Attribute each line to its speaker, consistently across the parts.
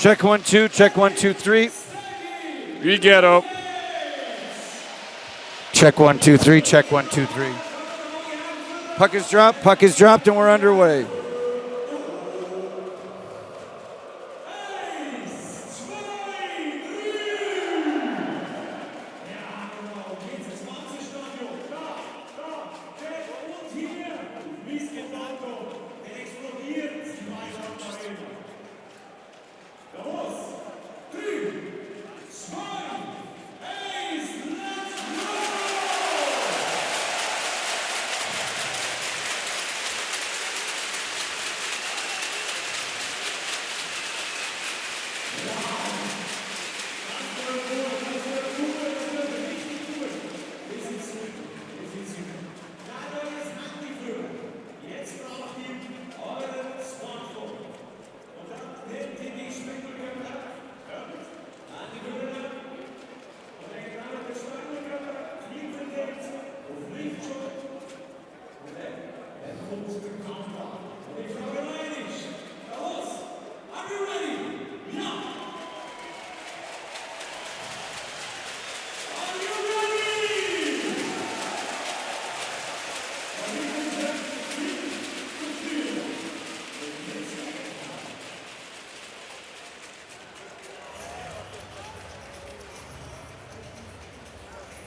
Speaker 1: Check 1 2, check 1 2 3.
Speaker 2: You get up.
Speaker 1: Check 1 2 3, check 1 2 3. Puck is dropped, and we're underway.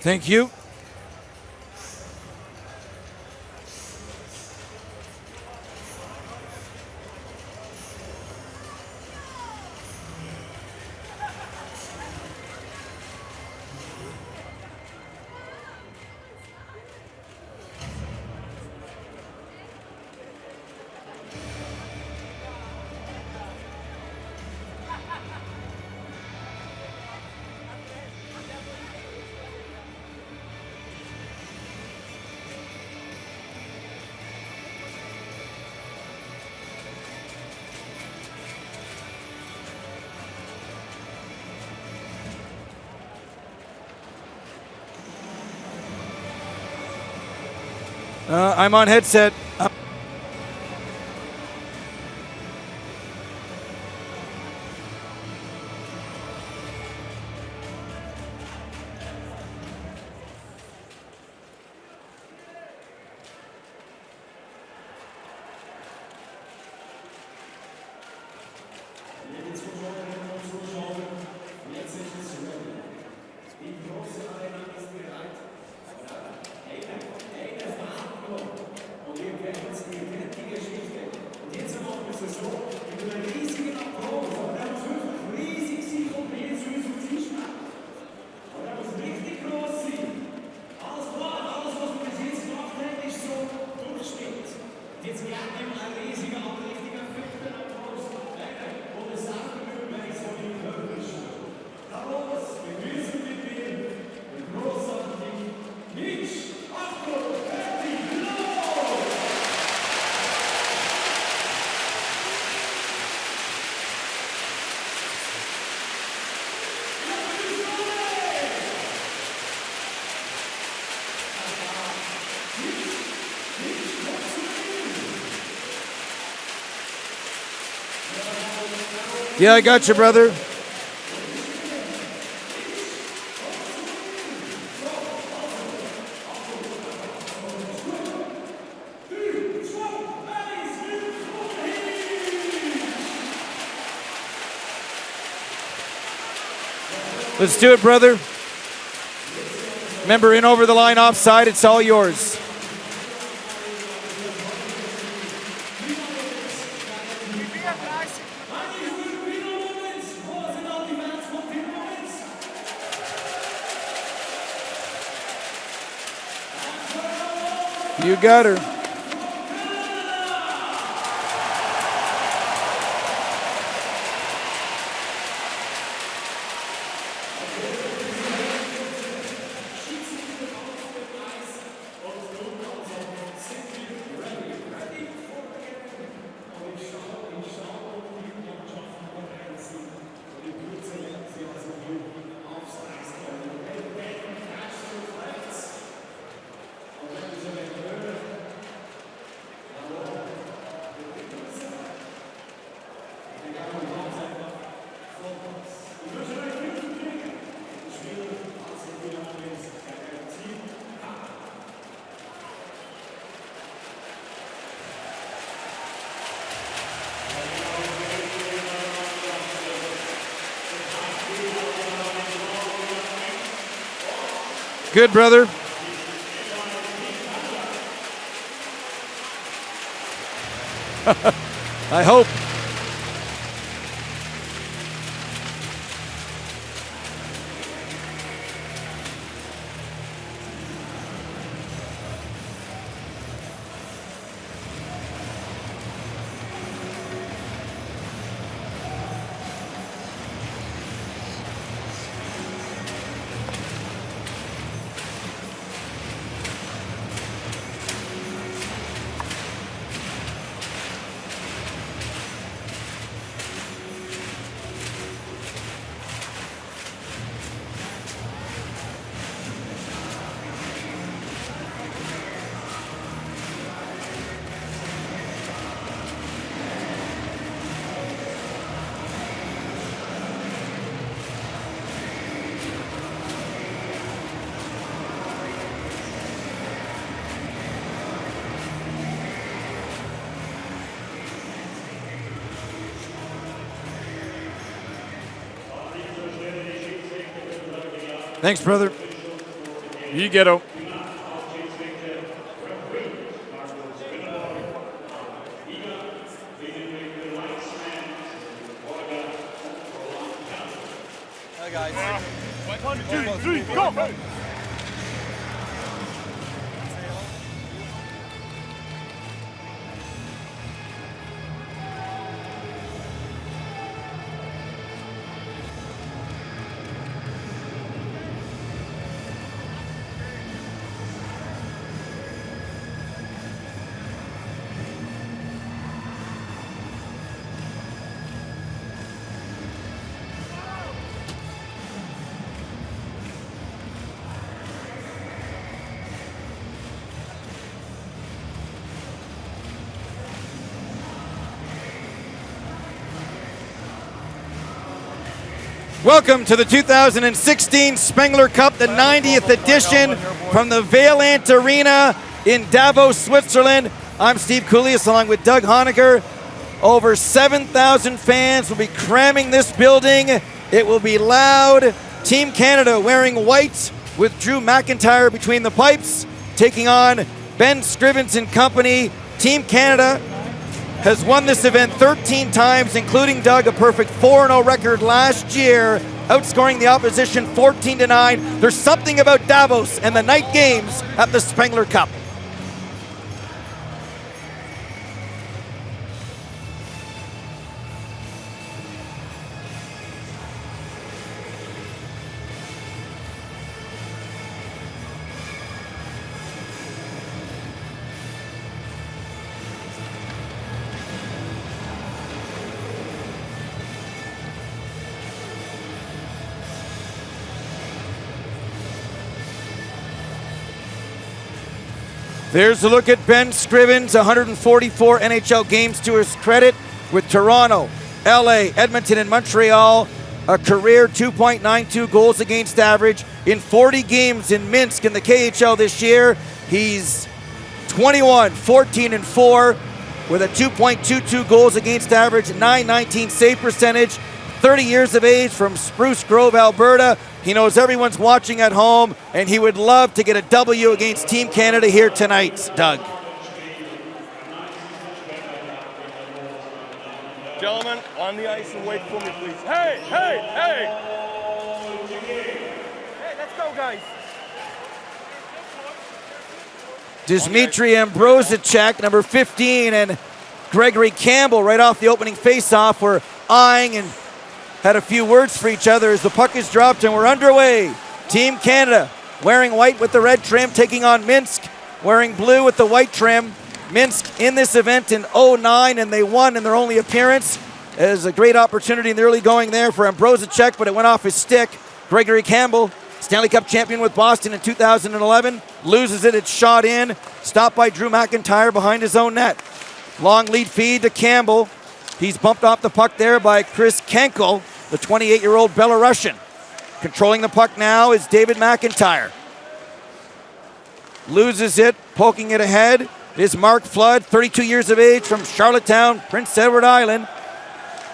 Speaker 1: Thank you. I'm on headset. Yeah, I got you, brother. Let's do it, brother. Remember, in over the line, offside, it's all yours. You got her. Good, brother. I hope. Thanks, brother.
Speaker 2: You get up.
Speaker 3: Hi, guys.
Speaker 2: 1, 2, 3, go!
Speaker 1: Welcome to the 2016 Spengler Cup, the 90th edition from the Vaillant Arena in Davos, Switzerland. I'm Steve Koulias along with Doug Honegger. Over 7,000 fans will be cramming this building. It will be loud. Team Canada wearing white with Drew McIntyre between the pipes, taking on Ben Scrivens and company. Team Canada has won this event 13 times, including, Doug, a perfect 4-0 record last year, outscoring the opposition 14-9. There's something about Davos and the night games at the Spengler Cup. There's a look at Ben Scrivens, 144 NHL games to his credit with Toronto, LA, Edmonton, and Montreal. A career 2.92 goals against average in 40 games in Minsk in the KHL this year. He's 21, 14, and 4 with a 2.22 goals against average, 919 save percentage. 30 years of age from Spruce Grove, Alberta. He knows everyone's watching at home, and he would love to get a W against Team Canada here tonight, Doug.
Speaker 3: Gentlemen, on the ice and wait for me, please. Hey, hey, hey! Hey, let's go, guys.
Speaker 1: Dmitry Ambrosicek, number 15, and Gregory Campbell right off the opening faceoff were eyeing and had a few words for each other as the puck is dropped and we're underway. Team Canada wearing white with the red trim, taking on Minsk wearing blue with the white trim. Minsk in this event in 2009, and they won in their only appearance. It was a great opportunity in the early going there for Ambrosicek, but it went off his stick. Gregory Campbell, Stanley Cup champion with Boston in 2011, loses it, it's shot in, stopped by Drew McIntyre behind his own net. Long lead feed to Campbell. He's bumped off the puck there by Chris Kenkel, the 28-year-old Belarusian. Controlling the puck now is David McIntyre. Loses it, poking it ahead is Mark Flood, 32 years of age from Charlottetown, Prince Edward Island.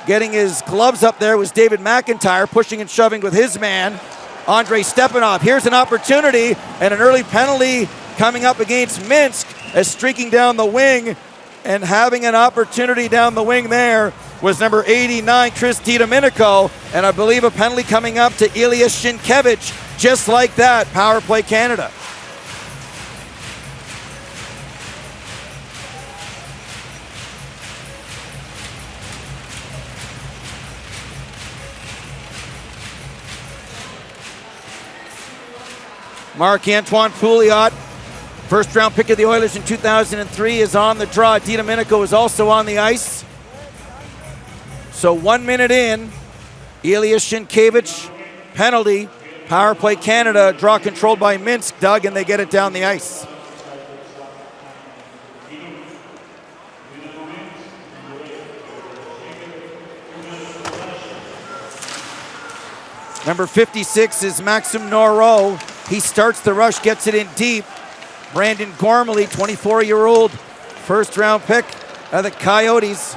Speaker 1: Getting his gloves up there was David McIntyre, pushing and shoving with his man. Andrei Stepanov. Here's an opportunity and an early penalty coming up against Minsk as streaking down the wing and having an opportunity down the wing there was number 89, Chris DiDomenico, and I believe a penalty coming up to Ilya Shinkevich. Just like that, power play Canada. Marc-Antoine Pouliot, first round pick of the Oilers in 2003, is on the draw. DiDomenico is also on the ice. So 1 minute in, Ilya Shinkevich, penalty, power play Canada, draw controlled by Minsk, Doug, and they get it down the ice. Number 56 is Maxim Noreau. He starts the rush, gets it in deep. Brandon Gormley, 24-year-old, first-round pick of the Coyotes,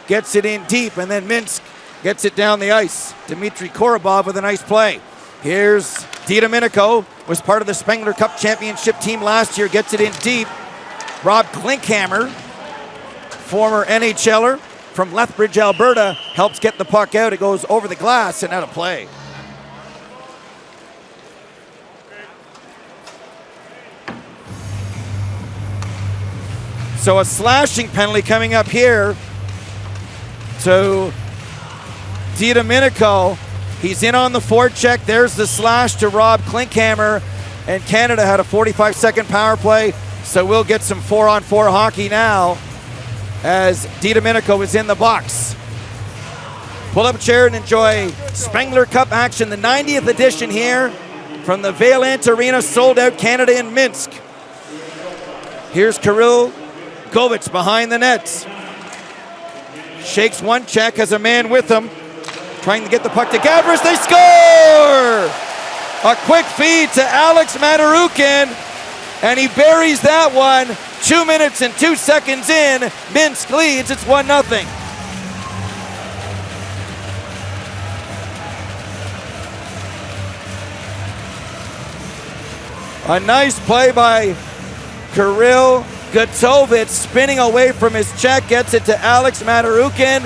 Speaker 1: gets it in deep, and then Minsk gets it down the ice. Dmitry Korobov with a nice play. Here's DiDomenico, was part of the Spengler Cup championship team last year, gets it in deep. Rob Klinkhammer, former NHLer from Lethbridge, Alberta, helps get the puck out. It goes over the glass and out of play. So a slashing penalty coming up here to DiDomenico. He's in on the forecheck. There's the slash to Rob Klinkhammer. And Canada had a 45-second power play, so we'll get some 4-on-4 hockey now as DiDomenico is in the box. Pull up a chair and enjoy Spengler Cup action, the 90th edition here from the Vaillant Arena, sold out Canada in Minsk. Here's Kirill Govich behind the nets. Shakes one check, has a man with him, trying to get the puck to Gavris. They score! A quick feed to Alex Matarukin, and he buries that one. 2 minutes and 2 seconds in, Minsk leads, it's 1-0. A nice play by Kirill Gotovich, spinning away from his check, gets it to Alex Matarukin,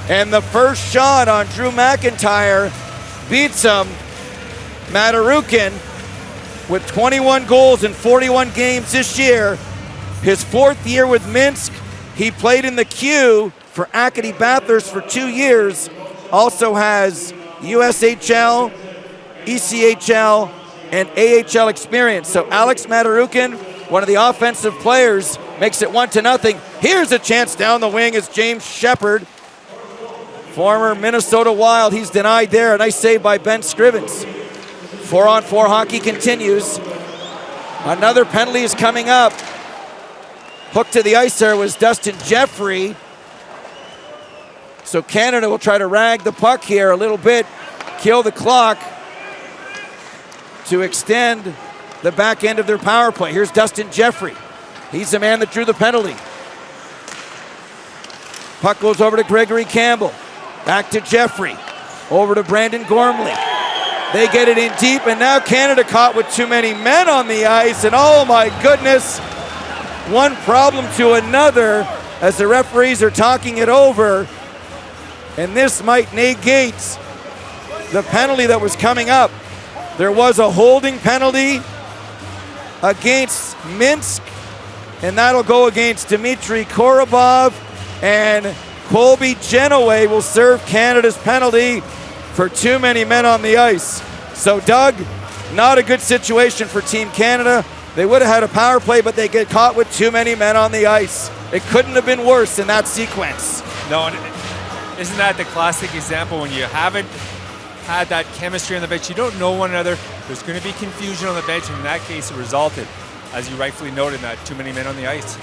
Speaker 1: and the first shot on Drew McIntyre beats him. Matarukin with 21 goals in 41 games this year. His fourth year with Minsk. He played in the queue for Acadie Bathurst for 2 years. Also has USHL, ECHL, and AHL experience. So Alex Matarukin, one of the offensive players, makes it 1-0. Here's a chance down the wing as James Shepard, former Minnesota Wild, he's denied there. A nice save by Ben Scrivens. 4-on-4 hockey continues. Another penalty is coming up. Hooked to the ice there was Dustin Jeffrey. So Canada will try to rag the puck here a little bit, kill the clock to extend the back end of their power play. Here's Dustin Jeffrey. He's the man that drew the penalty. Puck goes over to Gregory Campbell. Back to Jeffrey. Over to Brandon Gormley. They get it in deep, and now Canada caught with too many men on the ice, and oh my goodness, one problem to another as the referees are talking it over, and this might negate the penalty that was coming up. There was a holding penalty against Minsk, and that'll go against Dmitry Korobov, and Colby Genoway will serve Canada's penalty for too many men on the ice. So Doug, not a good situation for Team Canada. They would have had a power play, but they get caught with too many men on the ice. It couldn't have been worse in that sequence.
Speaker 4: No, and isn't that the classic example when you haven't had that chemistry on the bench, you don't know one another, there's going to be confusion on the bench, and in that case it resulted, as you rightfully noted, in that too many men on the ice.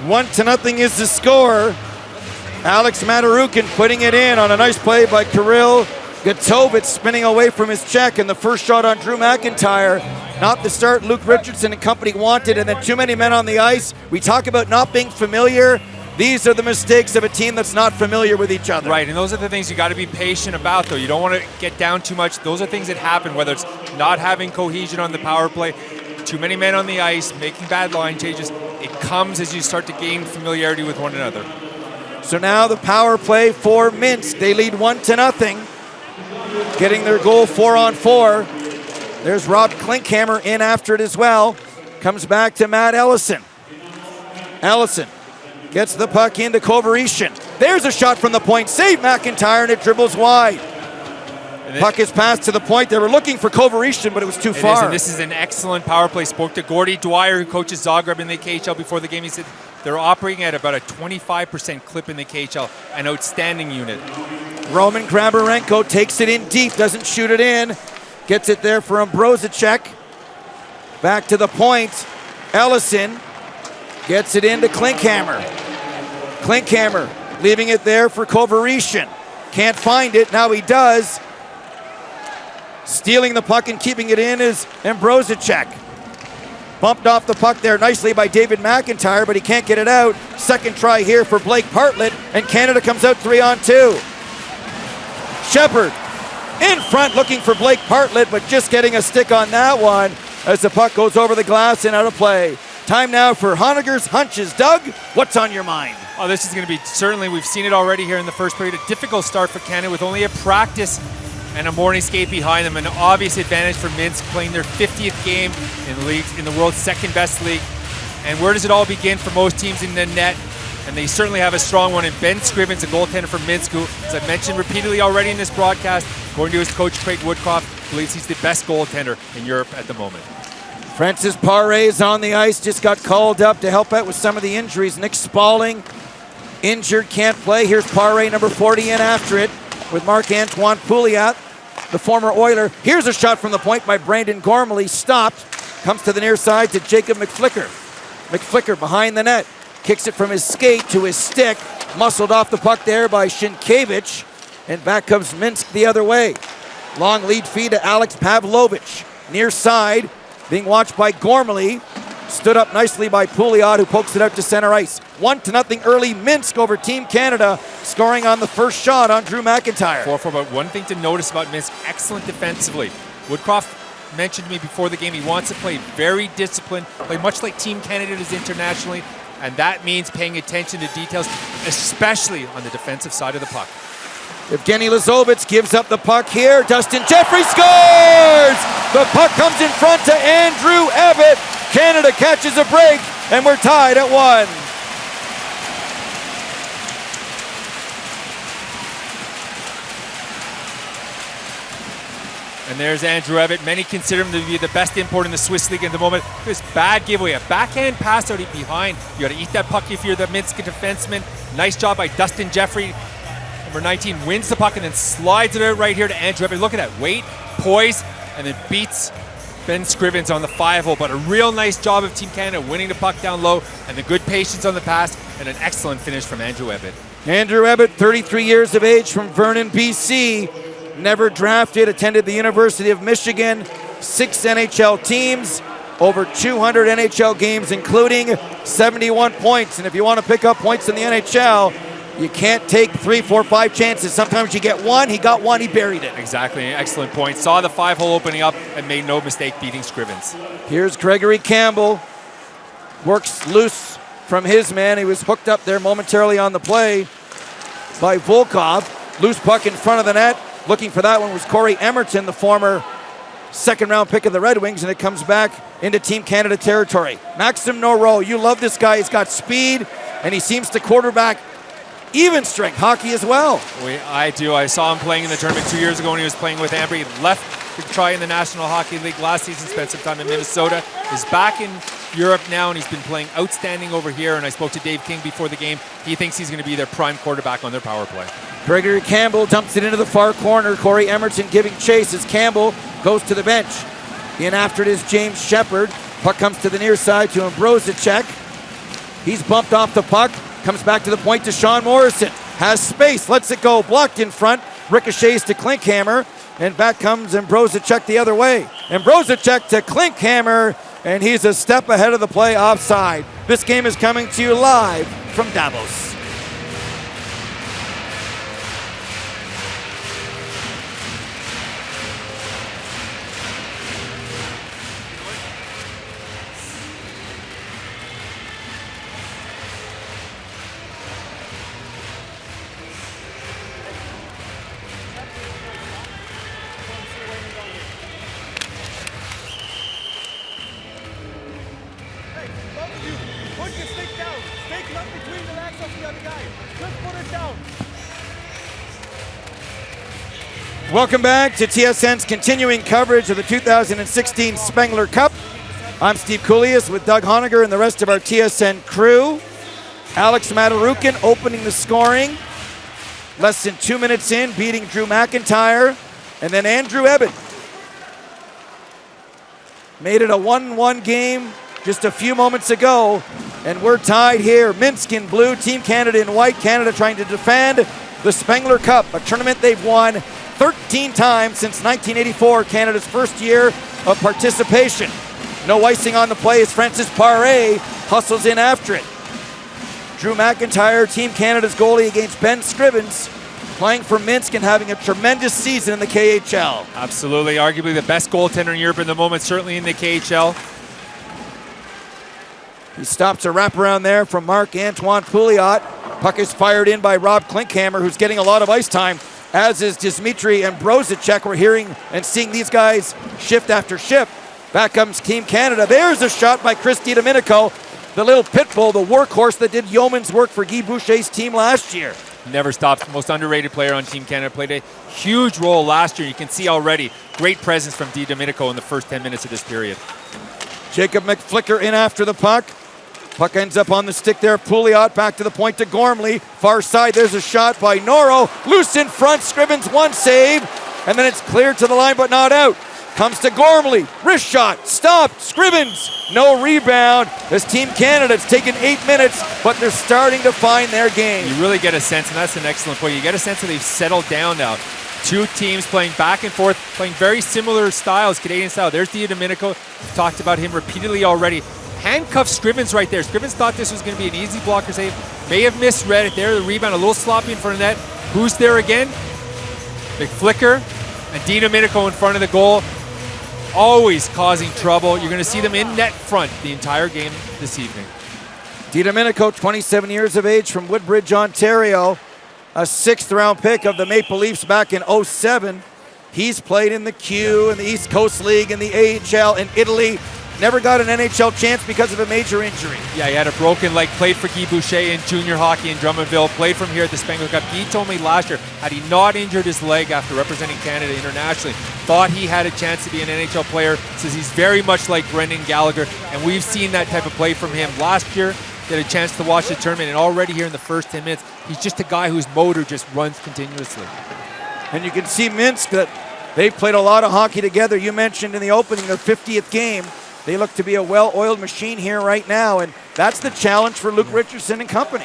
Speaker 1: 1-0 is the score. Alex Matarukin putting it in on a nice play by Kirill Gotovich, spinning away from his check, and the first shot on Drew McIntyre. Not the start Luke Richardson and company wanted, and then too many men on the ice. We talk about not being familiar. These are the mistakes of a team that's not familiar with each other.
Speaker 4: Right, and those are the things you got to be patient about, though. You don't want to get down too much. Those are things that happen, whether it's not having cohesion on the power play, too many men on the ice, making bad line changes. It comes as you start to gain familiarity with one another.
Speaker 1: So now the power play for Minsk. They lead 1-0, getting their goal 4-on-4. There's Rob Klinkhammer in after it as well. Comes back to Matt Ellison. Ellison gets the puck into Kovarishin. There's a shot from the point. Save McIntyre, and it dribbles wide. Puck is passed to the point. They were looking for Kovarishin, but it was too far.
Speaker 4: This is an excellent power play. Spoke to Gordy Dwyer, who coaches Zagreb in the KHL before the game. He said they're operating at about a 25% clip in the KHL, an outstanding unit.
Speaker 1: Roman Grabarenko takes it in deep, doesn't shoot it in. Gets it there for Ambrosicek. Back to the point. Ellison gets it into Klinkhammer. Klinkhammer leaving it there for Kovarishin. Can't find it. Now he does. Stealing the puck and keeping it in is Ambrosicek. Bumped off the puck there nicely by David McIntyre, but he can't get it out. Second try here for Blake Bartlett, and Canada comes out 3-on-2. Shepard in front looking for Blake Bartlett, but just getting a stick on that one as the puck goes over the glass and out of play. Time now for Honegger's Hunches. Doug, what's on your mind?
Speaker 4: Oh, this is going to be, certainly we've seen it already here in the first period, a difficult start for Canada with only a practice and a morning skate behind them. An obvious advantage for Minsk, playing their 50th game in the league, in the world's second best league. And where does it all begin for most teams in the net? And they certainly have a strong one in Ben Scrivens, a goaltender from Minsk, who, as I've mentioned repeatedly already in this broadcast, according to his coach Craig Woodcroft, believes he's the best goaltender in Europe at the moment.
Speaker 1: Francis Paré is on the ice, just got called up to help out with some of the injuries. Nick Spaulding, injured, can't play. Here's Paré, number 40, in after it with Marc-Antoine Pouliot, the former Oiler. Here's a shot from the point by Brandon Gormley, stopped. Comes to the near side to Jacob McFlicker. McFlicker behind the net. Kicks it from his skate to his stick. Muscled off the puck there by Sienkiewicz. And back comes Minsk the other way. Long lead feed to Alex Pavlovich. Near side, being watched by Gormley. Stood up nicely by Pouliot, who pokes it out to center ice. 1-0 early Minsk over Team Canada, scoring on the first shot on Drew McIntyre.
Speaker 4: 4-4, but one thing to notice about Minsk, excellent defensively. Woodcroft mentioned to me before the game he wants to play very disciplined, play much like Team Canada does internationally, and that means paying attention to details, especially on the defensive side of the puck.
Speaker 1: Evgeny Lazovitz gives up the puck here. Dustin Jeffrey scores! The puck comes in front to Andrew Ebbett. Canada catches a break, and we're tied at 1.
Speaker 4: And there's Andrew Ebbett. Many consider him to be the best import in the Swiss league at the moment. This bad giveaway, a backhand pass out behind. You got to eat that puck if you're the Minsk defenseman. Nice job by Dustin Jeffrey. Number 19 wins the puck and then slides it out right here to Andrew Ebbett. Look at that, weight, poise, and then beats Ben Scrivens on the 5-hole. But a real nice job of Team Canada winning the puck down low and the good patience on the pass and an excellent finish from Andrew Ebbett.
Speaker 1: Andrew Ebbett, 33 years of age, from Vernon, BC. Never drafted, attended the University of Michigan, 6 NHL teams, over 200 NHL games, including 71 points. And if you want to pick up points in the NHL, you can't take 3, 4, 5 chances. Sometimes you get one. He got one, he buried it.
Speaker 4: Exactly, excellent point. Saw the 5-hole opening up and made no mistake beating Scrivens.
Speaker 1: Here's Gregory Campbell. Works loose from his man. He was hooked up there momentarily on the play by Volkov. Loose puck in front of the net. Looking for that one was Corey Emerton, the former second-round pick of the Red Wings, and it comes back into Team Canada territory. Maxim Noreau, you love this guy. He's got speed, and he seems to quarterback even strength hockey as well.
Speaker 4: I do. I saw him playing in the tournament 2 years ago when he was playing with Ambry. He left to try in the National Hockey League last season, spent some time in Minnesota. He's back in Europe now, and he's been playing outstanding over here. And I spoke to Dave King before the game. He thinks he's going to be their prime quarterback on their power play. Gregory
Speaker 1: Campbell dumps it into the far corner. Corey Emerton giving chase as Campbell goes to the bench. In after it is James Shepard. Puck comes to the near side to Ambrosicek. He's bumped off the puck. Comes back to the point to Sean Morrison. Has space, lets it go. Blocked in front. Ricochets to Klinkhammer. And back comes Ambrosicek the other way. Ambrosicek to Klinkhammer. And he's a step ahead of the play offside. This game is coming to you live from Davos.
Speaker 3: Put your stick down. Stick not between the legs of the other guy. Just put it down.
Speaker 1: Welcome back to TSN's continuing coverage of the 2016 Spengler Cup. I'm Steve Koulias with Doug Honegger and the rest of our TSN crew. Alex Matarukin opening the scoring. Less than 2 minutes in, beating Drew McIntyre. And then Andrew Eben made it a 1-1 game just a few moments ago. And we're tied here. Minsk in blue, Team Canada in white. Canada trying to defend the Spengler Cup, a tournament they've won 13 times since 1984, Canada's first year of participation. No icing on the play as Francis Paré hustles in after it. Drew McIntyre, Team Canada's goalie against Ben Scrivens, playing for Minsk and having a tremendous season in the KHL.
Speaker 4: Absolutely, arguably the best goaltender in Europe in the moment, certainly in the KHL.
Speaker 1: He stops a wraparound there from Marc-Antoine Pouliot. Puck is fired in by Rob Klinkhammer, who's getting a lot of ice time, as is Dmitry Ambrosicek. We're hearing and seeing these guys shift after shift. Back comes Team Canada. There's a shot by Chris DiDomenico, the little pit bull, the workhorse that did yeoman's work for Guy Boucher's team last year.
Speaker 4: Never stops. Most underrated player on Team Canada. Played a huge role last year. You can see already great presence from DiDomenico in the first 10 minutes of this period.
Speaker 1: Jacob McFlicker in after the puck. Puck ends up on the stick there. Pouliot back to the point to Gormley. Far side, there's a shot by Noro. Loose in front, Scrivens one save. And then it's cleared to the line but not out. Comes to Gormley. Wrist shot, stopped. Scrivens, no rebound. As Team Canada, it's taken 8 minutes, but they're starting to find their game.
Speaker 4: You really get a sense, and that's an excellent point, you get a sense that they've settled down now. Two teams playing back and forth, playing very similar styles, Canadian style. There's DiDomenico. We've talked about him repeatedly already. Handcuffed Scrivens right there. Scrivens thought this was going to be an easy blocker save. May have misread it there. The rebound a little sloppy in front of net. Who's there again? McFlicker and DiDomenico in front of the goal. Always causing trouble. You're going to see them in net front the entire game this evening.
Speaker 1: DiDomenico, 27 years of age from Woodbridge, Ontario. A 6th round pick of the Maple Leafs back in 07. He's played in the Q and the East Coast League and the AHL in Italy. Never got an NHL chance because of a major injury.
Speaker 4: Yeah, he had a broken leg, played for Guy Boucher in junior hockey in Drummondville, played from here at the Spengler Cup. He told me last year, had he not injured his leg after representing Canada internationally, thought he had a chance to be an NHL player. Says he's very much like Brendan Gallagher, and we've seen that type of play from him. Last year, he had a chance to watch the tournament, and already here in the first 10 minutes, he's just a guy whose motor just runs continuously.
Speaker 1: And you can see Minsk that they've played a lot of hockey together. You mentioned in the opening, their 50th game. They look to be a well-oiled machine here right now, and that's the challenge for Luke Richardson and company.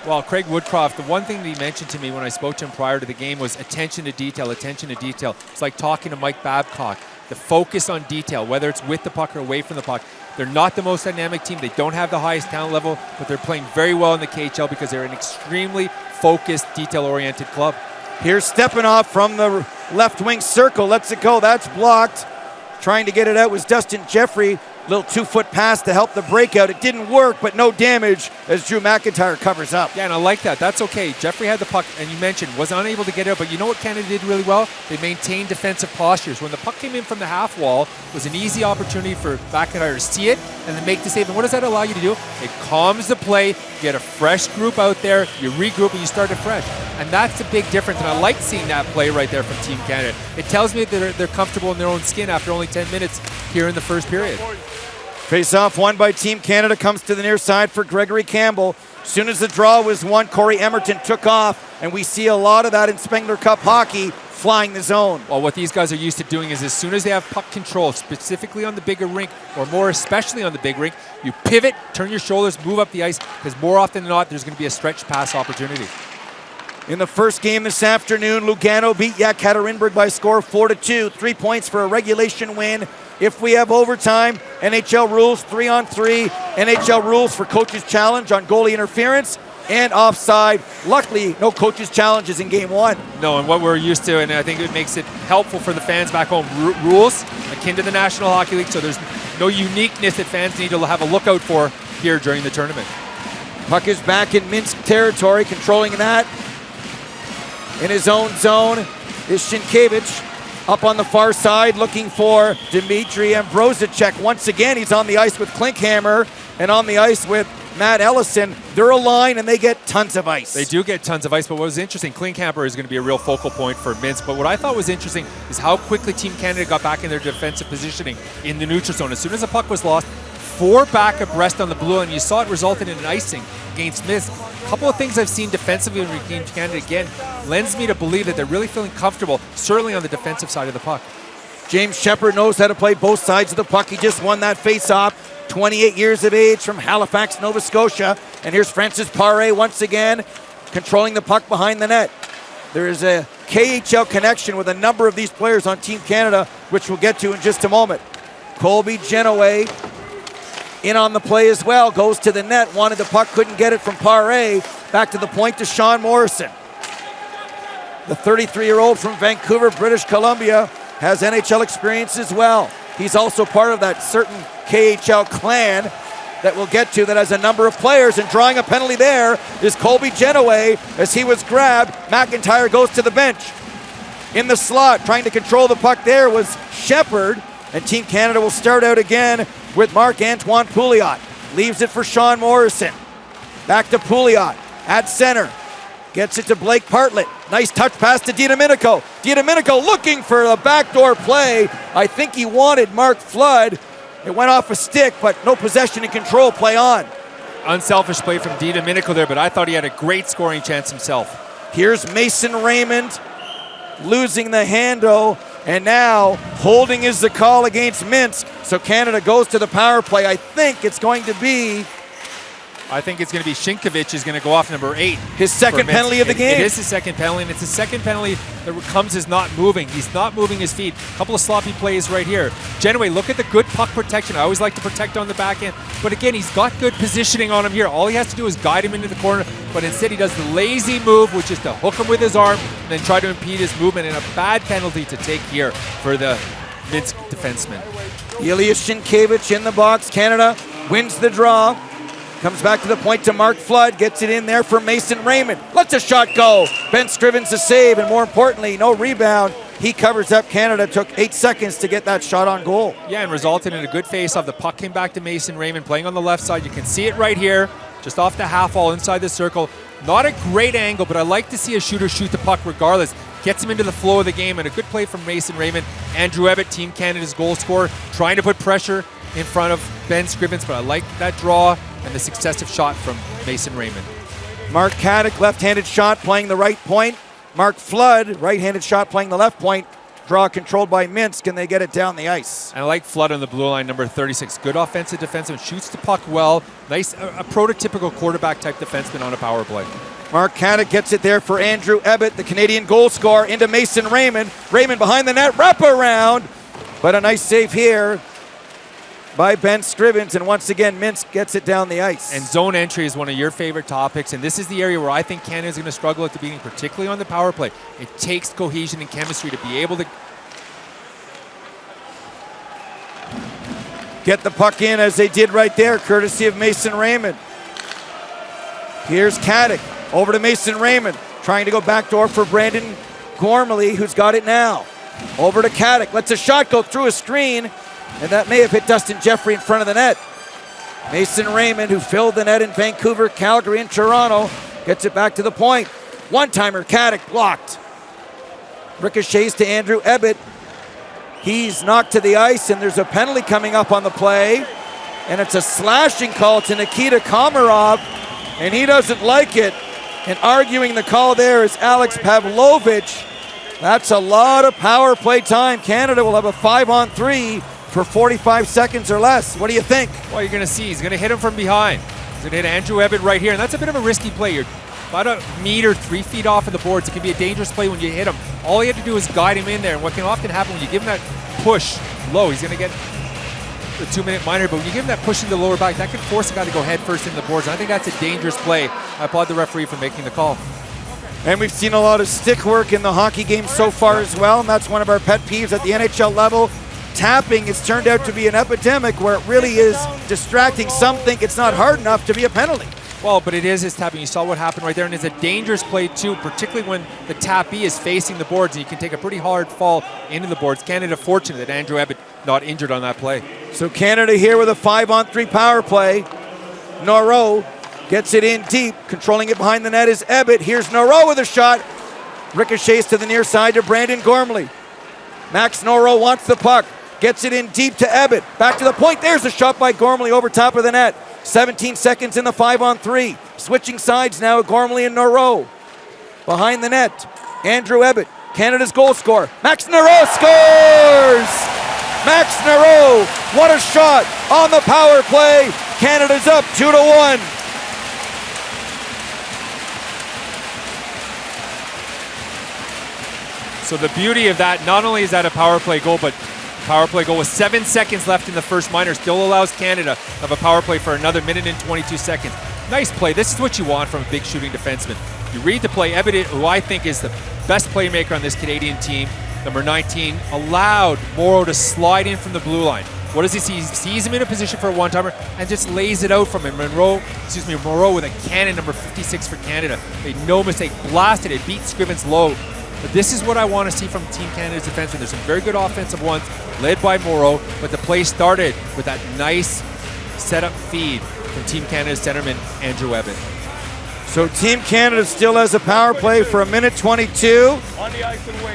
Speaker 4: Well, Craig Woodcroft, the one thing that he mentioned to me when I spoke to him prior to the game was attention to detail, attention to detail. It's like talking to Mike Babcock. The focus on detail, whether it's with the puck or away from the puck. They're not the most dynamic team. They don't have the highest talent level, but they're playing very well in the KHL because they're an extremely focused, detail-oriented club.
Speaker 1: Here's Stepanov from the left wing circle. Lets it go. That's blocked. Trying to get it out was Dustin Jeffrey. Little 2-foot pass to help the breakout. It didn't work, but no damage as Drew McIntyre covers up.
Speaker 4: Yeah, and I like that. That's okay. Jeffrey had the puck, and you mentioned, was unable to get out, but you know what Canada did really well? They maintained defensive postures. When the puck came in from the half wall, it was an easy opportunity for McIntyre to see it and then make the save. And what does that allow you to do? It calms the play. You get a fresh group out there, you regroup, and you start afresh. And that's a big difference, and I like seeing that play right there from Team Canada. It tells me that they're comfortable in their own skin after only 10 minutes here in the first period.
Speaker 1: Face-off won by Team Canada, comes to the near side for Gregory Campbell. As soon as the draw was won, Corey Emerton took off, and we see a lot of that in Spengler Cup hockey, flying the zone.
Speaker 4: Well, what these guys are used to doing is as soon as they have puck control, specifically on the bigger rink, or more especially on the big rink, you pivot, turn your shoulders, move up the ice, because more often than not, there's going to be a stretch pass opportunity.
Speaker 1: In the first game this afternoon, Lugano beat Yekaterinburg by a score of 4-2. 3 points for a regulation win. If we have overtime, NHL rules 3-on-3. NHL rules for coach's challenge on goalie interference. and offside. Luckily, no coaches' challenges in game one.
Speaker 4: No, and what we're used to, and I think it makes it helpful for the fans back home. Rules akin to the National Hockey League, so there's no uniqueness that fans need to have a lookout for here during the tournament.
Speaker 1: Puck is back in Minsk territory, controlling that. In his own zone is Sienkiewicz. Up on the far side, looking for Dmitry Ambrosicek. Once again, he's on the ice with Klinkhammer and on the ice with Matt Ellison. They're aligned and they get tons of ice.
Speaker 4: They do get tons of ice, but what was interesting, Klinkhammer is going to be a real focal point for Minsk. But what I thought was interesting is how quickly Team Canada got back in their defensive positioning in the neutral zone. As soon as the puck was lost, 4 back abreast on the blue, and you saw it resulted in an icing against Minsk. A couple of things I've seen defensively in Team Canada again lends me to believe that they're really feeling comfortable, certainly on the defensive side of the puck.
Speaker 1: James Shepard knows how to play both sides of the puck. He just won that face-off, 28 years of age from Halifax, Nova Scotia. And here's Francis Paré once again, controlling the puck behind the net. There is a KHL connection with a number of these players on Team Canada, which we'll get to in just a moment. Colby Genoway in on the play as well, goes to the net, wanted the puck, couldn't get it from Paré. Back to the point to Sean Morrison. The 33-year-old from Vancouver, British Columbia, has NHL experience as well. He's also part of that certain KHL clan that we'll get to that has a number of players, and drawing a penalty there is Colby Genoway as he was grabbed. McIntyre goes to the bench. In the slot, trying to control the puck there was Shepard, and Team Canada will start out again with Marc-Antoine Pouliot. Leaves it for Sean Morrison. Back to Pouliot at center. Gets it to Blake Partlett. Nice touch pass to DiDomenico. DiDomenico looking for a backdoor play. I think he wanted Mark Flood. It went off a stick, but no possession and control. Play on.
Speaker 4: Unselfish play from DiDomenico there, but I thought he had a great scoring chance himself.
Speaker 1: Here's Mason Raymond losing the handle, and now holding is the call against Minsk. So Canada goes to the power play. I think it's going to be
Speaker 4: Sienkiewicz is going to go off number 8.
Speaker 1: His second penalty of the game.
Speaker 4: It is his second penalty, and it's his second penalty that comes as not moving. He's not moving his feet. A couple of sloppy plays right here. Genoway, look at the good puck protection. I always like to protect on the back end, but again, he's got good positioning on him here. All he has to do is guide him into the corner, but instead he does the lazy move, which is to hook him with his arm and then try to impede his movement, and a bad penalty to take here for the Minsk defenseman.
Speaker 1: Ilya Sienkiewicz in the box. Canada wins the draw. Comes back to the point to Mark Flood, gets it in there for Mason Raymond. Lets a shot go. Ben Scrivens a save, and more importantly, no rebound. He covers up. Canada took 8 seconds to get that shot on goal.
Speaker 4: Yeah, and resulted in a good face-off. The puck came back to Mason Raymond, playing on the left side. You can see it right here, just off the half wall inside the circle. Not a great angle, but I like to see a shooter shoot the puck regardless. Gets him into the flow of the game, and a good play from Mason Raymond. Andrew Ebbett, Team Canada's goal scorer, trying to put pressure in front of Ben Scrivens, but I like that draw and the successive shot from Mason Raymond.
Speaker 1: Mark Caddick, left-handed shot, playing the right point. Mark Flood, right-handed shot, playing the left point. Draw controlled by Minsk, and they get it down the ice.
Speaker 4: And I like Flood on the blue line, number 36. Good offensive defenseman, shoots the puck well. Nice, a prototypical quarterback-type defenseman on a power play.
Speaker 1: Mark Caddick gets it there for Andrew Ebbett, the Canadian goal scorer, into Mason Raymond. Raymond behind the net, wrap around. But a nice save here by Ben Scrivens, and once again, Minsk gets it down the ice.
Speaker 4: And zone entry is one of your favorite topics, and this is the area where I think Canada is going to struggle at the beginning, particularly on the power play. It takes cohesion and chemistry to be able to
Speaker 1: get the puck in, as they did right there, courtesy of Mason Raymond. Here's Caddick, over to Mason Raymond, trying to go backdoor for Brandon Gormley, who's got it now. Over to Caddick, lets a shot go through a screen, and that may have hit Dustin Jeffrey in front of the net. Mason Raymond, who filled the net in Vancouver, Calgary, and Toronto, gets it back to the point. One-timer, Caddick blocked. Ricochets to Andrew Ebbett. He's knocked to the ice, and there's a penalty coming up on the play. And it's a slashing call to Nikita Komarov, and he doesn't like it. And arguing the call there is Alex Pavlovich. That's a lot of power play time. Canada will have a 5-on-3 for 45 seconds or less. What do you think?
Speaker 4: Well, you're going to see he's going to hit him from behind. He's going to hit Andrew Ebbett right here, and that's a bit of a risky play. You're about a meter, 3 feet off of the boards. It can be a dangerous play when you hit him. All you have to do is guide him in there, and what can often happen when you give him that push low, he's going to get the 2-minute minor, but when you give him that push in the lower back, that could force a guy to go head first into the boards. And I think that's a dangerous play. I applaud the referee for making the call.
Speaker 1: And we've seen a lot of stick work in the hockey game so far as well, and that's one of our pet peeves at the NHL level. Tapping has turned out to be an epidemic where it really is distracting. Some think it's not hard enough to be a penalty.
Speaker 4: Well, but it is his tapping. You saw what happened right there, and it's a dangerous play too, particularly when the tappee is facing the boards, and you can take a pretty hard fall into the boards. Canada fortunate that Andrew Ebbett not injured on that play.
Speaker 1: So Canada here with a 5-on-3 power play. Noro gets it in deep. Controlling it behind the net is Ebbett. Here's Noro with a shot. Ricochets to the near side to Brandon Gormley. Max Noro wants the puck. Gets it in deep to Ebbett. Back to the point. There's a shot by Gormley over top of the net. 17 seconds in the 5-on-3. Switching sides now, Gormley and Noro. Behind the net, Andrew Ebbett, Canada's goal scorer. Max Noro scores! Max Noro, what a shot on the power play. Canada's up 2-1.
Speaker 4: So the beauty of that, not only is that a power play goal, but power play goal with 7 seconds left in the first minor still allows Canada to have a power play for another minute and 22 seconds. Nice play. This is what you want from a big shooting defenseman. You read the play. Ebbett, who I think is the best playmaker on this Canadian team, number 19, allowed Morrow to slide in from the blue line. What does he see? He sees him in a position for a one-timer and just lays it out from him. Moreau with a cannon, number 56 for Canada. Made no mistake, blasted it, beat Scrivens low. But this is what I want to see from Team Canada's defensemen. There's some very good offensive ones led by Moreau, but the play started with that nice setup feed from Team Canada's centerman, Andrew Ebbett.
Speaker 1: So Team Canada still has a power play for a minute 22.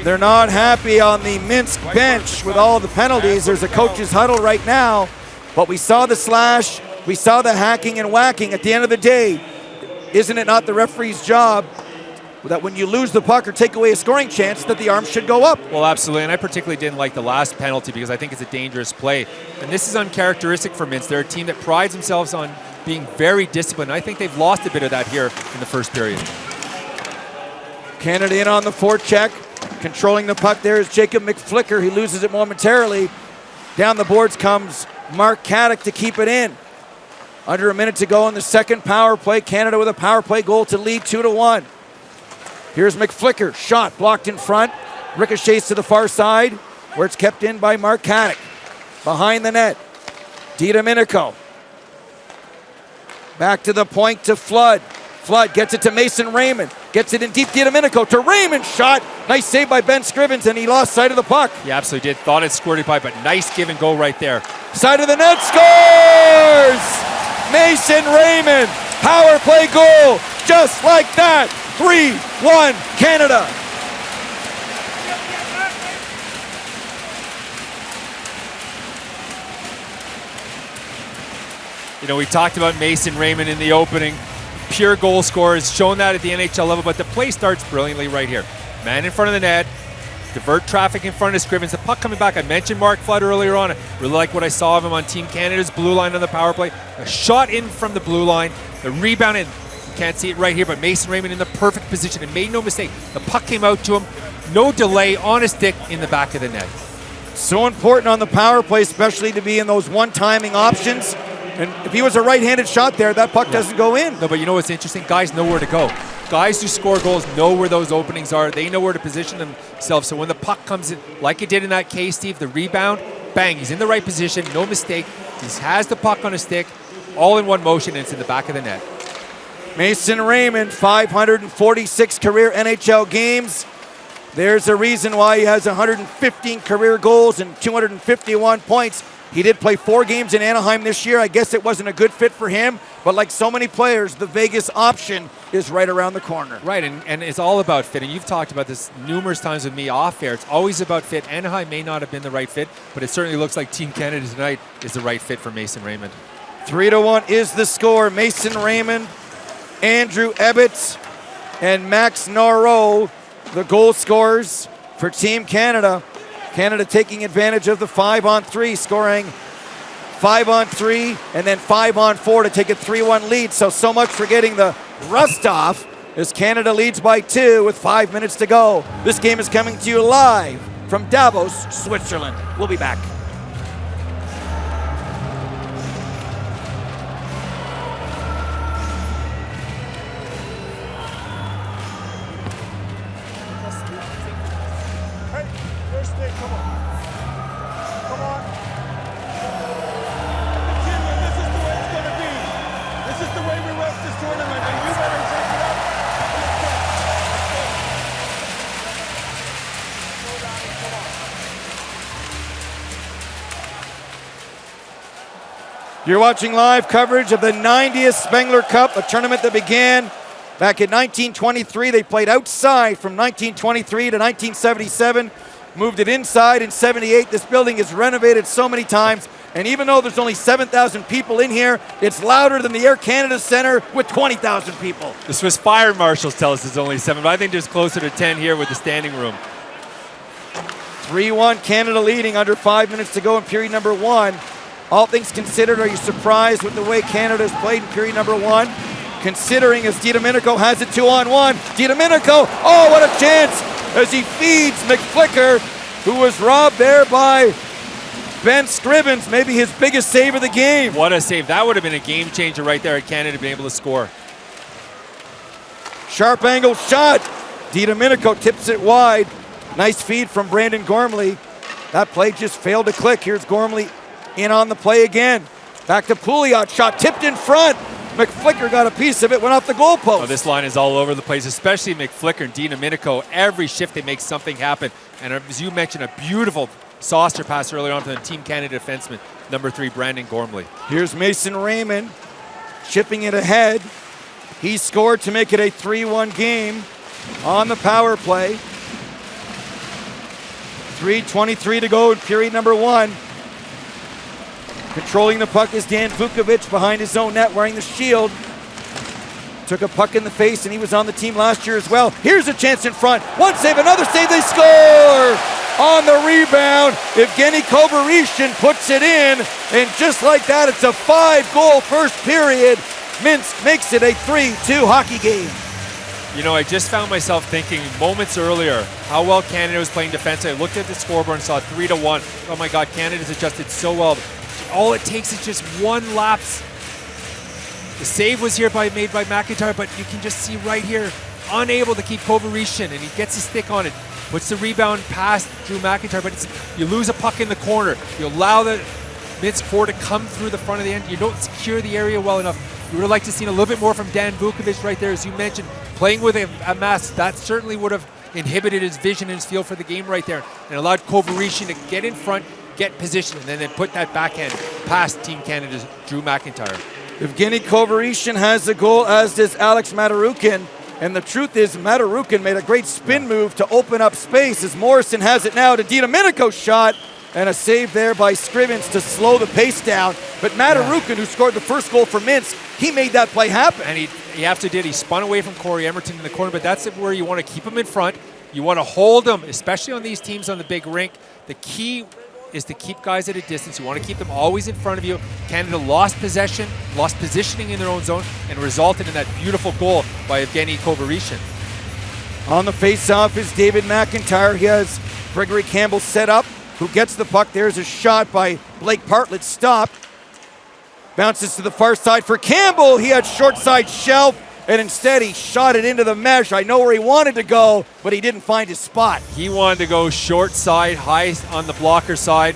Speaker 1: They're not happy on the Minsk bench with all the penalties. There's a coach's huddle right now, but we saw the slash, we saw the hacking and whacking. At the end of the day, isn't it not the referee's job that when you lose the puck or take away a scoring chance that the arm should go up?
Speaker 4: Well, absolutely, and I particularly didn't like the last penalty because I think it's a dangerous play. And this is uncharacteristic for Minsk. They're a team that prides themselves on being very disciplined. I think they've lost a bit of that here in the first period.
Speaker 1: Canada in on the forecheck. Controlling the puck there is Jacob McFlicker. He loses it momentarily. Down the boards comes Mark Caddick to keep it in. Under a minute to go in the second power play. Canada with a power play goal to lead 2-1. Here's McFlicker, shot blocked in front, ricochets to the far side, where it's kept in by Mark Caddick. Behind the net, DiDomenico. Back to the point to Flood. Flood gets it to Mason Raymond, gets it in deep, DiDomenico to Raymond, shot. Nice save by Ben Scrivens, and he lost sight of the puck.
Speaker 4: He absolutely did, thought it squirted by, but nice give and go right there.
Speaker 1: Side of the net, scores! Mason Raymond, power play goal, just like that. 3-1 Canada.
Speaker 4: You know, we talked about Mason Raymond in the opening. Pure goal scorer, has shown that at the NHL level, but the play starts brilliantly right here. Man in front of the net, divert traffic in front of Scrivens. The puck coming back. I mentioned Mark Flood earlier on. I really like what I saw of him on Team Canada's blue line on the power play. A shot in from the blue line, the rebound in. Can't see it right here, but Mason Raymond in the perfect position and made no mistake. The puck came out to him, no delay, on a stick in the back of the net.
Speaker 1: So important on the power play, especially to be in those one-timing options. And if he was a right-handed shot there, that puck doesn't go in.
Speaker 4: No, but you know what's interesting? Guys know where to go. Guys who score goals know where those openings are. They know where to position themselves. So when the puck comes in, like it did in that case, Steve, the rebound, bang, he's in the right position, no mistake. He has the puck on a stick, all in one motion, and it's in the back of the net.
Speaker 1: Mason Raymond, 546 career NHL games. There's a reason why he has 115 career goals and 251 points. He did play 4 games in Anaheim this year. I guess it wasn't a good fit for him, but like so many players, the Vegas option is right around the corner.
Speaker 4: Right, and it's all about fit, and you've talked about this numerous times with me off air. It's always about fit. Anaheim may not have been the right fit, but it certainly looks like Team Canada tonight is the right fit for Mason Raymond.
Speaker 1: 3-1 is the score. Mason Raymond, Andrew Ebbett, and Max Noro, the goal scorers for Team Canada. Canada taking advantage of the 5-on-3, scoring 5-on-3 and then 5-on-4 to take a 3-1 lead. So much for getting the rust off as Canada leads by 2 with 5 minutes to go. This game is coming to you live from Davos, Switzerland. We'll be back. You're watching live coverage of the 90th Spengler Cup, a tournament that began back in 1923. They played outside from 1923 to 1977, moved it inside in 78. This building is renovated so many times, and even though there's only 7,000 people in here, it's louder than the Air Canada Centre with 20,000 people.
Speaker 4: The Swiss Fire Marshals tell us it's only 7, but I think there's closer to 10 here with the standing room.
Speaker 1: 3-1 Canada leading, under 5 minutes to go in period number 1. All things considered, are you surprised with the way Canada has played in period number 1? Considering as DiDomenico has it 2-on-1. DiDomenico, oh, what a chance as he feeds McFlicker, who was robbed there by Ben Scrivens, maybe his biggest save of the game.
Speaker 4: What a save. That would have been a game changer right there at Canada being able to score.
Speaker 1: Sharp angle shot. DiDomenico tips it wide. Nice feed from Brandon Gormley. That play just failed to click. Here's Gormley in on the play again. Back to Pouliot, shot tipped in front. McFlicker got a piece of it, went off the goalpost.
Speaker 4: Oh, this line is all over the place, especially McFlicker and DiDomenico. Every shift they make something happen. And as you mentioned, a beautiful saucer pass earlier on from the Team Canada defenseman, number 3, Brandon Gormley.
Speaker 1: Here's Mason Raymond chipping it ahead. He scored to make it a 3-1 game on the power play. 3:23 to go in period number 1. Controlling the puck is Dan Vukovic behind his own net wearing the shield. Took a puck in the face and he was on the team last year as well. Here's a chance in front. One save, another save, they score! On the rebound, Evgeny Kovarishin puts it in, and just like that, it's a 5-goal first period. Minsk makes it a 3-2 hockey game.
Speaker 4: You know, I just found myself thinking moments earlier how well Canada was playing defense. I looked at the scoreboard and saw 3-1. Oh my God, Canada's adjusted so well. All it takes is just one lapse. The save was here made by McIntyre, but you can just see right here, unable to keep Kovarishin, and he gets his stick on it. Puts the rebound past Drew McIntyre, but you lose a puck in the corner. You allow the Minsk forward to come through the front of the end. You don't secure the area well enough. You would have liked to see a little bit more from Dan Vukovic right there, as you mentioned, playing with a mask. That certainly would have inhibited his vision and his feel for the game right there, and allowed Kovarishin to get in front, get position, and then put that backhand past Team Canada's Drew McIntyre.
Speaker 1: Evgeny Kovarishin has the goal, as does Alex Matarukin. And the truth is, Matarukin made a great spin move to open up space as Morrison has it now to DiDomenico's shot, and a save there by Scrivens to slow the pace down. But Matarukin, who scored the first goal for Minsk, he made that play happen.
Speaker 4: And he after did, he spun away from Corey Emerton in the corner, but that's where you want to keep him in front. You want to hold him, especially on these teams on the big rink. The key is to keep guys at a distance. You want to keep them always in front of you. Canada lost possession, lost positioning in their own zone, and resulted in that beautiful goal by Evgeny Kovarishin.
Speaker 1: On the face-off is David McIntyre. He has Gregory Campbell set up, who gets the puck. There's a shot by Blake Bartlett, stopped. Bounces to the far side for Campbell. He had short side shelf, and instead he shot it into the mesh. I know where he wanted to go, but he didn't find his spot.
Speaker 4: He wanted to go short side, high on the blocker side.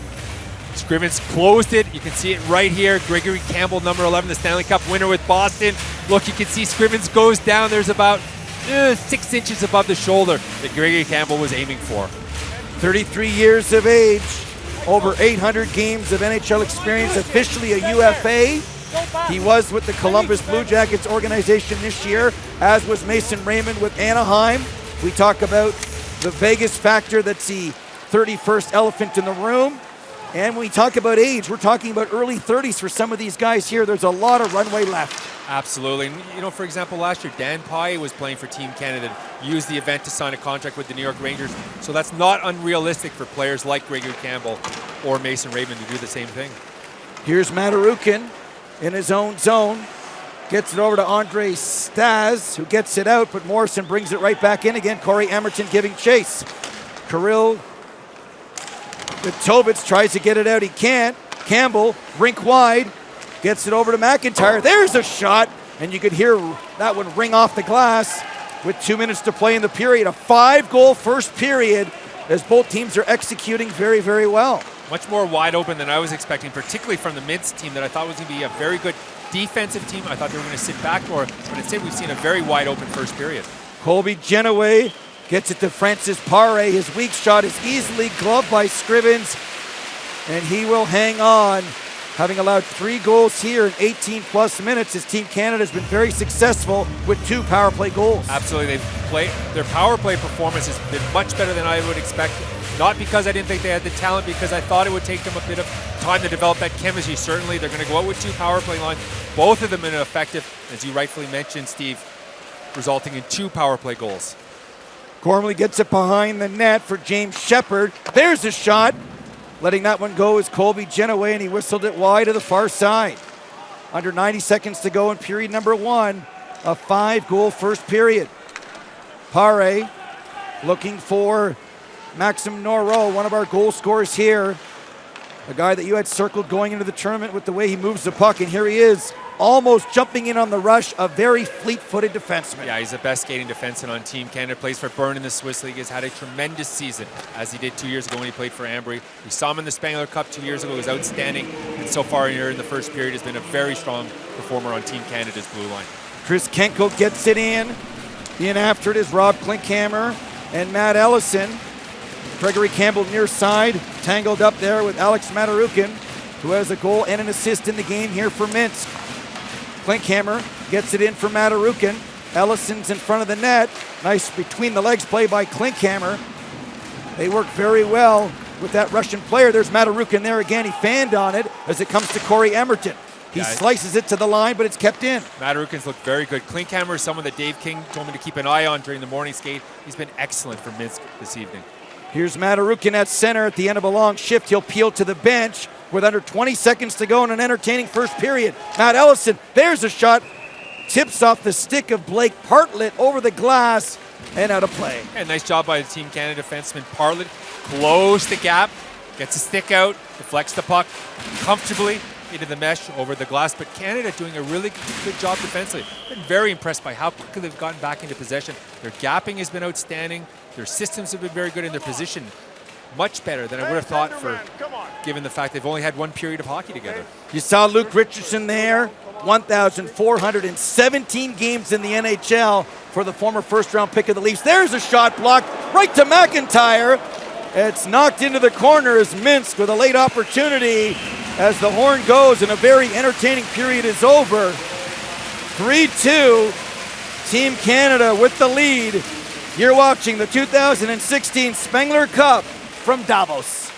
Speaker 4: Scrivens closed it. You can see it right here. Gregory Campbell, number 11, the Stanley Cup winner with Boston. Look, you can see Scrivens goes down. There's about 6 inches above the shoulder that Gregory Campbell was aiming for.
Speaker 1: 33 years of age, over 800 games of NHL experience, officially a UFA. He was with the Columbus Blue Jackets organization this year, as was Mason Raymond with Anaheim. We talk about the Vegas factor, that's the 31st elephant in the room. And when we talk about age, we're talking about early 30s for some of these guys here. There's a lot of runway left.
Speaker 4: Absolutely. And, you know, for example, last year, Dan Pye was playing for Team Canada, used the event to sign a contract with the New York Rangers. So that's not unrealistic for players like Gregory Campbell or Mason Raymond to do the same thing.
Speaker 1: Here's Matarukin in his own zone. Gets it over to Andre Staz, who gets it out, but Morrison brings it right back in again. Corey Emerton giving chase. Kirill Vitovich tries to get it out. He can't. Campbell, rink wide, gets it over to McIntyre. There's a shot, and you could hear that one ring off the glass with 2 minutes to play in the period. A 5-goal first period as both teams are executing very, very well.
Speaker 4: Much more wide open than I was expecting, particularly from the Minsk team that I thought was going to be a very good defensive team. I thought they were going to sit back more, but instead we've seen a very wide open first period.
Speaker 1: Colby Genoway gets it to Francis Pare. His weak shot is easily gloved by Scrivens, and he will hang on Having allowed 3 goals here in 18-plus minutes, his Team Canada has been very successful with 2 power play goals.
Speaker 4: Absolutely, their power play performance has been much better than I would expect. Not because I didn't think they had the talent, because I thought it would take them a bit of time to develop that chemistry. Certainly, they're going to go out with 2 power play lines. Both of them are effective, as you rightfully mentioned, Steve, resulting in 2 power play goals.
Speaker 1: Gormley gets it behind the net for James Shepherd. There's a shot. Letting that one go is Colby Genoway, and he whistled it wide to the far side. Under 90 seconds to go in period number 1, a 5-goal first period. Pare looking for Maxim Noro, one of our goal scorers here. A guy that you had circled going into the tournament with the way he moves the puck, and here he is, almost jumping in on the rush, a very fleet-footed defenseman.
Speaker 4: Yeah, he's the best skating defenseman on Team Canada. Plays for Bern in the Swiss League. Has had a tremendous season, as he did 2 years ago when he played for Ambry. We saw him in the Spengler Cup 2 years ago. He was outstanding, and so far here in the first period has been a very strong performer on Team Canada's blue line.
Speaker 1: Chris Kenko gets it in. In after it is Rob Klinkhammer and Matt Ellison. Gregory Campbell near side, tangled up there with Alex Matarukin, who has a goal and an assist in the game here for Minsk. Klinkhammer gets it in for Matarukin. Ellison's in front of the net. Nice between the legs play by Klinkhammer. They work very well with that Russian player. There's Matarukin there again. He fanned on it as it comes to Corey Emerton. He slices it to the line, but it's kept in.
Speaker 4: Matarukin's looked very good. Klinkhammer is someone that Dave King told me to keep an eye on during the morning skate. He's been excellent for Minsk this evening.
Speaker 1: Here's Matarukin at center at the end of a long shift. He'll peel to the bench with under 20 seconds to go in an entertaining first period. Matt Ellison, there's a shot. Tips off the stick of Blake Partlett over the glass and out of play.
Speaker 4: And nice job by the Team Canada defenseman. Partlett closed the gap, gets a stick out, deflects the puck comfortably into the mesh over the glass. But Canada doing a really good job defensively. Been very impressed by how quickly they've gotten back into possession. Their gapping has been outstanding. Their systems have been very good, and their position much better than I would have thought, for given the fact they've only had 1 period of hockey together.
Speaker 1: You saw Luke Richardson there, 1,417 games in the NHL for the former first-round pick of the Leafs. There's a shot blocked right to McIntyre. It's knocked into the corner as Minsk with a late opportunity as the horn goes and a very entertaining period is over. 3-2, Team Canada with the lead. You're watching the 2016 Spengler Cup from Davos.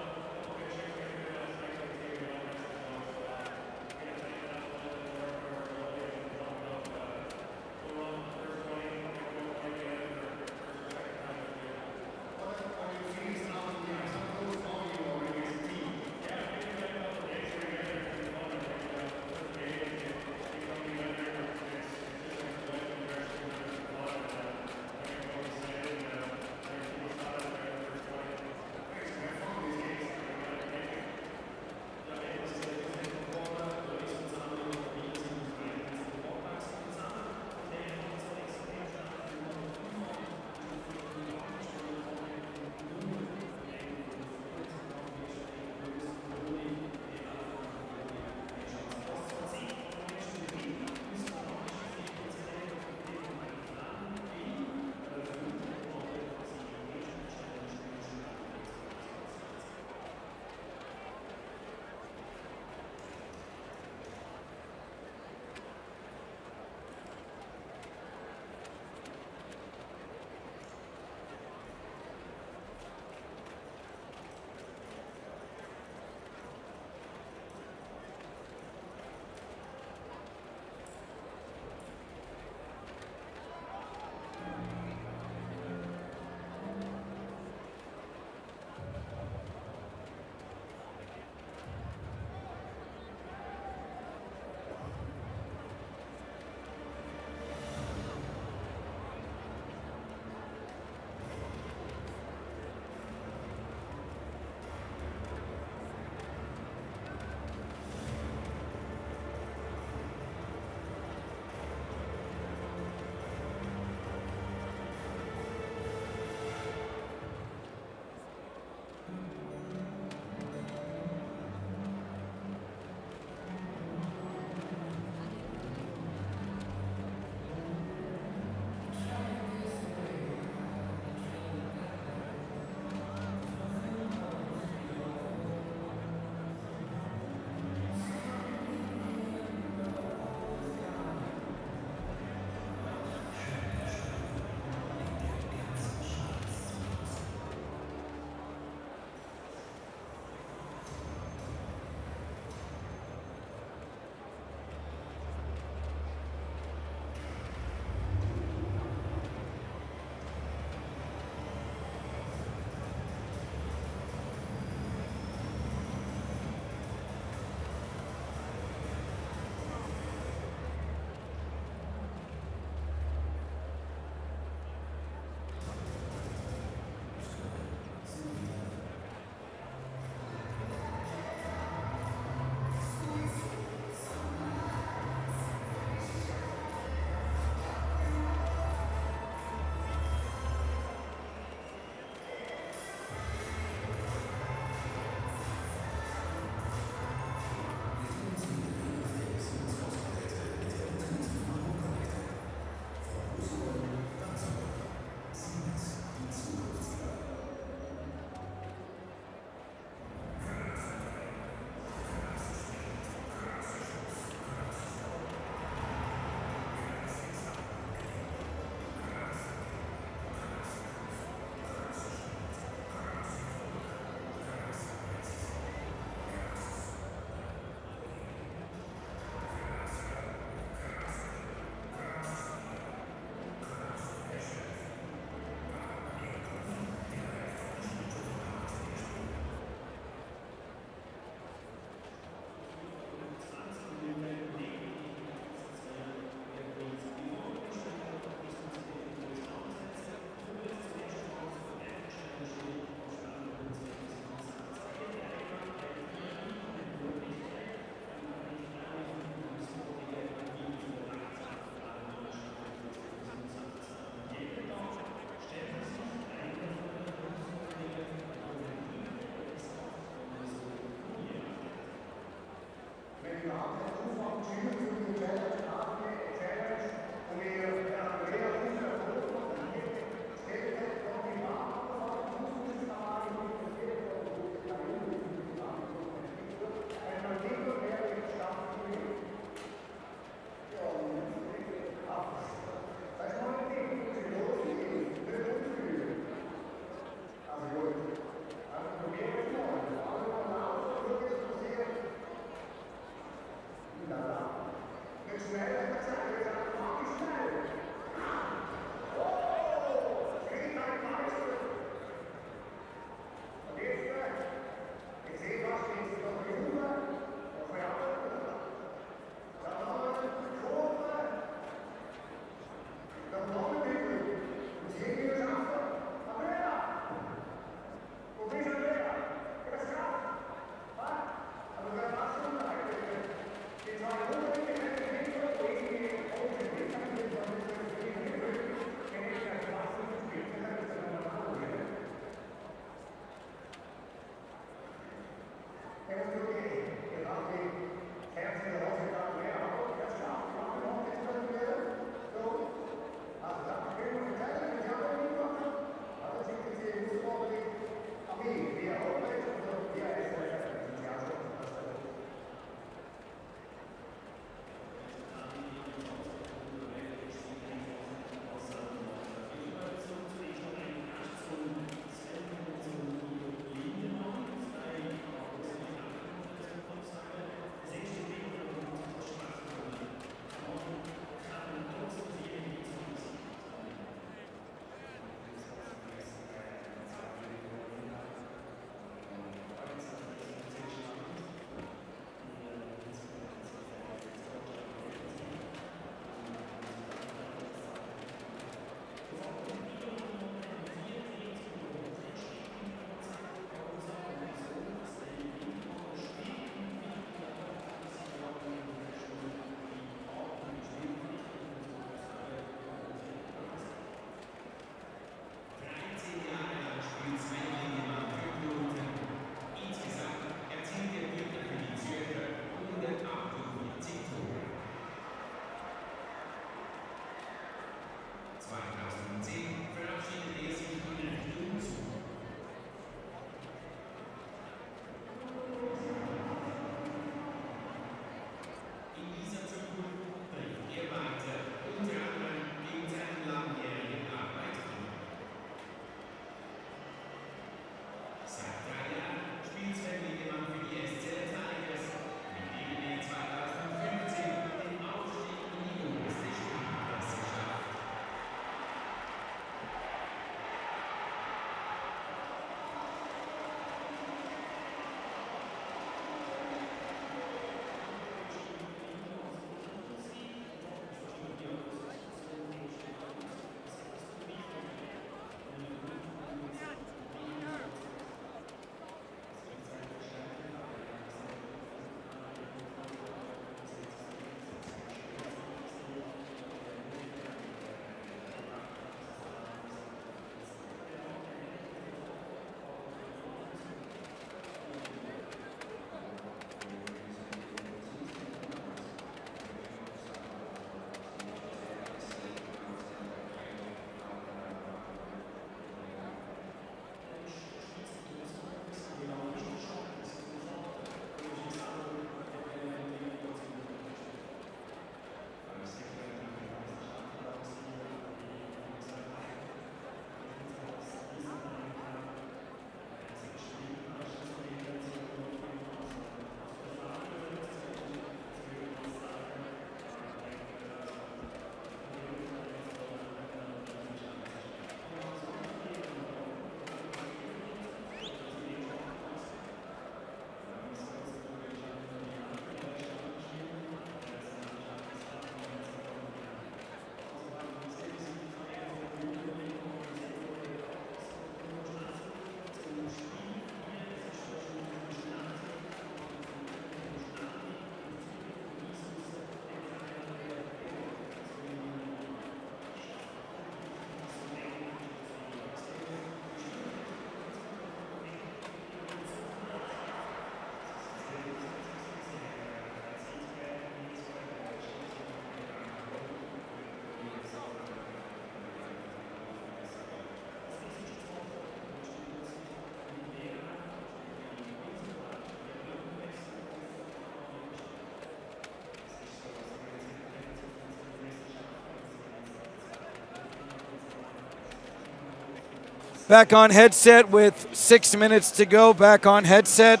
Speaker 1: Back on headset with 6 minutes to go. Back on headset.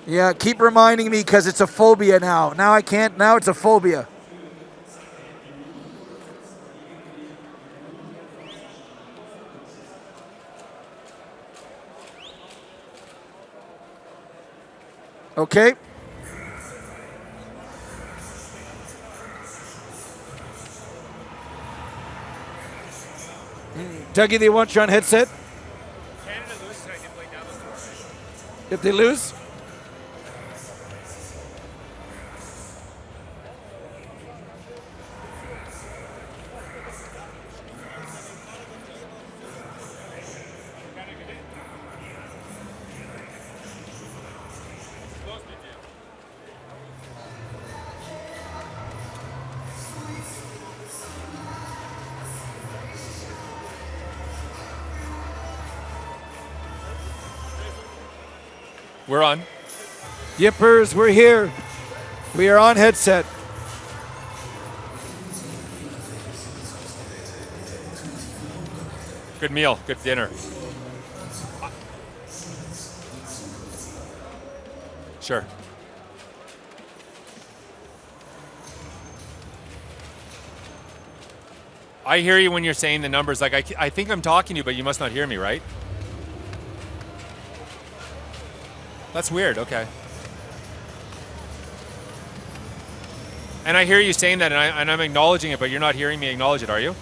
Speaker 1: Yeah, keep reminding me because it's a phobia now. Now I can't. Now it's a phobia. Okay. Dougie, they want you on headset.
Speaker 4: Canada loses tonight. They play Davos tomorrow.
Speaker 1: If they lose,
Speaker 4: We're on.
Speaker 1: Yippers, we're here. We are on headset.
Speaker 4: Good meal, good dinner. Sure. I hear you when you're saying the numbers. Like I think I'm talking to you, but you must not hear me, right? That's weird. Okay. And I hear you saying that, and I'm acknowledging it, but you're not hearing me acknowledge it, are you?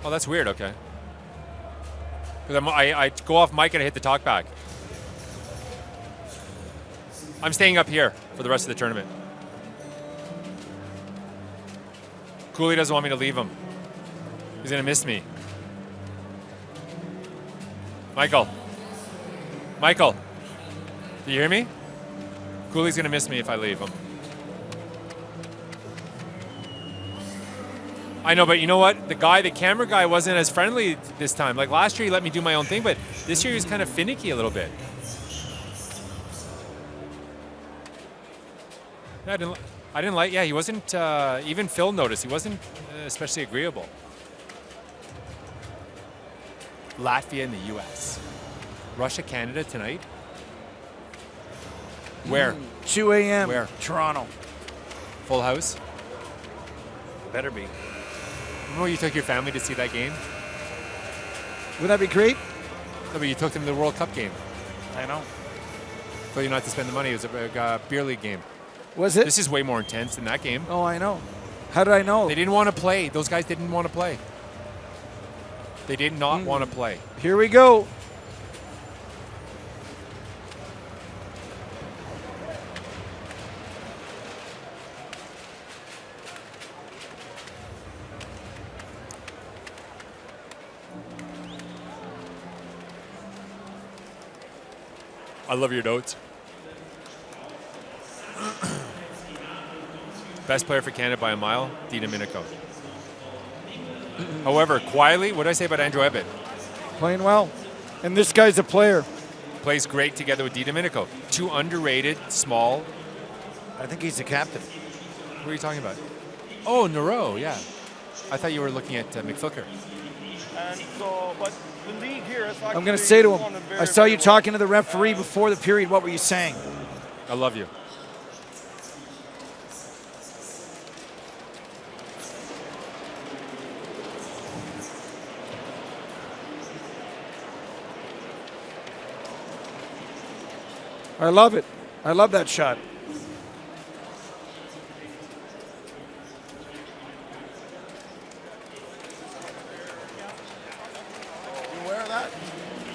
Speaker 4: Oh, that's weird. Okay. Because I go off mic and I hit the talk back. I'm staying up here for the rest of the tournament. Cooley doesn't want me to leave him. He's gonna miss me. Michael. Do you hear me? Cooley's gonna miss me if I leave him. I know, but you know what? The camera guy wasn't as friendly this time. Like last year, he let me do my own thing, but this year he was kind of finicky a little bit. Yeah, I didn't like. Yeah, he wasn't. Even Phil noticed he wasn't especially agreeable. Latvia and the U.S. Russia, Canada tonight. Where?
Speaker 1: 2 a.m.
Speaker 4: Where?
Speaker 1: Toronto.
Speaker 4: Full house.
Speaker 1: Better be.
Speaker 4: Remember when you took your family to see that game?
Speaker 1: Would that be great?
Speaker 4: No, but you took them to the World Cup game.
Speaker 1: I know.
Speaker 4: Told you not to spend the money. It was a beer league game.
Speaker 1: Was it?
Speaker 4: This is way more intense than that game.
Speaker 1: Oh, I know. How did I know?
Speaker 4: They didn't want to play. Those guys didn't want to play. They did not want to play.
Speaker 1: Here we go.
Speaker 4: I love your notes. Best player for Canada by a mile, Dinamo. However, quietly, what did I say about Andrew Ebbett?
Speaker 1: Playing well. And this guy's a player.
Speaker 4: Plays great together with Dinamo. Two underrated, small.
Speaker 1: I think he's the captain.
Speaker 4: What are you talking about? Oh, Nero, yeah. I thought you were looking at McFlicker.
Speaker 3: And so, but the league here is
Speaker 1: I'm going to say to him, I saw you talking to the referee before the period. What were you saying?
Speaker 4: I love you.
Speaker 1: I love it. I love that shot.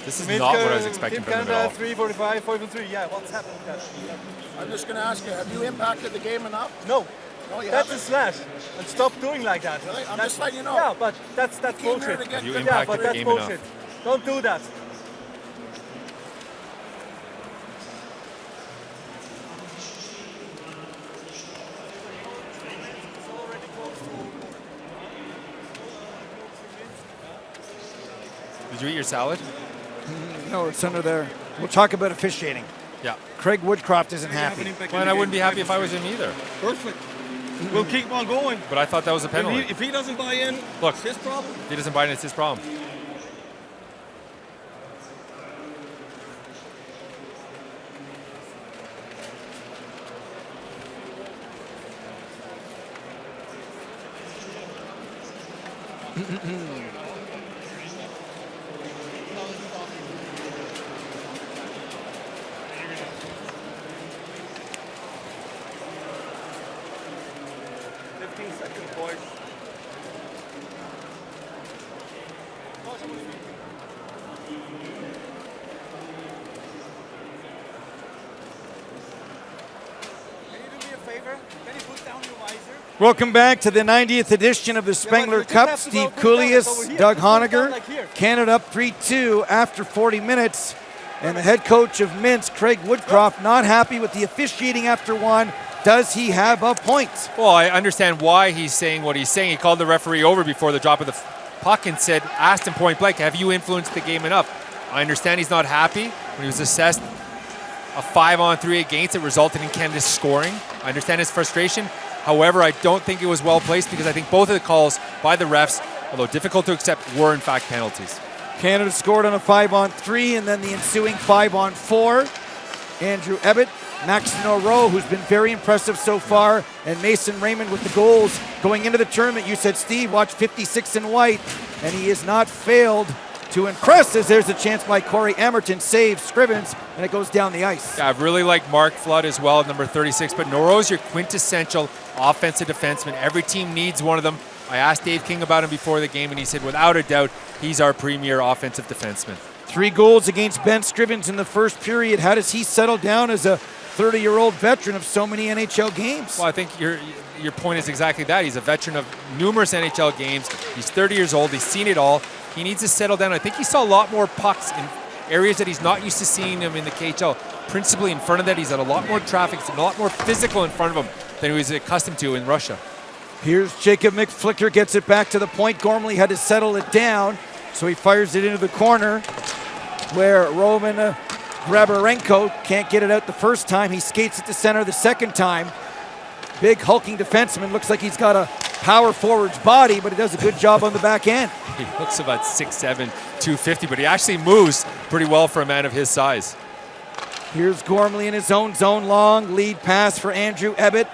Speaker 4: This is not what I was expecting from them at all.
Speaker 3: 3:45, 5-3. Yeah, what's happened with that?
Speaker 5: I'm just going to ask you, have you impacted the game enough?
Speaker 3: No.
Speaker 5: No, you
Speaker 3: That's
Speaker 5: haven't.
Speaker 3: a slash. And stop doing like that.
Speaker 5: Really? I'm
Speaker 3: That's-
Speaker 5: just letting you know.
Speaker 3: Yeah, but that's
Speaker 5: Came here
Speaker 3: bullshit.
Speaker 5: to get
Speaker 4: You
Speaker 5: good
Speaker 3: Yeah,
Speaker 4: impacted
Speaker 3: but
Speaker 4: the
Speaker 3: that's
Speaker 4: game
Speaker 3: bullshit.
Speaker 4: enough.
Speaker 3: Don't do that.
Speaker 4: Did you eat your salad?
Speaker 1: No, it's under there. We'll talk about officiating.
Speaker 4: Yeah.
Speaker 1: Craig Woodcroft isn't happy.
Speaker 4: Well, and I wouldn't be happy if I was him either.
Speaker 5: Perfect.
Speaker 3: we'll keep on going.
Speaker 4: But I thought that was a penalty.
Speaker 3: If he doesn't buy in,
Speaker 4: Look,
Speaker 3: it's his problem.
Speaker 4: if he doesn't buy in, it's his problem.
Speaker 1: Welcome back to the 90th edition of the Spengler Cup. Steve Koulias, Doug Honegger. Canada up 3-2 after 40 minutes. And the head coach of Minsk, Craig Woodcroft, not happy with the officiating after one. Does he have a point?
Speaker 4: Well, I understand why he's saying what he's saying. He called the referee over before the drop of the puck and asked him point blank, have you influenced the game enough? I understand he's not happy when he was assessed a 5-on-3 against it, resulted in Canada scoring. I understand his frustration. However, I don't think it was well placed because I think both of the calls by the refs, although difficult to accept, were in fact penalties.
Speaker 1: Canada scored on a 5-on-3 and then the ensuing 5-on-4. Andrew Ebbett, Max Noro, who's been very impressive so far, and Mason Raymond with the goals going into the tournament. You said, Steve, watch 56 in white, and he has not failed to impress as there's a chance by Corey Emerton, saves Scrivens, and it goes down the ice.
Speaker 4: Yeah, I really like Mark Flood as well at number 36, but Noro's your quintessential offensive defenseman. Every team needs one of them. I asked Dave King about him before the game, and he said, without a doubt, he's our premier offensive defenseman.
Speaker 1: 3 goals against Ben Scrivens in the first period. How does he settle down as a 30-year-old veteran of so many NHL games?
Speaker 4: Well, I think your point is exactly that. He's a veteran of numerous NHL games. He's 30 years old. He's seen it all. He needs to settle down. I think he saw a lot more pucks in areas that he's not used to seeing him in the KHL. Principally in front of that, he's had a lot more traffic, a lot more physical in front of him than he was accustomed to in Russia.
Speaker 1: Here's Jacob McFlicker, gets it back to the point. Gormley had to settle it down, so he fires it into the corner where Roman Grabarenko can't get it out the first time. He skates it to center the second time. Big hulking defenseman, looks like he's got a power forward's body, but he does a good job on the back end.
Speaker 4: He looks about 6'7", 250, but he actually moves pretty well for a man of his size.
Speaker 1: Here's Gormley in his own zone, long lead pass for Andrew Ebbett.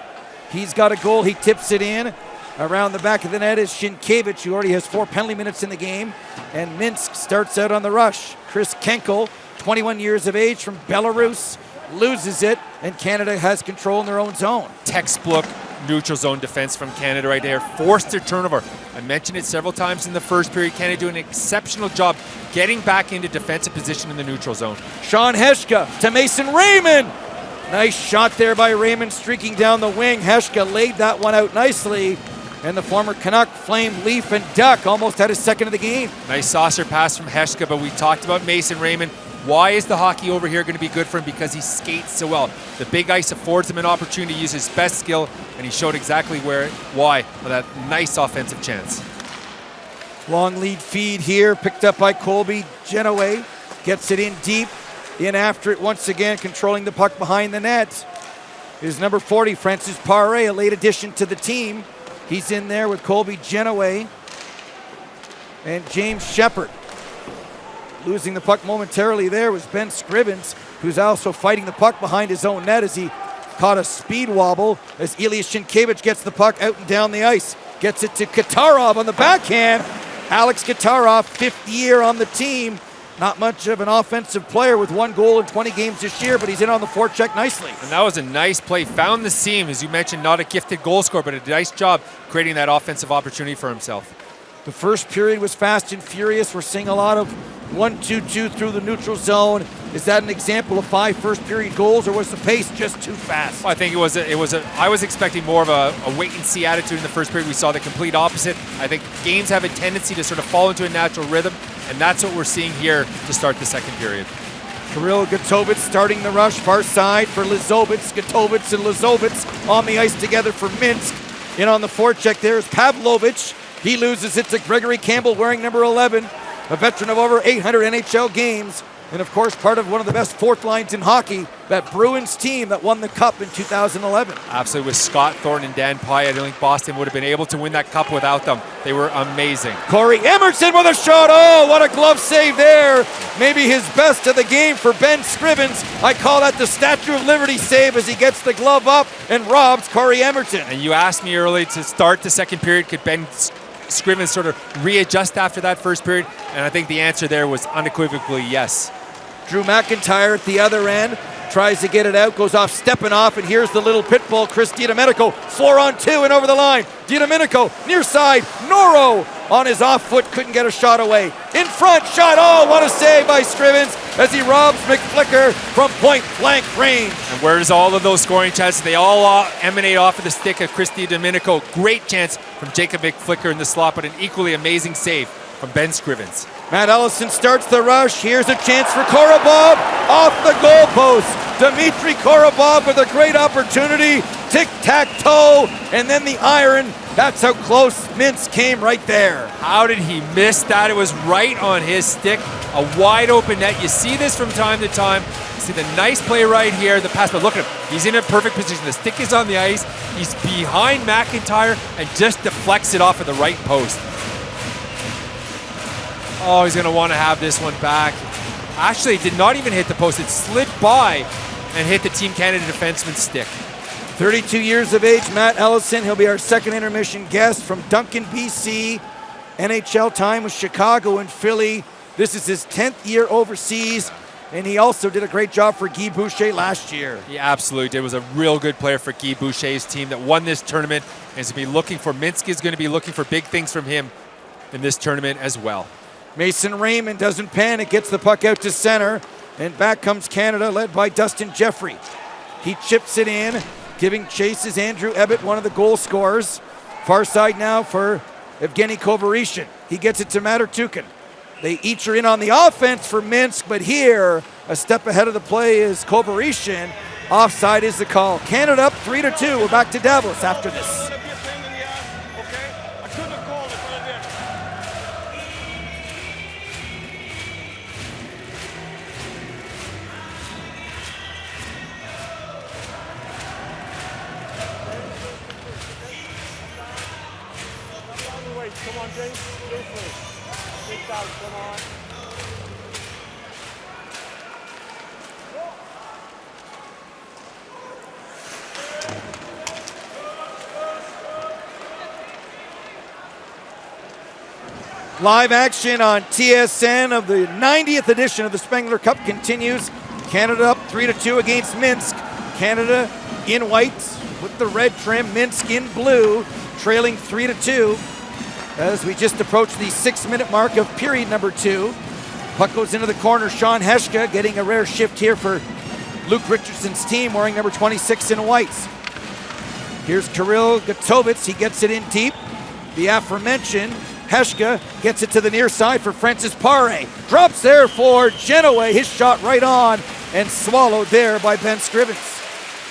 Speaker 1: He's got a goal, he tips it in. Around the back of the net is Sienkiewicz, who already has 4 penalty minutes in the game. And Minsk starts out on the rush. Chris Kenkel, 21 years of age from Belarus, loses it, and Canada has control in their own zone.
Speaker 4: Textbook neutral zone defense from Canada right there. Forced their turnover. I mentioned it several times in the first period. Canada doing an exceptional job getting back into defensive position in the neutral zone.
Speaker 1: Sean Heshka to Mason Raymond. Nice shot there by Raymond, streaking down the wing. Heshka laid that one out nicely. And the former Canuck, Flame, Leaf, and Duck almost had his second of the game.
Speaker 4: Nice saucer pass from Heshka, but we talked about Mason Raymond. Why is the hockey over here going to be good for him? Because he skates so well. The big ice affords him an opportunity to use his best skill, and he showed exactly why with that nice offensive chance.
Speaker 1: Long lead feed here, picked up by Colby Genoway. Gets it in deep, in after it once again, controlling the puck behind the net. Is number 40, Francis Paré, a late addition to the team. He's in there with Colby Genoway and James Shepard. Losing the puck momentarily there was Ben Scrivens, who's also fighting the puck behind his own net as he caught a speed wobble as Ilya Sienkiewicz gets the puck out and down the ice. Gets it to Katarov on the backhand. Alex Katarov, 5th year on the team. Not much of an offensive player with 1 goal in 20 games this year, but he's in on the forecheck nicely.
Speaker 4: And that was a nice play. Found the seam, as you mentioned, not a gifted goal scorer, but a nice job creating that offensive opportunity for himself.
Speaker 1: The first period was fast and furious. We're seeing a lot of 1-2-2 through the neutral zone. Is that an example of 5 first-period goals, or was the pace just too fast?
Speaker 4: Well, I think I was expecting more of a wait-and-see attitude in the first period. We saw the complete opposite. I think games have a tendency to sort of fall into a natural rhythm, and that's what we're seeing here to start the second period.
Speaker 1: Kirill Gotovitz starting the rush, far side for Lizovitz. Gotovitz and Lizovitz on the ice together for Minsk. In on the forecheck there is Pavlovich. He loses it to Gregory Campbell wearing number 11, a veteran of over 800 NHL games. And of course, part of one of the best fourth lines in hockey, that Bruins team that won the Cup in 2011.
Speaker 4: Absolutely, with Scott Thornton and Dan Pye, I don't think Boston would have been able to win that Cup without them. They were amazing.
Speaker 1: Corey Emerson with a shot. Oh, what a glove save there. Maybe his best of the game for Ben Scrivens. I call that the Statue of Liberty save as he gets the glove up and robs Corey Emerson.
Speaker 4: And you asked me early to start the second period, could Ben Scrivens sort of readjust after that first period? And I think the answer there was unequivocally yes.
Speaker 1: Drew McIntyre at the other end tries to get it out, goes off stepping off, and here's the little pit bull, Chris DiDomenico, 4-on-2 and over the line. DiDomenico near side, Noro on his off foot, couldn't get a shot away. In front, shot, oh, what a save by Scrivens as he robs McFlicker from point blank range.
Speaker 4: And where's all of those scoring chances? They all emanate off of the stick of Chris DiDomenico. Great chance from Jacob McFlicker in the slot, but an equally amazing save from Ben Scrivens.
Speaker 1: Matt Ellison starts the rush. Here's a chance for Korobov off the goalpost. Dmitry Korobov with a great opportunity. Tic-tac-toe, and then the iron. That's how close Minsk came right there.
Speaker 4: How did he miss that? It was right on his stick. A wide open net. You see this from time to time. You see the nice play right here, the pass, but look at him. He's in a perfect position. The stick is on the ice. He's behind McIntyre and just deflects it off of the right post. Oh, he's going to want to have this one back. Actually, it did not even hit the post. It slid by and hit the Team Canada defenseman's stick.
Speaker 1: 32 years of age, Matt Ellison. He'll be our second intermission guest from Duncan, BC. NHL time with Chicago and Philly. This is his 10th year overseas, and he also did a great job for Guy Boucher last year.
Speaker 4: He absolutely did. Was a real good player for Guy Boucher's team that won this tournament. And is going to be looking for, Minsk is going to be looking for big things from him in this tournament as well.
Speaker 1: Mason Raymond doesn't panic, gets the puck out to center, and back comes Canada, led by Dustin Jeffrey. He chips it in, giving chase is Andrew Ebbett, one of the goal scorers. Far side now for Evgeny Kovarishin. He gets it to Matertukin. They each are in on the offense for Minsk, but here, a step ahead of the play is Kovarishin. Offside is the call. Canada up 3-2. We're back to Davos after this.
Speaker 2: Come on, James. Go first. Take out. Come on.
Speaker 1: Live action on TSN of the 90th edition of the Spengler Cup continues. Canada up 3-2 against Minsk. Canada in white with the red trim, Minsk in blue, trailing 3-2 as we just approach the 6-minute mark of period number 2. Puck goes into the corner. Sean Heshka getting a rare shift here for Luke Richardson's team, wearing number 26 in whites. Here's Kirill Gotovitz. He gets it in deep. The aforementioned Heshka gets it to the near side for Francis Pare. Drops there for Genoway. His shot right on and swallowed there by Ben Scrivens.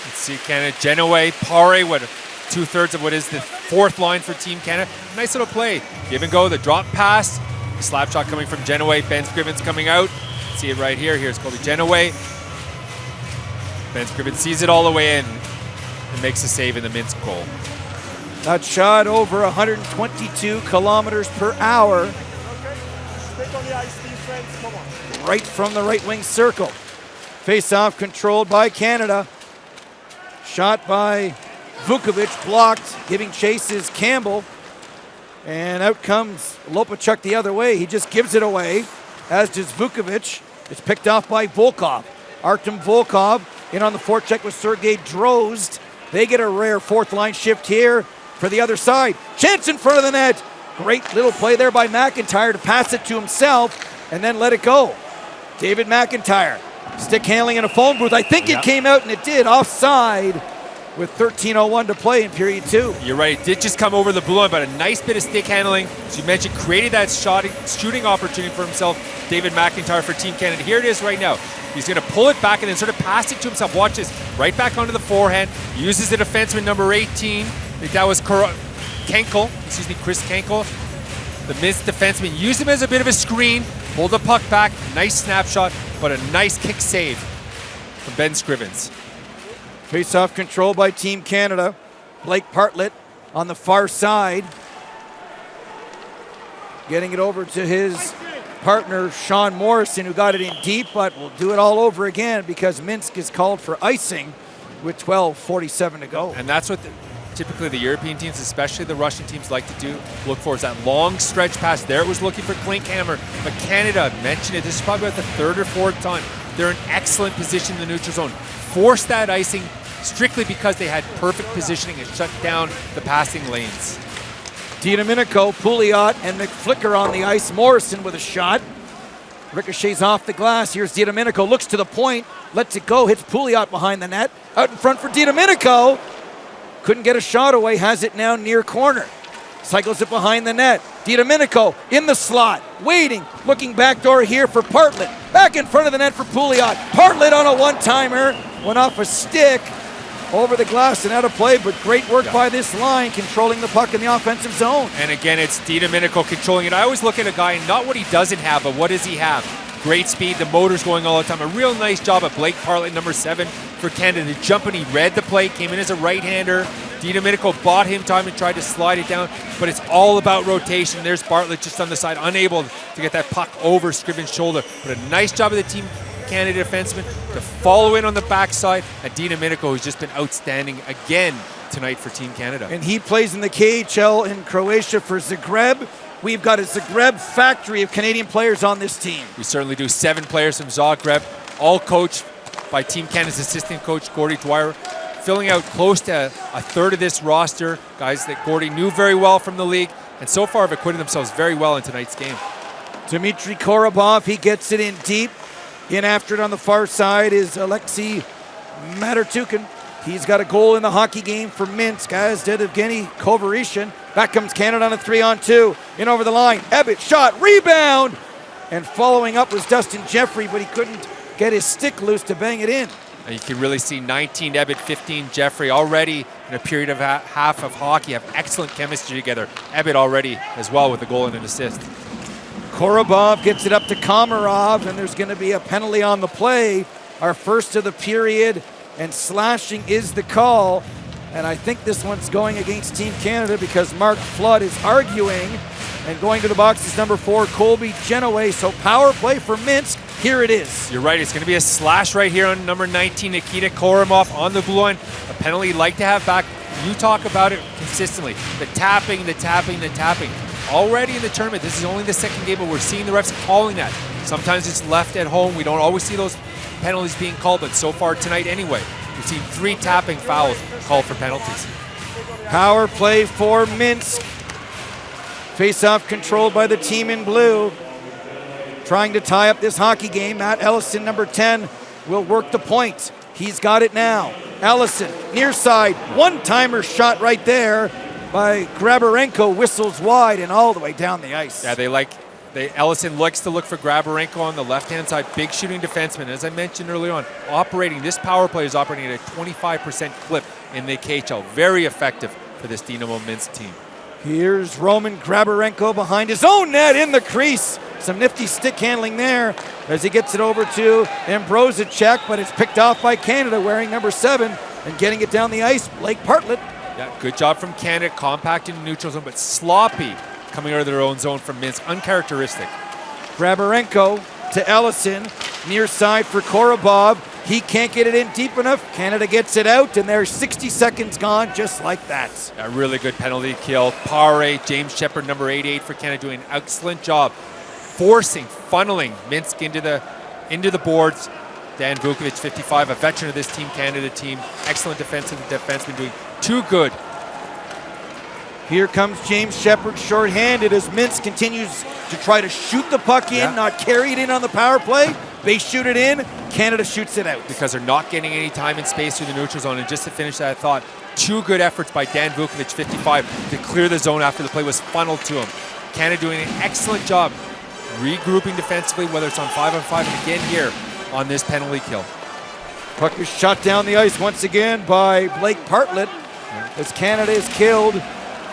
Speaker 4: Let's see Canada, Genoway, Pare, what 2/3 of what is the fourth line for Team Canada. Nice little play. Give and go, the drop pass. The slap shot coming from Genoway. Ben Scrivens coming out. See it right here. Here's Colby Genoway. Ben Scrivens sees it all the way in and makes a save in the Minsk goal.
Speaker 1: That shot over 122 kilometers per hour.
Speaker 2: Okay. Stick on the ice, defense. Come on.
Speaker 1: Right from the right wing circle. Face-off controlled by Canada. Shot by Vukovic, blocked. Giving chase is Campbell. And out comes Lopachuk the other way. He just gives it away, as does Vukovic. It's picked off by Volkov. Artem Volkov in on the forecheck with Sergei Drozd. They get a rare fourth line shift here for the other side. Chance in front of the net. Great little play there by McIntyre to pass it to himself and then let it go. David McIntyre, stick handling in a phone booth. I think it came out, and it did, offside with 13:01 to play in period 2.
Speaker 4: You're right, it did just come over the blue line, but a nice bit of stick handling. As you mentioned, created that shooting opportunity for himself, David McIntyre for Team Canada. Here it is right now. He's going to pull it back and then sort of pass it to himself. Watch this, right back onto the forehand. Uses the defenseman number 18. I think that was Chris Kenkel. The Minsk defenseman used him as a bit of a screen, pulled the puck back, nice snapshot, but a nice kick save from Ben Scrivens.
Speaker 1: Face-off control by Team Canada. Blake Partlett on the far side. Getting it over to his partner, Sean Morrison, who got it in deep, but will do it all over again because Minsk is called for icing with 12:47 to go.
Speaker 4: And that's what typically the European teams, especially the Russian teams, like to do. Look for is that long stretch pass. There it was looking for Klinkhammer, but Canada, mentioned it, this is probably about the third or fourth time. They're in excellent position in the neutral zone. Forced that icing strictly because they had perfect positioning and shut down the passing lanes.
Speaker 1: Dinamo, Pouliot, and McFlicker on the ice. Morrison with a shot. Ricochets off the glass. Here's Dinamo, looks to the point, lets it go, hits Pouliot behind the net. Out in front for Dinamo. Couldn't get a shot away, has it now near corner. Cycles it behind the net. Dinamo in the slot, waiting, looking backdoor here for Partlett. Back in front of the net for Pouliot. Partlett on a one-timer, went off a stick over the glass and out of play, but great work by this line, controlling the puck in the offensive zone.
Speaker 4: And again, it's Dinamo controlling it. I always look at a guy, not what he doesn't have, but what does he have? Great speed, the motor's going all the time. A real nice job of Blake Partlett, number 7 for Canada. The jump, and he read the play, came in as a right-hander. Dinamo bought him time and tried to slide it down, but it's all about rotation. There's Bartlett just on the side, unable to get that puck over Scriven's shoulder. But a nice job of the Team Canada defenseman to follow in on the backside. And Dinamo, who's just been outstanding again tonight for Team Canada.
Speaker 1: And he plays in the KHL in Croatia for Zagreb. We've got a Zagreb factory of Canadian players on this team.
Speaker 4: We certainly do. 7 players from Zagreb, all coached by Team Canada's assistant coach, Gordy Dwyer, filling out close to a third of this roster. Guys that Gordy knew very well from the league, and so far have acquitted themselves very well in tonight's game.
Speaker 1: Dmitry Korobov, he gets it in deep. In after it on the far side is Alexei Matertukin. He's got a goal in the hockey game for Minsk, as did Evgeny Kovarishin. Back comes Canada on a 3-on-2. In over the line. Ebbett shot, rebound! And following up was Dustin Jeffrey, but he couldn't get his stick loose to bang it in.
Speaker 4: And you can really see 19 Ebbett, 15 Jeffrey already in a period of half of hockey have excellent chemistry together. Ebbett already as well with a goal and an assist.
Speaker 1: Korobov gets it up to Komarov, and there's going to be a penalty on the play. Our first of the period, and slashing is the call. And I think this one's going against Team Canada because Mark Flood is arguing, and going to the box is number 4, Colby Genoway. So power play for Minsk. Here it is.
Speaker 4: You're right. It's going to be a slash right here on number 19, Nikita Koromov on the blue line. A penalty you'd like to have back. You talk about it consistently. The tapping, the tapping, the tapping. Already in the tournament, this is only the second game, but we're seeing the refs calling that. Sometimes it's left at home. We don't always see those penalties being called, but so far tonight anyway, we've seen 3 tapping fouls called for penalties.
Speaker 1: Power play for Minsk. Face-off controlled by the team in blue. Trying to tie up this hockey game. Matt Ellison, number 10, will work the point. He's got it now. Ellison, near side, one-timer shot right there by Grabarenko, whistles wide and all the way down the ice.
Speaker 4: Yeah, Ellison likes to look for Grabarenko on the left-hand side, big shooting defenseman. As I mentioned earlier on, this power play is operating at a 25% clip in the KHL. Very effective for this Dinamo Minsk team.
Speaker 1: Here's Roman Grabarenko behind his own net in the crease. Some nifty stick handling there as he gets it over to Ambrosicek, but it's picked off by Canada wearing number 7 and getting it down the ice, Blake Partlett.
Speaker 4: Yeah, good job from Canada, compact in the neutral zone, but sloppy coming out of their own zone from Minsk, uncharacteristic.
Speaker 1: Grabarenko to Ellison, near side for Korobov. He can't get it in deep enough. Canada gets it out, and there's 60 seconds gone just like that.
Speaker 4: A really good penalty kill. Pare, James Shepard, number 88 for Canada, doing an excellent job funneling Minsk into the boards. Dan Vukovic, 55, a veteran of this Team Canada team. Excellent defenseman, doing too good.
Speaker 1: Here comes James Shepard shorthanded as Minsk continues to try to shoot the puck in, not carry it in on the power play. They shoot it in, Canada shoots it out.
Speaker 4: Because they're not getting any time and space through the neutral zone. And just to finish that thought, 2 good efforts by Dan Vukovic, 55, to clear the zone after the play was funneled to him. Canada doing an excellent job regrouping defensively, whether it's on 5-on-5 and again here on this penalty kill.
Speaker 1: Puck is shot down the ice once again by Blake Partlett as Canada is killed.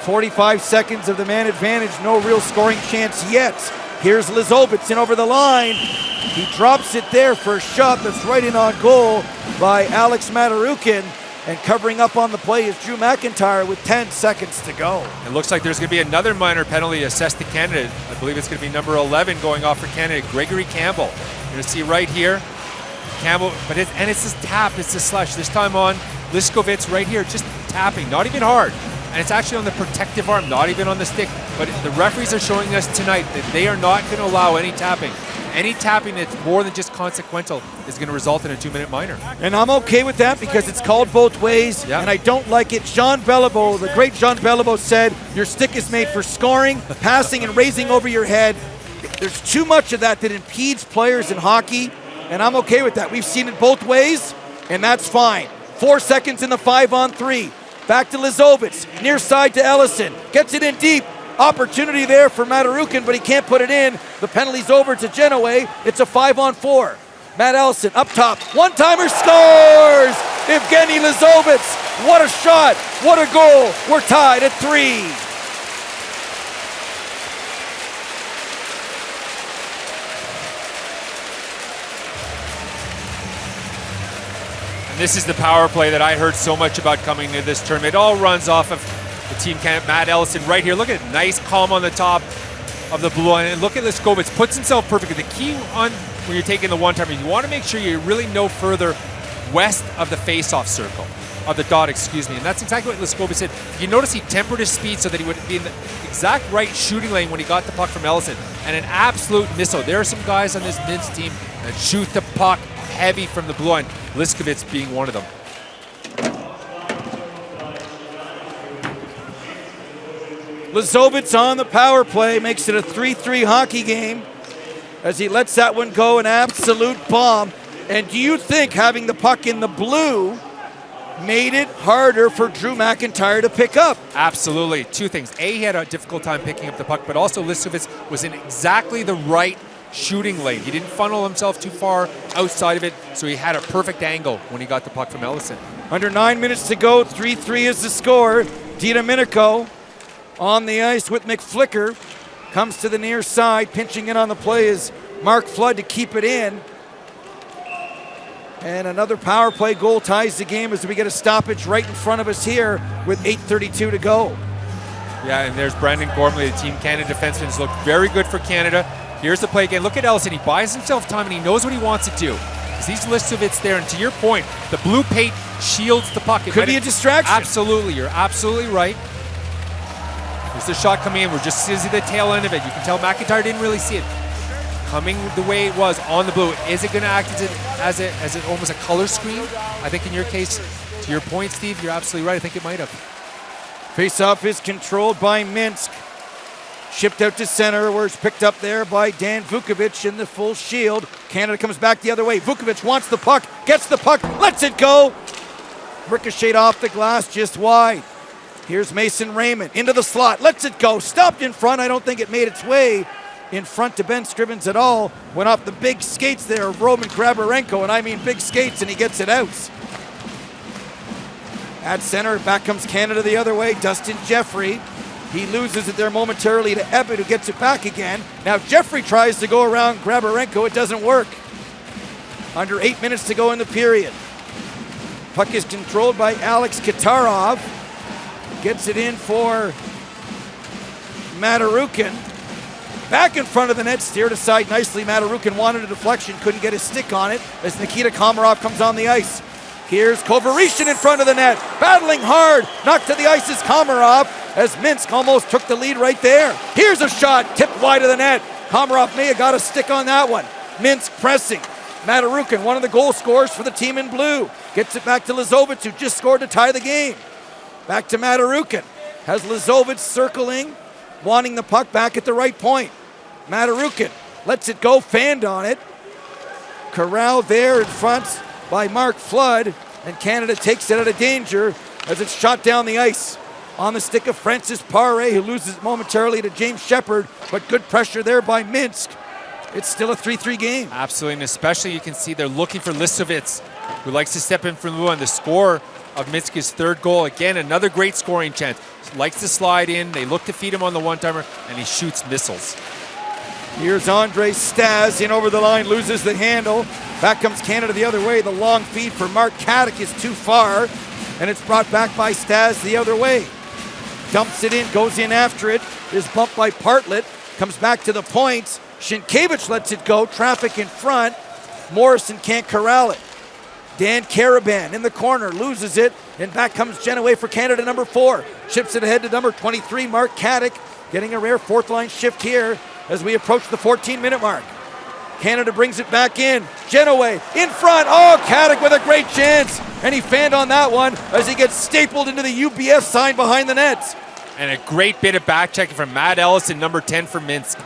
Speaker 1: 45 seconds of the man advantage, no real scoring chance yet. Here's Lizovitz in over the line. He drops it there for a shot that's right in on goal by Alex Matarukin. And covering up on the play is Drew McIntyre with 10 seconds to go.
Speaker 4: It looks like there's going to be another minor penalty assessed to Canada. I believe it's going to be number 11 going off for Canada, Gregory Campbell. You're going to see right here, Campbell, it's this tap, it's this slash. This time on Liskovitz right here, just tapping, not even hard. And it's actually on the protective arm, not even on the stick. But the referees are showing us tonight that they are not going to allow any tapping. Any tapping that's more than just consequential is going to result in a 2-minute minor.
Speaker 1: And I'm okay with that because it's called both ways, and I don't like it. Jean Beliveau, the great Jean Beliveau said, your stick is made for scoring, passing, and raising over your head. There's too much of that impedes players in hockey, and I'm okay with that. We've seen it both ways, and that's fine. 4 seconds in the 5-on-3. Back to Lizovitz, near side to Ellison. Gets it in deep. Opportunity there for Matarukin, but he can't put it in. The penalty's over to Genoa. It's a 5-on-4. Matt Ellison up top. One-timer scores! Evgeny Lizovitz. What a shot. What a goal. We're tied at 3.
Speaker 4: And this is the power play that I heard so much about coming to this tournament. It all runs off of the team camp. Matt Ellison right here. Look at it. Nice calm on the top of the blue line. And look at Liskovitz. Puts himself perfectly. The key on when you're taking the one-timer, you want to make sure you're really no further west of the face-off circle, of the dot, excuse me. And that's exactly what Liskovitz said. You notice he tempered his speed so that he would be in the exact right shooting lane when he got the puck from Ellison. And an absolute missile. There are some guys on this Minsk team that shoot the puck heavy from the blue line. Liskovitz being one of them.
Speaker 1: Lizovitz on the power play makes it a 3-3 hockey game as he lets that one go, an absolute bomb. And do you think having the puck in the blue made it harder for Drew McIntyre to pick up?
Speaker 4: Absolutely. Two things. A, he had a difficult time picking up the puck, but also Liskovitz was in exactly the right shooting lane. He didn't funnel himself too far outside of it, so he had a perfect angle when he got the puck from Ellison.
Speaker 1: Under 9 minutes to go, 3-3 is the score. Dita Minico on the ice with McFlicker. Comes to the near side. Pinching in on the play is Mark Flood to keep it in. And another power play goal ties the game as we get a stoppage right in front of us here with 8:32 to go.
Speaker 4: Yeah, and there's Brandon Gormley, the Team Canada defenseman, has looked very good for Canada. Here's the play again. Look at Ellison. He buys himself time and he knows what he wants to do. He's Listovitz there, and to your point, the blue paint shields the puck.
Speaker 1: Could be a distraction.
Speaker 4: Absolutely, you're absolutely right. There's the shot coming in. We're just seeing the tail end of it. You can tell McIntyre didn't really see it coming the way it was on the blue. Is it going to act as almost a color screen? I think in your case, to your point, Steve, you're absolutely right. I think it might have.
Speaker 1: Face-off is controlled by Minsk. Shipped out to center, where it's picked up there by Dan Vukovic in the full shield. Canada comes back the other way. Vukovic wants the puck, gets the puck, lets it go. Ricocheted off the glass just wide. Here's Mason Raymond into the slot, lets it go, stopped in front. I don't think it made its way in front to Ben Scrivens at all. Went off the big skates there of Roman Grabarenko, and I mean big skates, and he gets it out. At center, back comes Canada the other way. Dustin Jeffrey. He loses it there momentarily to Ebbett, who gets it back again. Now Jeffrey tries to go around Grabarenko. It doesn't work. Under 8 minutes to go in the period. Puck is controlled by Alex Katarov. Gets it in for Matarukin. Back in front of the net, steered aside nicely. Matarukin wanted a deflection, couldn't get his stick on it as Nikita Komarov comes on the ice. Here's Kovarishin in front of the net, battling hard. Knocked to the ice is Komarov as Minsk almost took the lead right there. Here's a shot, tipped wide of the net. Komarov may have got a stick on that one. Minsk pressing. Matarukin, one of the goal scorers for the team in blue. Gets it back to Lizovitz, who just scored to tie the game. Back to Matarukin. Has Lizovitz circling, wanting the puck back at the right point. Matarukin lets it go, fanned on it. Corral there in front by Mark Flood, and Canada takes it out of danger as it's shot down the ice. On the stick of Francis Paré, who loses it momentarily to James Shepard, but good pressure there by Minsk. It's still a 3-3 game.
Speaker 4: Absolutely, and especially you can see they're looking for Listovitz, who likes to step in from the blue line. The score of Minsk's third goal, again, another great scoring chance. Likes to slide in, they look to feed him on the one-timer, and he shoots missiles.
Speaker 1: Here's Andre Stas in over the line, loses the handle. Back comes Canada the other way. The long feed for Mark Caddick is too far, and it's brought back by Stas the other way. Dumps it in, goes in after it, is bumped by Partlet, comes back to the point. Sienkiewicz lets it go, traffic in front. Morrison can't corral it. Dan Caraban in the corner, loses it, and back comes Genoway for Canada, number 4. Chips it ahead to number 23, Mark Caddick, getting a rare fourth line shift here as we approach the 14-minute mark. Canada brings it back in. Genoway in front. Oh, Caddick with a great chance. And he fanned on that one as he gets stapled into the UBS sign behind the nets.
Speaker 4: And a great bit of back checking from Matt Ellison, number 10 for Minsk.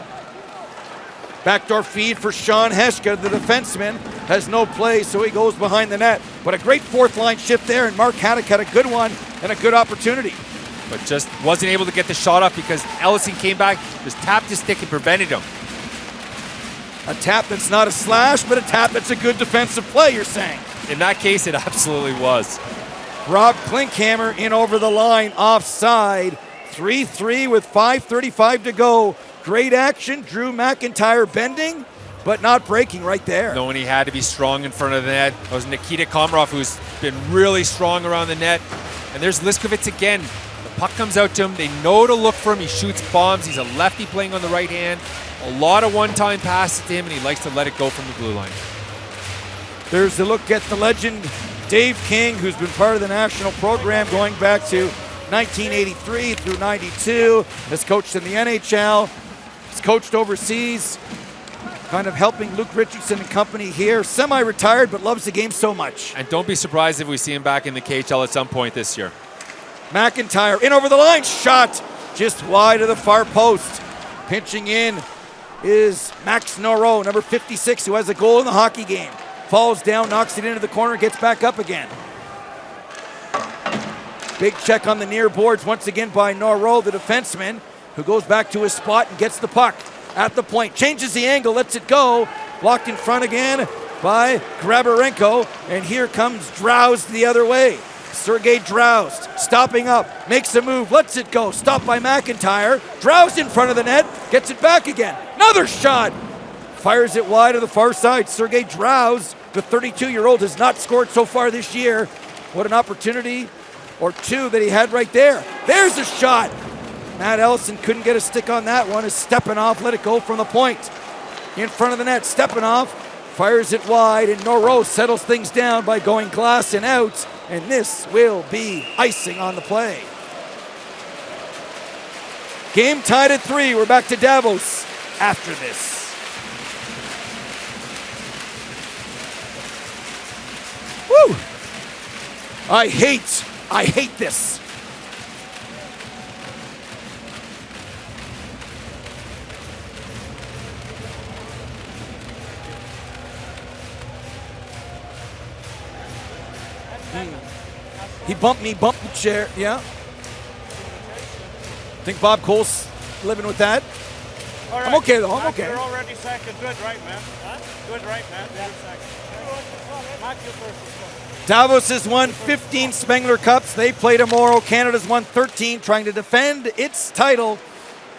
Speaker 1: Backdoor feed for Sean Heshka, the defenseman, has no play, so he goes behind the net. But a great fourth line shift there, and Mark Caddick had a good one and a good opportunity.
Speaker 4: But just wasn't able to get the shot off because Ellison came back, just tapped his stick and prevented him.
Speaker 1: A tap that's not a slash, but a tap that's a good defensive play, you're saying.
Speaker 4: In that case, it absolutely was.
Speaker 1: Rob Klinkhammer in over the line, offside. 3-3 with 5:35 to go. Great action. Drew McIntyre bending, but not breaking right there.
Speaker 4: Knowing he had to be strong in front of the net. That was Nikita Komarov, who's been really strong around the net. And there's Liskovitz again. The puck comes out to him. They know to look for him. He shoots bombs. He's a lefty playing on the right hand. A lot of one-time passes to him, and he likes to let it go from the blue line.
Speaker 1: There's the look at the legend Dave King, who's been part of the national program going back to 1983 through 92. Has coached in the NHL. He's coached overseas, kind of helping Luke Richardson and company here. Semi-retired, but loves the game so much.
Speaker 4: And don't be surprised if we see him back in the KHL at some point this year.
Speaker 1: McIntyre in over the line, shot just wide of the far post. Pinching in is Max Noro, number 56, who has a goal in the hockey game. Falls down, knocks it into the corner, gets back up again. Big check on the near boards once again by Noro, the defenseman, who goes back to his spot and gets the puck at the point. Changes the angle, lets it go. Blocked in front again by Grabarenko. And here comes Drowsed the other way. Sergei Drowsed stopping up, makes a move, lets it go. Stopped by McIntyre. Drowsed in front of the net, gets it back again. Another shot. Fires it wide to the far side. Sergei Drowsed, the 32-year-old, has not scored so far this year. What an opportunity or two that he had right there. There's a shot. Matt Ellison couldn't get a stick on that one as Stepanov let it go from the point. In front of the net, Stepanov fires it wide, and Noro settles things down by going glass and out, and this will be icing on the play. Game tied at 3. We're back to Davos after this. Woo! I hate this. He bumped me, bumped the chair. Yeah. Think Bob Cole's living with that?
Speaker 2: All right.
Speaker 1: I'm okay though. I'm okay.
Speaker 2: You're already second. Good, right, man? Huh? Good, right, man? Yeah. Mac, you first.
Speaker 1: Davos has won 15 Spengler Cups. They play tomorrow. Canada's won 13, trying to defend its title.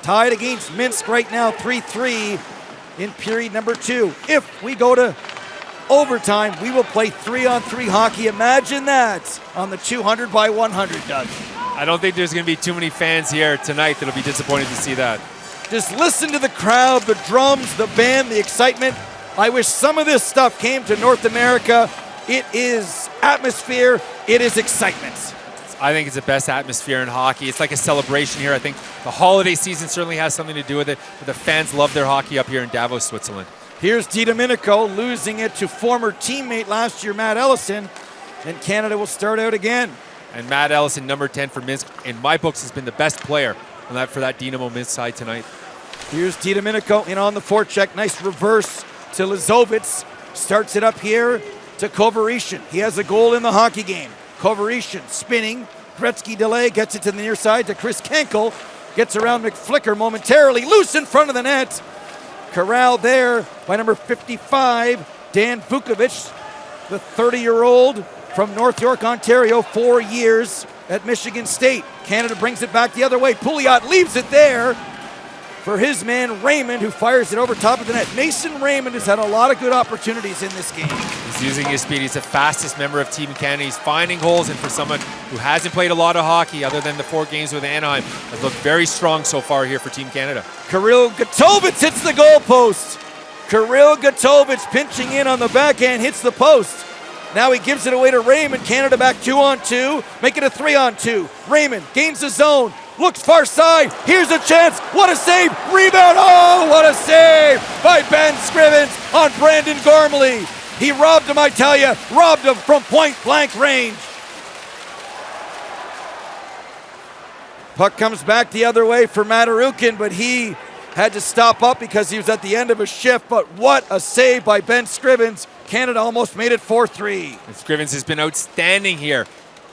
Speaker 1: Tied against Minsk right now, 3-3 in period number 2. If we go to overtime, we will play 3-on-3 hockey. Imagine that on the 200 by 100, Doug.
Speaker 4: I don't think there's going to be too many fans here tonight that'll be disappointed to see that.
Speaker 1: Just listen to the crowd, the drums, the band, the excitement. I wish some of this stuff came to North America. It is atmosphere. It is excitement.
Speaker 4: I think it's the best atmosphere in hockey. It's like a celebration here. I think the holiday season certainly has something to do with it, but the fans love their hockey up here in Davos, Switzerland.
Speaker 1: Here's DiDomenico losing it to former teammate last year, Matt Ellison, and Canada will start out again.
Speaker 4: And Matt Ellison, number 10 for Minsk, in my books, has been the best player for that Dinamo Minsk side tonight.
Speaker 1: Here's DiDomenico in on the forecheck. Nice reverse to Lizovitz. Starts it up here to Kovarishin. He has a goal in the hockey game. Kovarishin spinning. Gretzky delay, gets it to the near side to Chris Kenkel. Gets around McFlicker momentarily. Loose in front of the net. Corralled there by number 55, Dan Vukovic, the 30-year-old from North York, Ontario, 4 years at Michigan State. Canada brings it back the other way. Pouliot leaves it there. for his man Raymond, who fires it over top of the net. Mason Raymond has had a lot of good opportunities in this game.
Speaker 4: He's using his speed. He's the fastest member of Team Canada. He's finding holes, and for someone who hasn't played a lot of hockey other than the 4 games with Anaheim, has looked very strong so far here for Team Canada.
Speaker 1: Kirill Gotovich hits the goalpost. Kirill Gotovich pinching in on the backhand, hits the post. Now he gives it away to Raymond. Canada back 2-on-2, make it a 3-on-2. Raymond gains the zone, looks far side. Here's a chance. What a save. Rebound. Oh, what a save by Ben Scrivens on Brandon Gormley. He robbed him, I tell you, robbed him from point blank range. Puck comes back the other way for Matarukin, but he had to stop up because he was at the end of a shift. But what a save by Ben Scrivens. Canada almost made it 4-3.
Speaker 4: And Scrivens has been outstanding here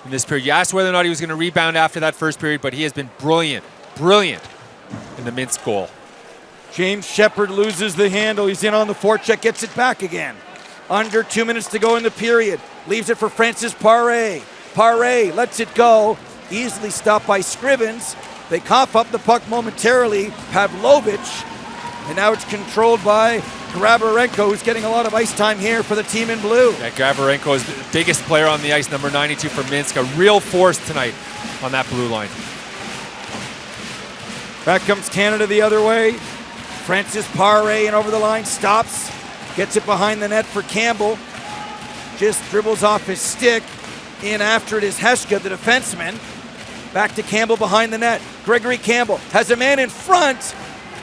Speaker 4: in this period. You asked whether or not he was going to rebound after that first period, but he has been brilliant in the Minsk goal.
Speaker 1: James Shepard loses the handle. He's in on the forecheck, gets it back again. Under 2 minutes to go in the period. Leaves it for Francis Paré. Paré lets it go. Easily stopped by Scrivens. They cough up the puck momentarily. Pavlovich. And now it's controlled by Grabarenko, who's getting a lot of ice time here for the team in blue.
Speaker 4: Yeah, Grabarenko is the biggest player on the ice, number 92 for Minsk. A real force tonight on that blue line.
Speaker 1: Back comes Canada the other way. Francis Paré and over the line, stops. Gets it behind the net for Campbell. Just dribbles off his stick. In after it is Heshka, the defenseman. Back to Campbell behind the net. Gregory Campbell has a man in front.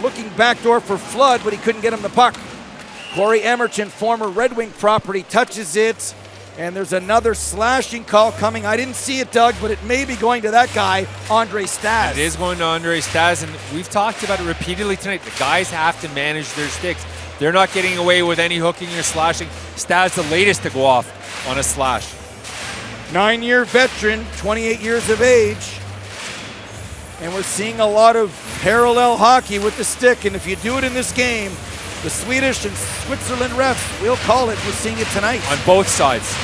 Speaker 1: Looking backdoor for Flood, but he couldn't get him the puck. Corey Emerton, former Red Wing property, touches it. And there's another slashing call coming. I didn't see it, Doug, but it may be going to that guy, Andre Stas.
Speaker 4: It is going to Andre Stas, and we've talked about it repeatedly tonight. The guys have to manage their sticks. They're not getting away with any hooking or slashing. Stas the latest to go off on a slash.
Speaker 1: 9-year veteran, 28 years of age. And we're seeing a lot of parallel hockey with the stick. And if you do it in this game, the Swedish and Switzerland refs, we'll call it. We're seeing it tonight.
Speaker 4: On both sides.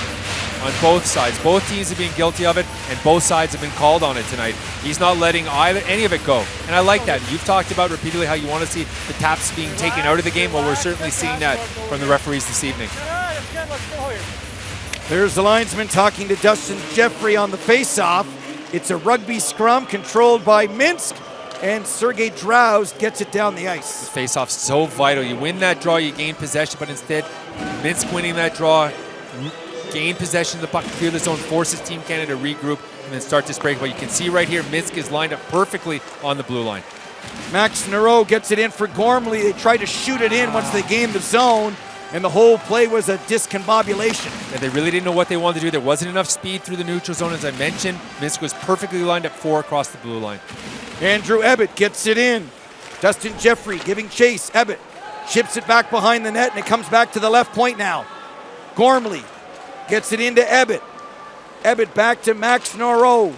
Speaker 4: On both sides. Both teams have been guilty of it, and both sides have been called on it tonight. He's not letting any of it go. And I like that. You've talked about repeatedly how you want to see the taps being taken out of the game. Well, we're certainly seeing that from the referees this evening.
Speaker 1: There's the linesman talking to Dustin Jeffrey on the face-off. It's a rugby scrum controlled by Minsk, and Sergei Drowse gets it down the ice.
Speaker 4: Face-off's so vital. You win that draw, you gain possession, but instead, Minsk winning that draw, gain possession of the puck, clear the zone, forces Team Canada to regroup, and then start this break. But you can see right here, Minsk is lined up perfectly on the blue line.
Speaker 1: Max Nero gets it in for Gormley. They tried to shoot it in once they gained the zone, and the whole play was a discombobulation.
Speaker 4: And they really didn't know what they wanted to do. There wasn't enough speed through the neutral zone, as I mentioned. Minsk was perfectly lined up 4 across the blue line.
Speaker 1: Andrew Ebbett gets it in. Dustin Jeffrey giving chase. Ebbett chips it back behind the net, and it comes back to the left point now. Gormley gets it into Ebbett. Ebbett back to Max Noro.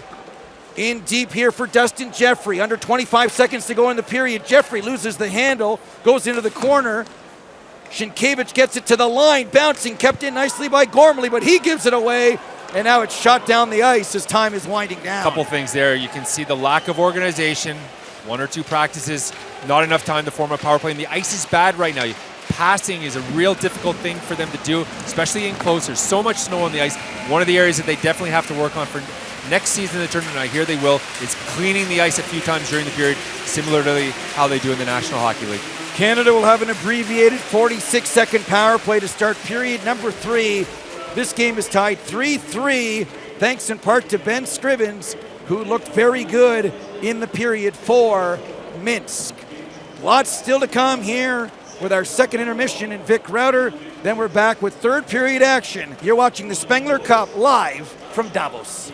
Speaker 1: In deep here for Dustin Jeffrey. Under 25 seconds to go in the period. Jeffrey loses the handle, goes into the corner. Sienkiewicz gets it to the line, bouncing, kept in nicely by Gormley, but he gives it away, and now it's shot down the ice as time is winding down.
Speaker 4: Couple things there. You can see the lack of organization, 1 or 2 practices, not enough time to form a power play, and the ice is bad right now. Passing is a real difficult thing for them to do, especially in close. There's so much snow on the ice. One of the areas that they definitely have to work on for next season in the tournament, and I hear they will, is cleaning the ice a few times during the period, similarly how they do in the National Hockey League.
Speaker 1: Canada will have an abbreviated 46-second power play to start period number 3. This game is tied 3-3, thanks in part to Ben Scrivens, who looked very good in the period for Minsk. Lots still to come here with our second intermission in Vic Router. Then we're back with third period action. You're watching the Spengler Cup live from Davos.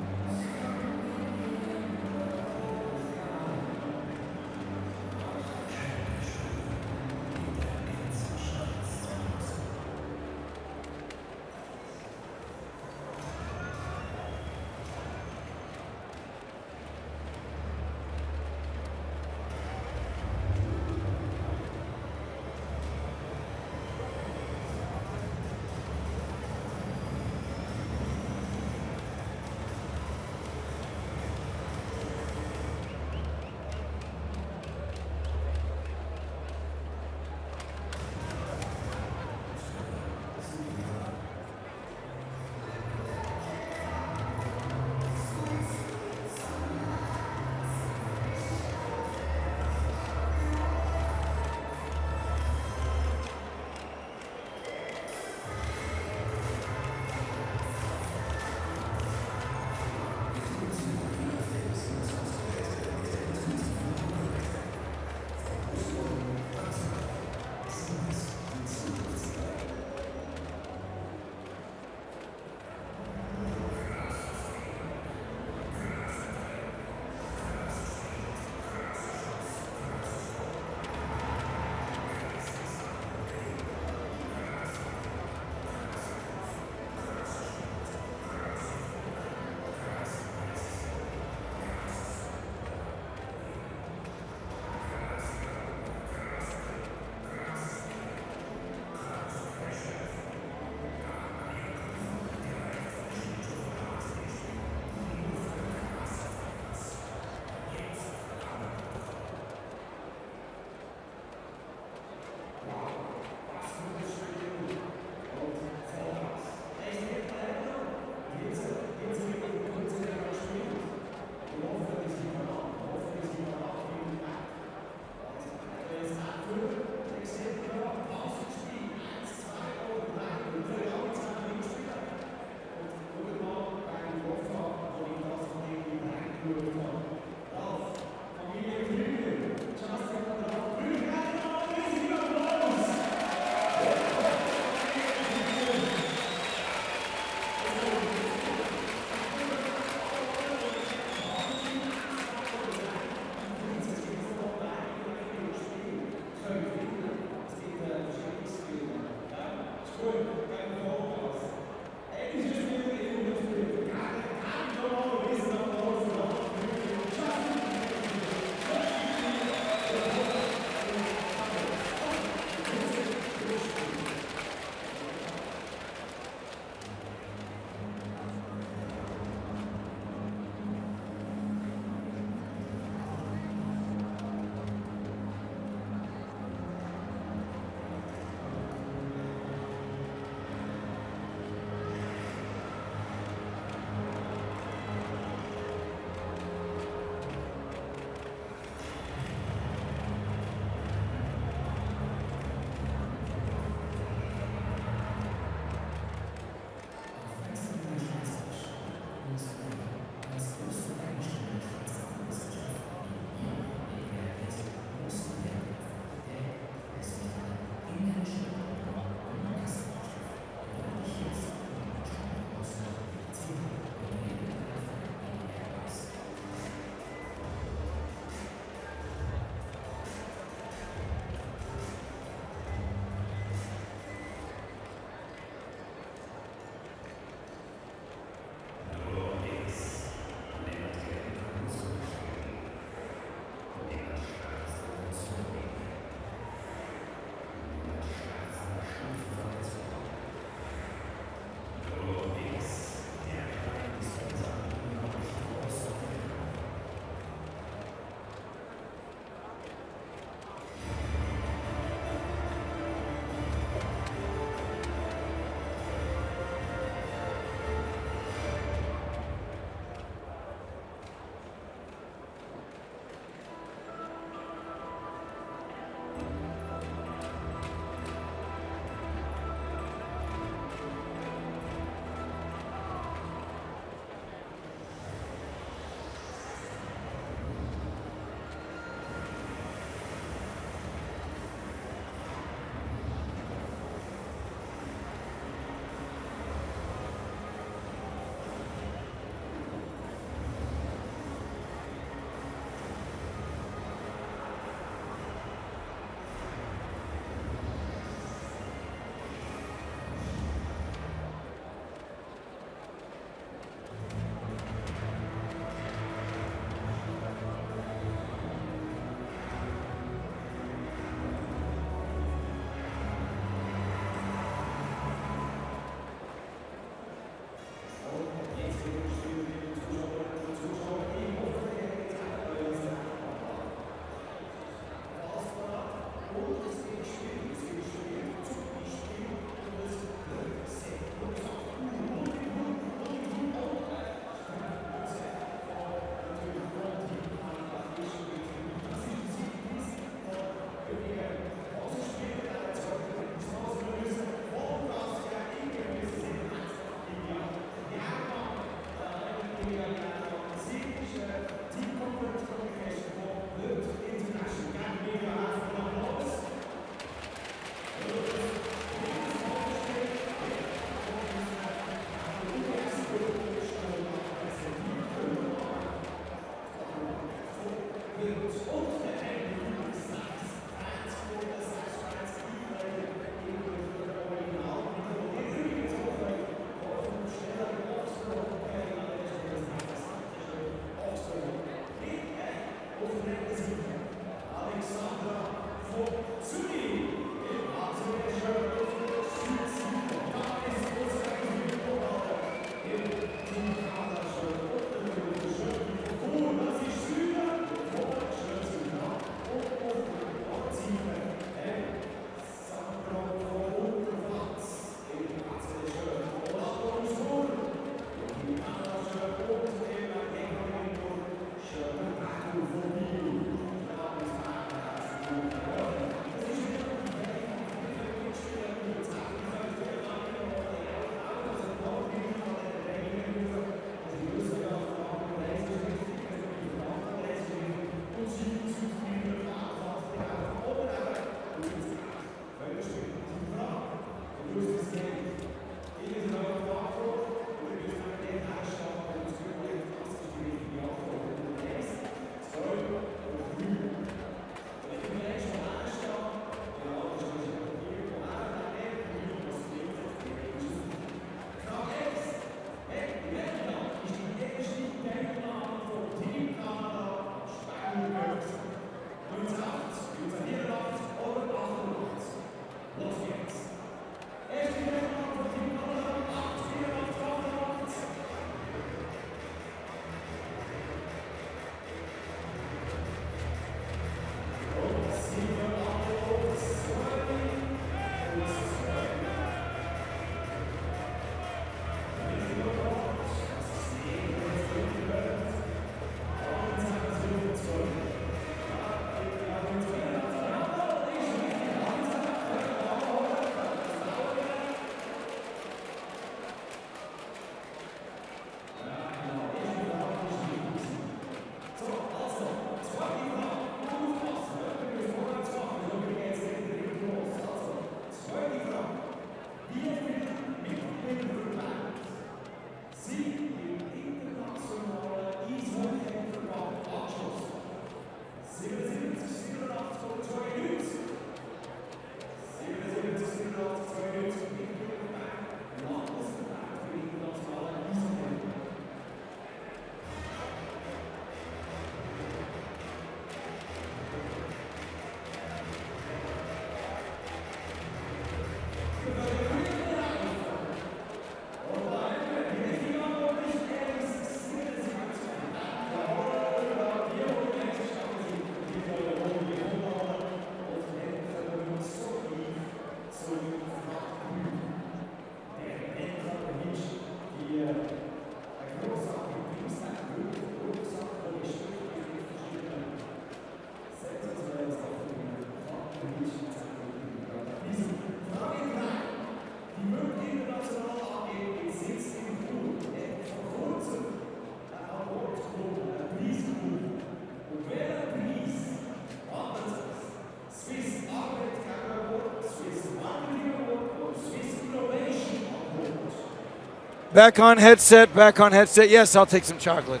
Speaker 1: Back on headset, back on headset. Yes, I'll take some chocolate.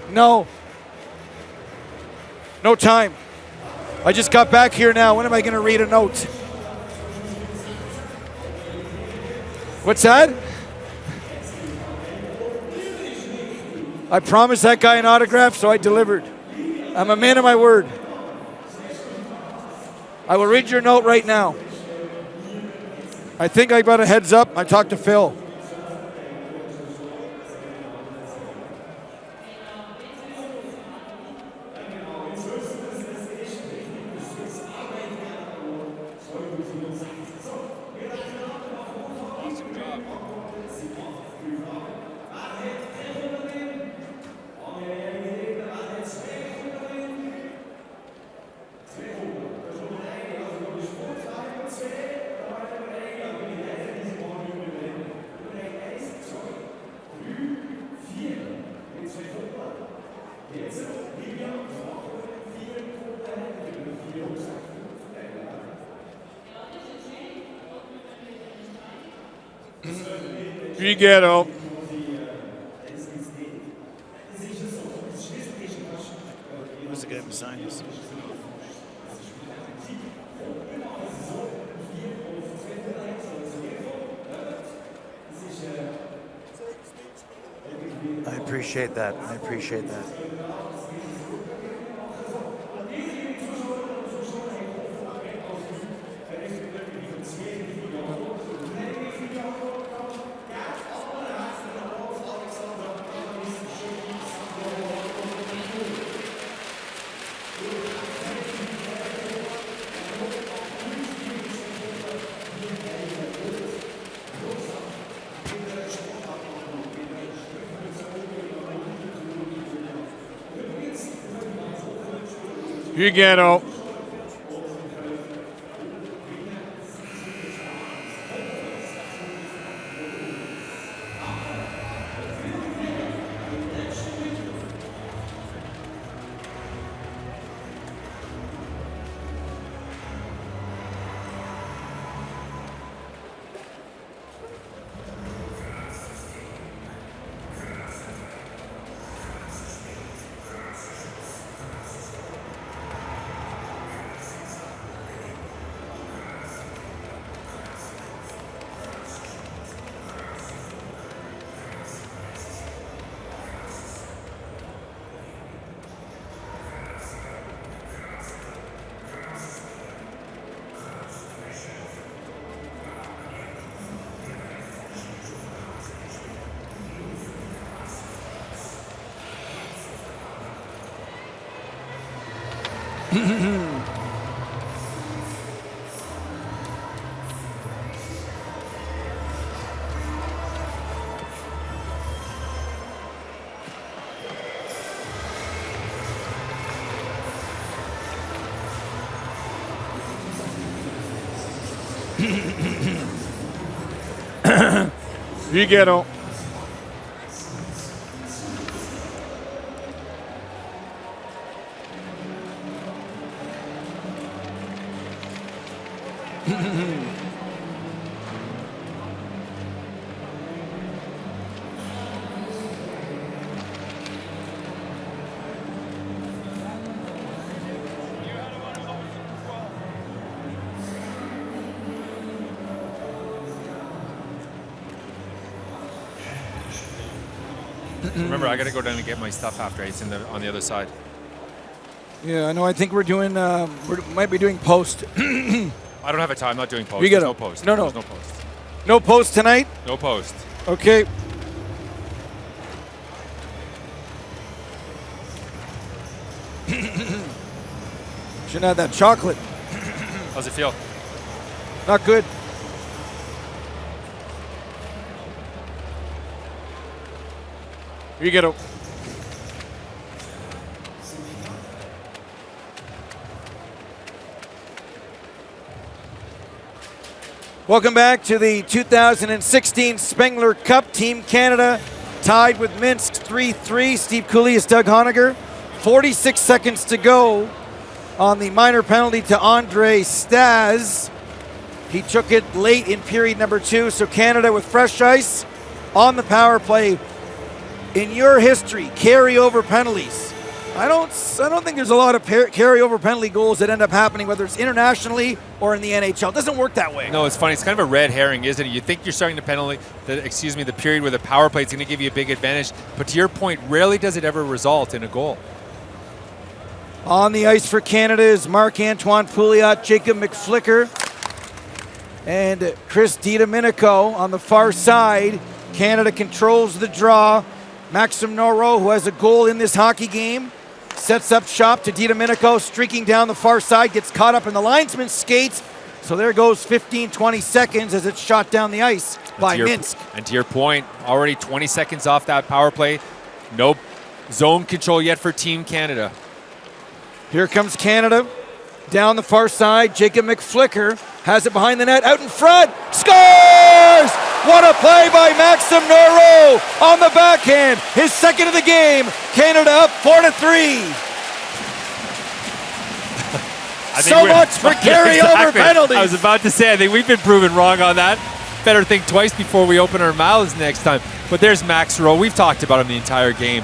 Speaker 1: No. No time. I just got back here now. When am I going to read a note? What's that? I promised that guy an autograph, so I delivered. I'm a man of my word. I will read your note right now. I think I got a heads up. I talked to Phil.
Speaker 2: Figueroa.
Speaker 1: Who's the guy beside us? I appreciate that. I appreciate that.
Speaker 2: Figueroa. Figueroa.
Speaker 4: Remember, I got to go down and get my stuff after it's on the other side.
Speaker 1: Yeah, I know. I think we're doing. We might be doing post.
Speaker 4: I don't have a time. I'm not doing post.
Speaker 1: We
Speaker 4: There's
Speaker 1: gotta-
Speaker 4: no post.
Speaker 1: no.
Speaker 4: There's no post.
Speaker 1: No post tonight.
Speaker 4: No post.
Speaker 1: Okay. Shouldn't have that chocolate.
Speaker 4: How's it feel?
Speaker 1: Not good.
Speaker 2: Figueroa.
Speaker 1: Welcome back to the 2016 Spengler Cup. Team Canada tied with Minsk 3-3. Steve Cooley is Doug Honegger. 46 seconds to go on the minor penalty to Andre Staz. He took it late in period number 2, so Canada with fresh ice on the power play. In your history, carryover penalties. I don't think there's a lot of carryover penalty goals that end up happening, whether it's internationally or in the NHL. It doesn't work that way.
Speaker 4: No, it's funny. It's kind of a red herring, isn't it? You think you're starting the the period where the power play is going to give you a big advantage, but to your point, rarely does it ever result in a goal.
Speaker 1: On the ice for Canada is Marc-Antoine Pouliot, Jacob McFlicker, and Chris DiDomenico on the far side. Canada controls the draw. Maxim Noro, who has a goal in this hockey game, sets up shop to DiDomenico, streaking down the far side, gets caught up in the linesman's skates. So there goes 15, 20 seconds as it's shot down the ice by Minsk.
Speaker 4: And to your point, already 20 seconds off that power play. No zone control yet for Team Canada.
Speaker 1: Here comes Canada. Down the far side, Jacob McFlicker has it behind the net, out in front, scores! What a play by Maxim Noro on the backhand. His second of the game. Canada up 4-3. So much for carryover penalties.
Speaker 4: I was about to say, I think we've been proven wrong on that. Better think twice before we open our mouths next time. But there's Max Rowe. We've talked about him the entire game.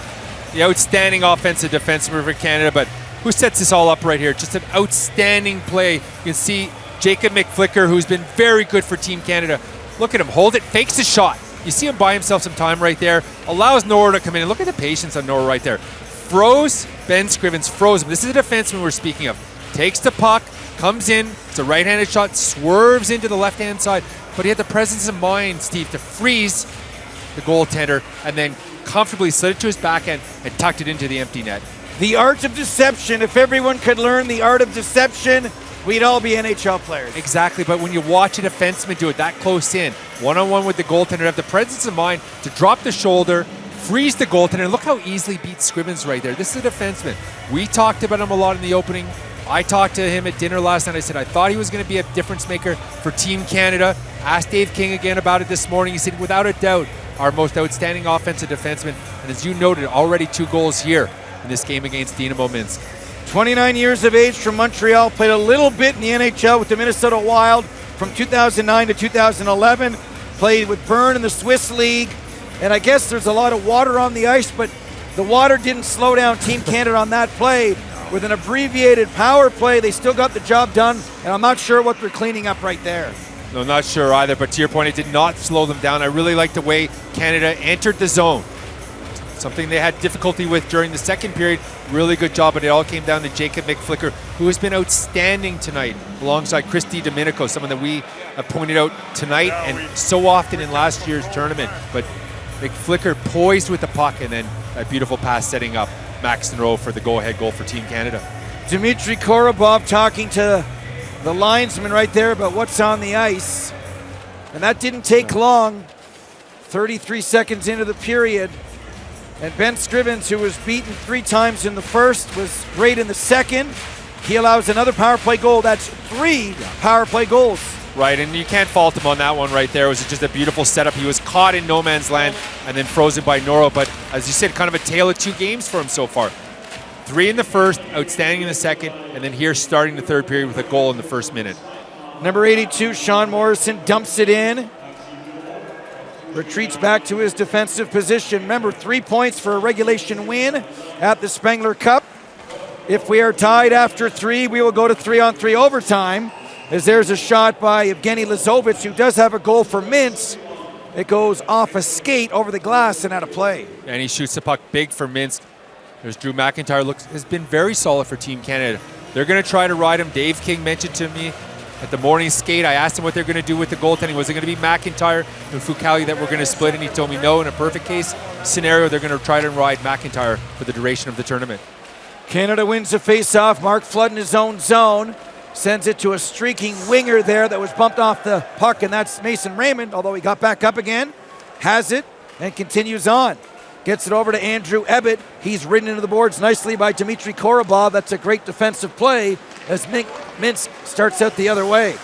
Speaker 4: The outstanding offensive defenseman for Canada, but who sets this all up right here? Just an outstanding play. You can see Jacob McFlicker, who's been very good for Team Canada. Look at him, hold it, fakes a shot. You see him buy himself some time right there. Allows Nora to come in. And look at the patience on Nora right there. Froze Ben Scrivens, froze him. This is a defenseman we're speaking of. Takes the puck, comes in, it's a right-handed shot, swerves into the left-hand side. But he had the presence of mind, Steve, to freeze the goaltender and then comfortably slid it to his backhand and tucked it into the empty net.
Speaker 1: The art of deception. If everyone could learn the art of deception, we'd all be NHL players.
Speaker 4: Exactly, but when you watch a defenseman do it that close in, one-on-one with the goaltender, have the presence of mind to drop the shoulder, freeze the goaltender, and look how easily beats Scrivens right there. This is a defenseman. We talked about him a lot in the opening. I talked to him at dinner last night. I said I thought he was going to be a difference maker for Team Canada. Asked Dave King again about it this morning. He said, without a doubt, our most outstanding offensive defenseman. And as you noted, already 2 goals here in this game against Dinamo Minsk.
Speaker 1: 29 years of age from Montreal, played a little bit in the NHL with the Minnesota Wild from 2009 to 2011. Played with Bern in the Swiss League. And I guess there's a lot of water on the ice, but the water didn't slow down Team Canada on that play. With an abbreviated power play, they still got the job done, and I'm not sure what they're cleaning up right there.
Speaker 4: No, not sure either, but to your point, it did not slow them down. I really liked the way Canada entered the zone. Something they had difficulty with during the second period. Really good job, but it all came down to Jacob McFlicker, who has been outstanding tonight, alongside Christy Domenico, someone that we have pointed out tonight and so often in last year's tournament. But McFlicker poised with the puck, and then that beautiful pass setting up Max Rowe for the go-ahead goal for Team Canada.
Speaker 1: Dmitry Korobov talking to the linesman right there about what's on the ice. And that didn't take long. 33 seconds into the period. And Ben Scrivens, who was beaten 3 times in the first, was great in the second. He allows another power play goal. That's 3 power play goals.
Speaker 4: Right, and you can't fault him on that one right there. It was just a beautiful setup. He was caught in no man's land and then frozen by Noro. But as you said, kind of a tale of 2 games for him so far. 3 in the first, outstanding in the second, and then here starting the third period with a goal in the first minute.
Speaker 1: Number 82, Sean Morrison, dumps it in. Retreats back to his defensive position. Remember, 3 points for a regulation win at the Spengler Cup. If we are tied after 3, we will go to 3-on-3 overtime. As there's a shot by Evgeny Lazovich, who does have a goal for Minsk. It goes off a skate over the glass and out of play.
Speaker 4: And he shoots the puck big for Minsk. There's Drew McIntyre, has been very solid for Team Canada. They're going to try to ride him. Dave King mentioned to me at the morning skate, I asked him what they're going to do with the goaltending. Was it going to be McIntyre and Fucali that were going to split? And he told me no. In a perfect case scenario, they're going to try to ride McIntyre for the duration of the tournament.
Speaker 1: Canada wins the face-off. Mark Flood in his own zone. Sends it to a streaking winger there that was bumped off the puck, and that's Mason Raymond, although he got back up again. Has it and continues on. Gets it over to Andrew Ebbett. He's ridden into the boards nicely by Dmitry Korobov. That's a great defensive play as Minsk starts out the other way.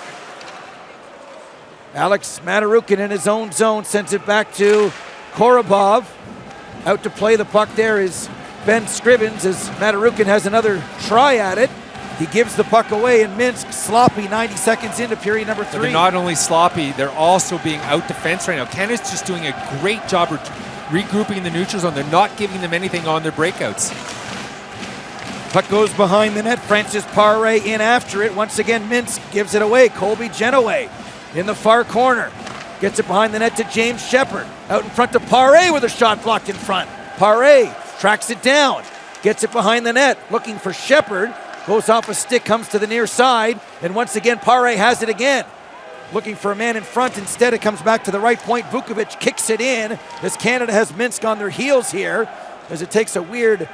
Speaker 1: Alex Matarukin in his own zone sends it back to Korobov. Out to play the puck there is Ben Scrivens as Matarukin has another try at it. He gives the puck away, and Minsk sloppy 90 seconds into period number 3.
Speaker 4: But they're not only sloppy, they're also being out-defensed right now. Canada's just doing a great job regrouping in the neutral zone. They're not giving them anything on their breakouts.
Speaker 1: Puck goes behind the net. Francis Paré in after it. Once again, Minsk gives it away. Colby Genoway in the far corner. Gets it behind the net to James Shepard. Out in front to Paré with a shot blocked in front. Paré tracks it down. Gets it behind the net. Looking for Shepard. Goes off a stick, comes to the near side, and once again, Paré has it again. Looking for a man in front. Instead, it comes back to the right point. Vukovic kicks it in as Canada has Minsk on their heels here as it takes a weird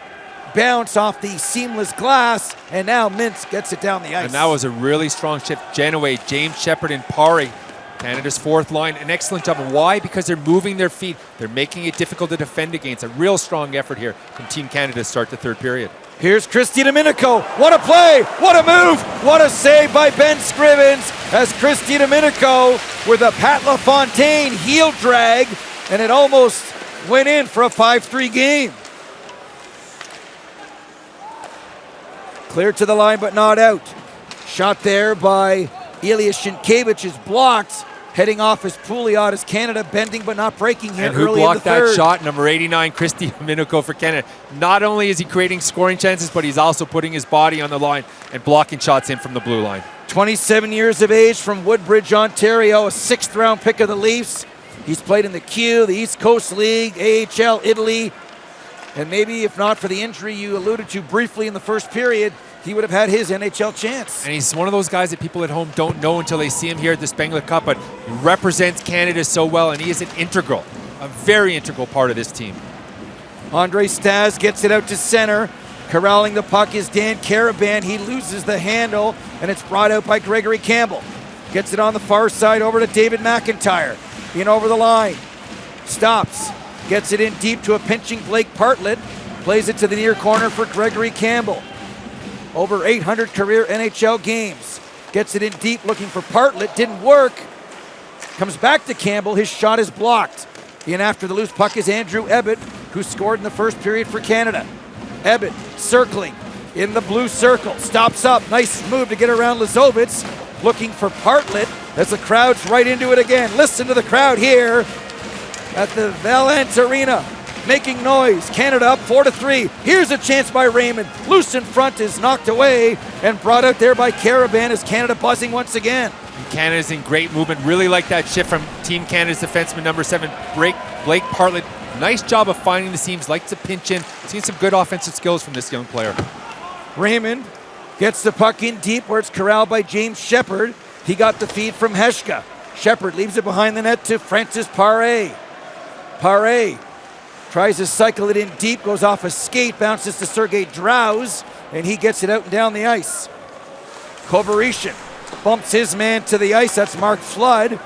Speaker 1: bounce off the seamless glass, and now Minsk gets it down the ice.
Speaker 4: And that was a really strong shift. Genoway, James Shepard, and Paré, Canada's fourth line. An excellent job. And why? Because they're moving their feet. They're making it difficult to defend against. A real strong effort here from Team Canada to start the third period.
Speaker 1: Here's Christy Domenico. What a play! What a move! What a save by Ben Scrivens as Christy Domenico with a Pat LaFontaine heel drag, and it almost went in for a 5-3 game. Clear to the line, but not out. Shot there by Ilya Sienkiewicz is blocked. Heading off is Pouliot as Canada bending but not breaking here
Speaker 4: And who
Speaker 1: early in the
Speaker 4: blocked that
Speaker 1: third.
Speaker 4: shot? Number 89, Christy Domenico for Canada. Not only is he creating scoring chances, but he's also putting his body on the line and blocking shots in from the blue line.
Speaker 1: 27 years of age from Woodbridge, Ontario, a 6th round pick of the Leafs. He's played in the Q, the East Coast League, AHL, Italy, and maybe if not for the injury you alluded to briefly in the first period, he would have had his NHL chance.
Speaker 4: And he's one of those guys that people at home don't know until they see him here at the Spengler Cup, but he represents Canada so well, and he is a very integral part of this team.
Speaker 1: Andre Stas gets it out to center. Corralling the puck is Dan Caraban. He loses the handle, and it's brought out by Gregory Campbell. Gets it on the far side over to David McIntyre. In over the line. Stops. Gets it in deep to a pinching Blake Bartlett. Plays it to the near corner for Gregory Campbell. Over 800 career NHL games. Gets it in deep looking for Bartlett. Didn't work. Comes back to Campbell. His shot is blocked. In after the loose puck is Andrew Ebbett, who scored in the first period for Canada. Ebbett circling in the blue circle. Stops up. Nice move to get around Lazovitz. Looking for Bartlett as the crowd's right into it again. Listen to the crowd here at the Valence Arena. Making noise. Canada up 4-3. Here's a chance by Raymond. Loose in front is knocked away and brought out there by Caravan as Canada buzzing once again.
Speaker 4: And Canada's in great movement. Really like that shift from Team Canada's defenseman number 7, Blake Bartlett. Nice job of finding the seams. Likes to pinch in. Seen some good offensive skills from this young player.
Speaker 1: Raymond gets the puck in deep where it's corralled by James Shepard. He got the feed from Heshka. Shepard leaves it behind the net to Francis Paré. Paré tries to cycle it in deep, goes off a skate, bounces to Sergei Drowse, and he gets it out and down the ice. Kovarishin bumps his man to the ice, that's Mark Flood.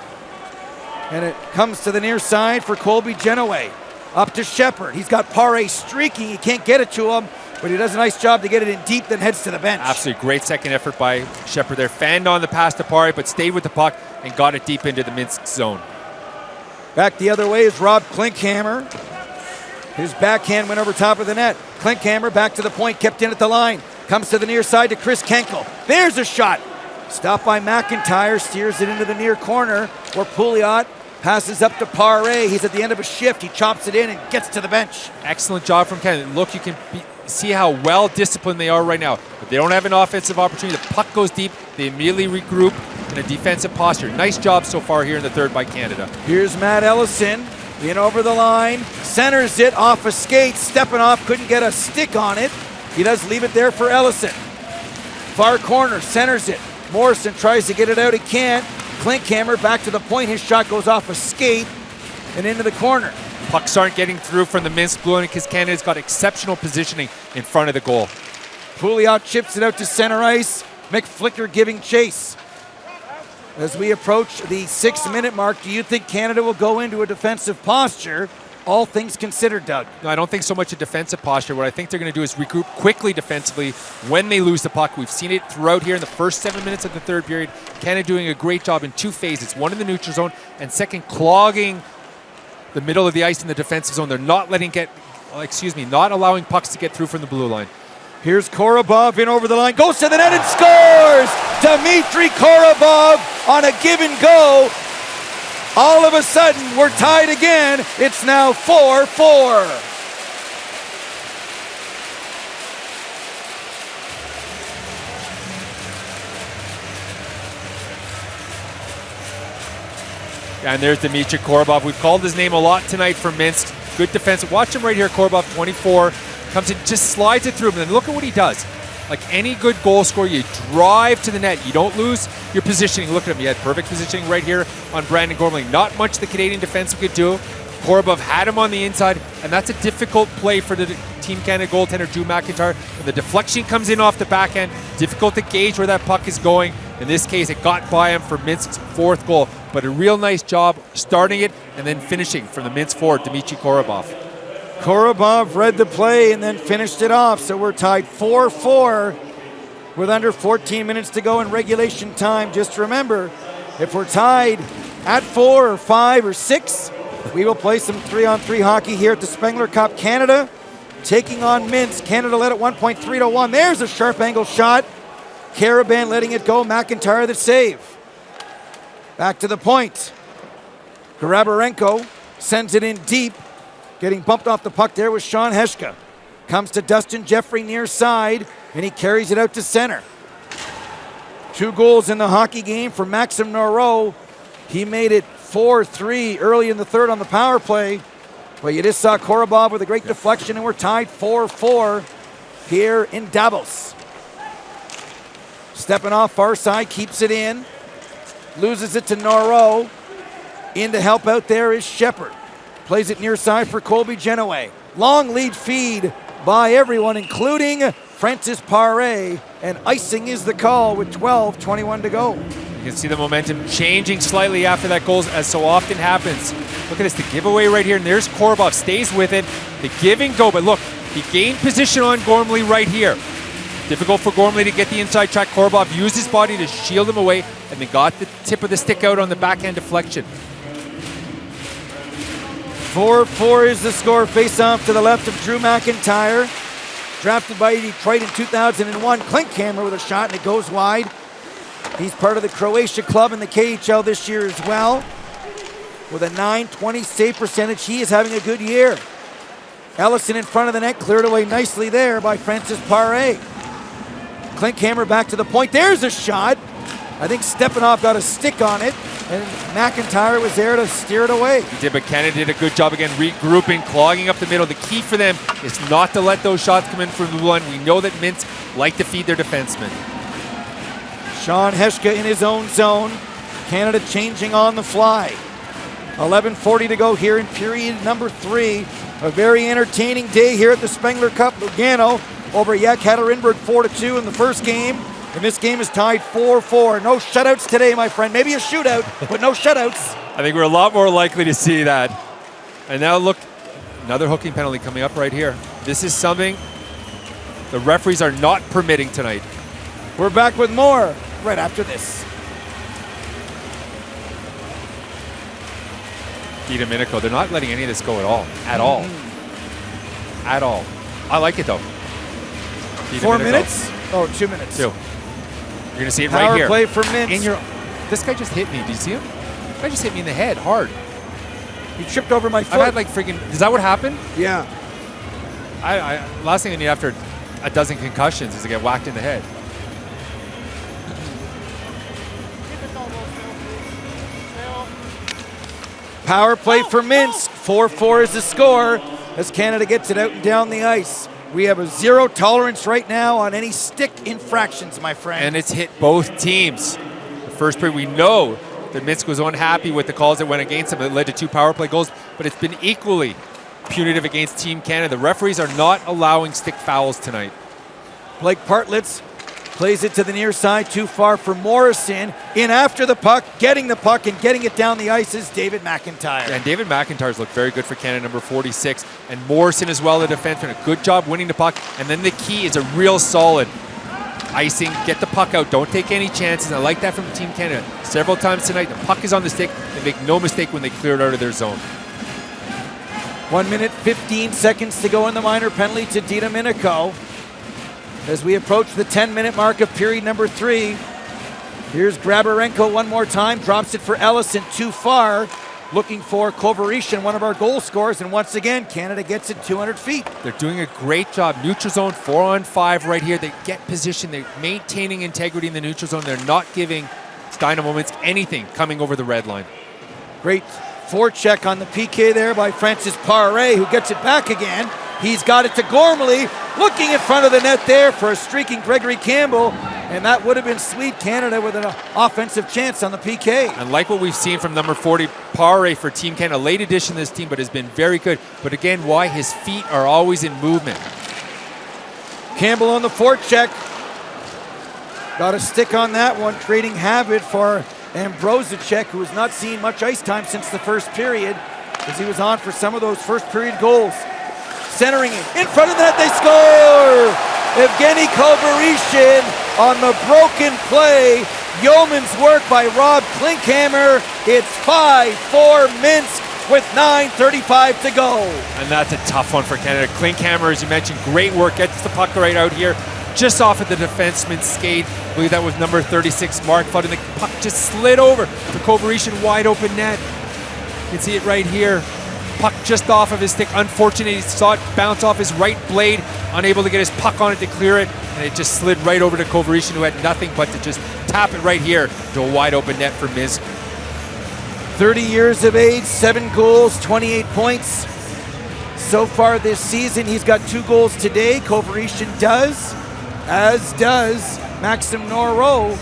Speaker 1: And it comes to the near side for Colby Genoway. Up to Shepard, he's got Paré streaking, he can't get it to him, but he does a nice job to get it in deep, then heads to the bench.
Speaker 4: Absolutely great second effort by Shepard there. Fanned on the pass to Paré, but stayed with the puck and got it deep into the Minsk zone.
Speaker 1: Back the other way is Rob Klinkhammer. His backhand went over top of the net. Klinkhammer back to the point, kept in at the line. Comes to the near side to Chris Kenkel. There's a shot. Stopped by McIntyre, steers it into the near corner where Pouliot passes up to Paré. He's at the end of a shift. He chops it in and gets to the bench.
Speaker 4: Excellent job from Canada. Look, you can see how well disciplined they are right now. If they don't have an offensive opportunity, the puck goes deep, they immediately regroup in a defensive posture. Nice job so far here in the third by Canada.
Speaker 1: Here's Matt Ellison. In over the line, centers it off a skate, stepping off, couldn't get a stick on it. He does leave it there for Ellison. Far corner, centers it. Morrison tries to get it out, he can't. Klinkhammer back to the point, his shot goes off a skate and into the corner.
Speaker 4: Pucks aren't getting through from the Minsk blue line because Canada's got exceptional positioning in front of the goal.
Speaker 1: Pouliot chips it out to center ice, McFlicker giving chase. As we approach the 6-minute mark, do you think Canada will go into a defensive posture, all things considered, Doug?
Speaker 4: No, I don't think so much a defensive posture. What I think they're going to do is regroup quickly defensively when they lose the puck. We've seen it throughout here in the first 7 minutes of the third period. Canada doing a great job in 2 phases. One in the neutral zone, and second, clogging the middle of the ice in the defensive zone. They're not not allowing pucks to get through from the blue line.
Speaker 1: Here's Korobov in over the line, goes to the net and scores! Dmitry Korobov on a give and go. All of a sudden, we're tied again. It's now 4-4.
Speaker 4: And there's Dmitry Korobov. We've called his name a lot tonight for Minsk. Good defense. Watch him right here, Korobov, 24. Comes in, just slides it through him, and then look at what he does. Like any good goal scorer, you drive to the net. You don't lose your positioning. Look at him. He had perfect positioning right here on Brandon Gormley. Not much the Canadian defense could do. Korobov had him on the inside, and that's a difficult play for the Team Canada goaltender, Drew McIntyre. When the deflection comes in off the backhand, difficult to gauge where that puck is going. In this case, it got by him for Minsk's 4th goal, but a real nice job starting it and then finishing from the Minsk forward, Dmitry Korobov.
Speaker 1: Korobov read the play and then finished it off. So we're tied 4-4 with under 14 minutes to go in regulation time. Just remember, if we're tied at 4 or 5 or 6, we will play some 3-on-3 hockey here at the Spengler Cup. Canada taking on Minsk. Canada led at 1.3-1. There's a sharp angle shot. Karaban letting it go. McIntyre the save. Back to the point. Grabarenko sends it in deep. Getting bumped off the puck there was Sean Heshka. Comes to Dustin Jeffrey near side, and he carries it out to center. 2 goals in the hockey game for Maxim Noreau. He made it 4-3 early in the third on the power play. But you just saw Korobov with a great deflection, and we're tied 4-4 here in Davos. Stepping off far side, keeps it in. Loses it to Noreau. In to help out there is Shepard. Plays it near side for Colby Genoway. Long lead feed by everyone, including Francis Paré. And icing is the call with 12:21 to go.
Speaker 4: You can see the momentum changing slightly after that goal, as so often happens. Look at this, the giveaway right here, and there's Korobov, stays with it. The give and go, but look, he gained position on Gormley right here. Difficult for Gormley to get the inside track. Korobov used his body to shield him away, and they got the tip of the stick out on the backhand deflection.
Speaker 1: 4-4 is the score. Face off to the left of Drew McIntyre. Drafted by Detroit in 2001. Klinkhammer with a shot, and it goes wide. He's part of the Croatia club in the KHL this year as well. With a .920 save percentage, he is having a good year. Ellison in front of the net, cleared away nicely there by Francis Paré. Klinkhammer back to the point. There's a shot. I think Stepanov got a stick on it, and McIntyre was there to steer it away.
Speaker 4: He did, but Canada did a good job again, regrouping, clogging up the middle. The key for them is not to let those shots come in from the one. We know that Minsk like to feed their defensemen.
Speaker 1: Sean Heshka in his own zone. Canada changing on the fly. 11:40 to go here in period number 3. A very entertaining day here at the Spengler Cup. Lugano over Yekaterinburg 4-2 in the first game. And this game is tied 4-4. No shutouts today, my friend. Maybe a shootout, but no shutouts.
Speaker 4: I think we're a lot more likely to see that. And now look, another hooking penalty coming up right here. This is something the referees are not permitting tonight.
Speaker 1: We're back with more right after this.
Speaker 4: Domenico, they're not letting any of this go at all. At all. At all. I like it though.
Speaker 1: 4 minutes? Oh, 2 minutes.
Speaker 4: 2. You're going to see it
Speaker 1: Power
Speaker 4: right here.
Speaker 1: play for Minsk.
Speaker 4: This guy just hit me. Do you see him? This guy just hit me in the head hard.
Speaker 1: He tripped over my foot.
Speaker 4: I've had like freaking... Is that what happened?
Speaker 1: Yeah.
Speaker 4: Last thing I need after a dozen concussions is to get whacked in the head.
Speaker 1: Power play for Minsk. 4-4 is the score as Canada gets it out and down the ice. We have a 0 tolerance right now on any stick infractions, my friend.
Speaker 4: And it's hit both teams. The first period, we know that Minsk was unhappy with the calls that went against them. It led to 2 power play goals, but it's been equally punitive against Team Canada. The referees are not allowing stick fouls tonight.
Speaker 1: Blake Partlitz plays it to the near side, too far for Morrison. In after the puck, getting the puck and getting it down the ice is David McIntyre.
Speaker 4: And David McIntyre's looked very good for Canada, number 46. And Morrison as well, the defenseman. A good job winning the puck. And then the key is a real solid icing. Get the puck out. Don't take any chances. I like that from Team Canada. Several times tonight, the puck is on the stick. They make no mistake when they clear it out of their zone.
Speaker 1: 1 minute, 15 seconds to go in the minor penalty to Domenico. As we approach the 10-minute mark of period number 3. Here's Grabarenko one more time, drops it for Ellison too far, looking for Kovarishin, one of our goal scorers, and once again, Canada gets it 200 feet.
Speaker 4: They're doing a great job. Neutral zone, 4-on-5 right here. They get position. They're maintaining integrity in the neutral zone. They're not giving Dinamo Minsk anything coming over the red line.
Speaker 1: Great forecheck on the PK there by Francis Paré, who gets it back again. He's got it to Gormley, looking in front of the net there for a streaking Gregory Campbell, and that would have been sweet. Canada with an offensive chance on the PK.
Speaker 4: And like what we've seen from number 40, Paré for Team Canada, late addition to this team, but has been very good. But again, why? His feet are always in movement.
Speaker 1: Campbell on the forecheck. Got a stick on that one, creating havoc for Ambrosicek, who has not seen much ice time since the first period, as he was on for some of those first period goals. centering it. In front of the net, they score! Evgeny Kovarishin on the broken play. Yeoman's work by Rob Klinkhammer. It's 5-4 Minsk with 9:35 to go.
Speaker 4: And that's a tough one for Canada. Klinkhammer, as you mentioned, great work. Gets the puck right out here, just off of the defenseman's skate. I believe that was number 36, Mark Flood, and the puck just slid over to Kovarishin, wide open net. You can see it right here. Puck just off of his stick. Unfortunately, he saw it bounce off his right blade, unable to get his puck on it to clear it, and it just slid right over to Kovarishin, who had nothing but to just tap it right here to a wide open net for Minsk.
Speaker 1: 30 years of age, 7 goals, 28 points. So far this season, he's got 2 goals today. Kovarishin does, as does Maxim Norro.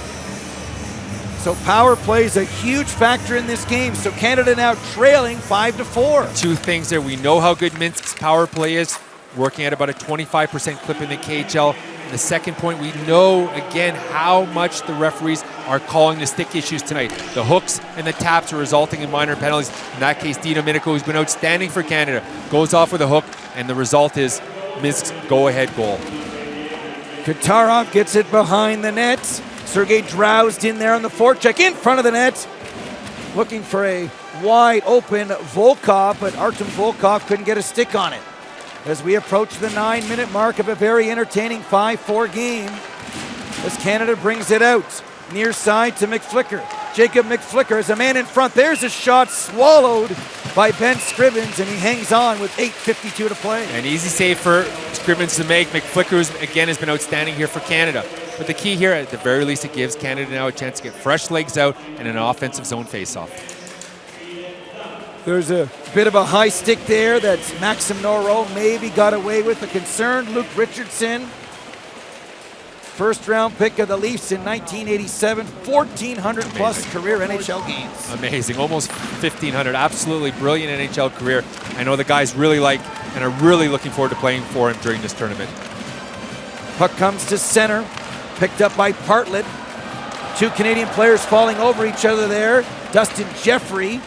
Speaker 1: So power play is a huge factor in this game. So Canada now trailing 5-4.
Speaker 4: 2 things there. We know how good Minsk's power play is, working at about a 25% clip in the KHL. The second point, we know again how much the referees are calling the stick issues tonight. The hooks and the taps are resulting in minor penalties. In that case, Dinamo Minsk, who's been outstanding for Canada, goes off with a hook, and the result is Minsk's go-ahead goal.
Speaker 1: Katarov gets it behind the net. Sergei Drouzd in there on the forecheck in front of the net. Looking for a wide open Volkov, but Artem Volkov couldn't get a stick on it. As we approach the 9-minute mark of a very entertaining 5-4 game, as Canada brings it out. Near side to McFlicker. Jacob McFlicker is a man in front. There's a shot swallowed by Ben Scrivens, and he hangs on with 8:52 to play.
Speaker 4: An easy save for Scrivens to make. McFlicker, again, has been outstanding here for Canada. But the key here, at the very least, it gives Canada now a chance to get fresh legs out in an offensive zone faceoff.
Speaker 1: There's a bit of a high stick there that Maxim Norro maybe got away with. A concerned Luke Richardson. First round pick of the Leafs in 1987. 1,400 plus career NHL games.
Speaker 4: Amazing, almost 1,500. Absolutely brilliant NHL career. I know the guys really like and are really looking forward to playing for him during this tournament.
Speaker 1: Puck comes to center. Picked up by Partlet. 2 Canadian players falling over each other there. Dustin Jeffrey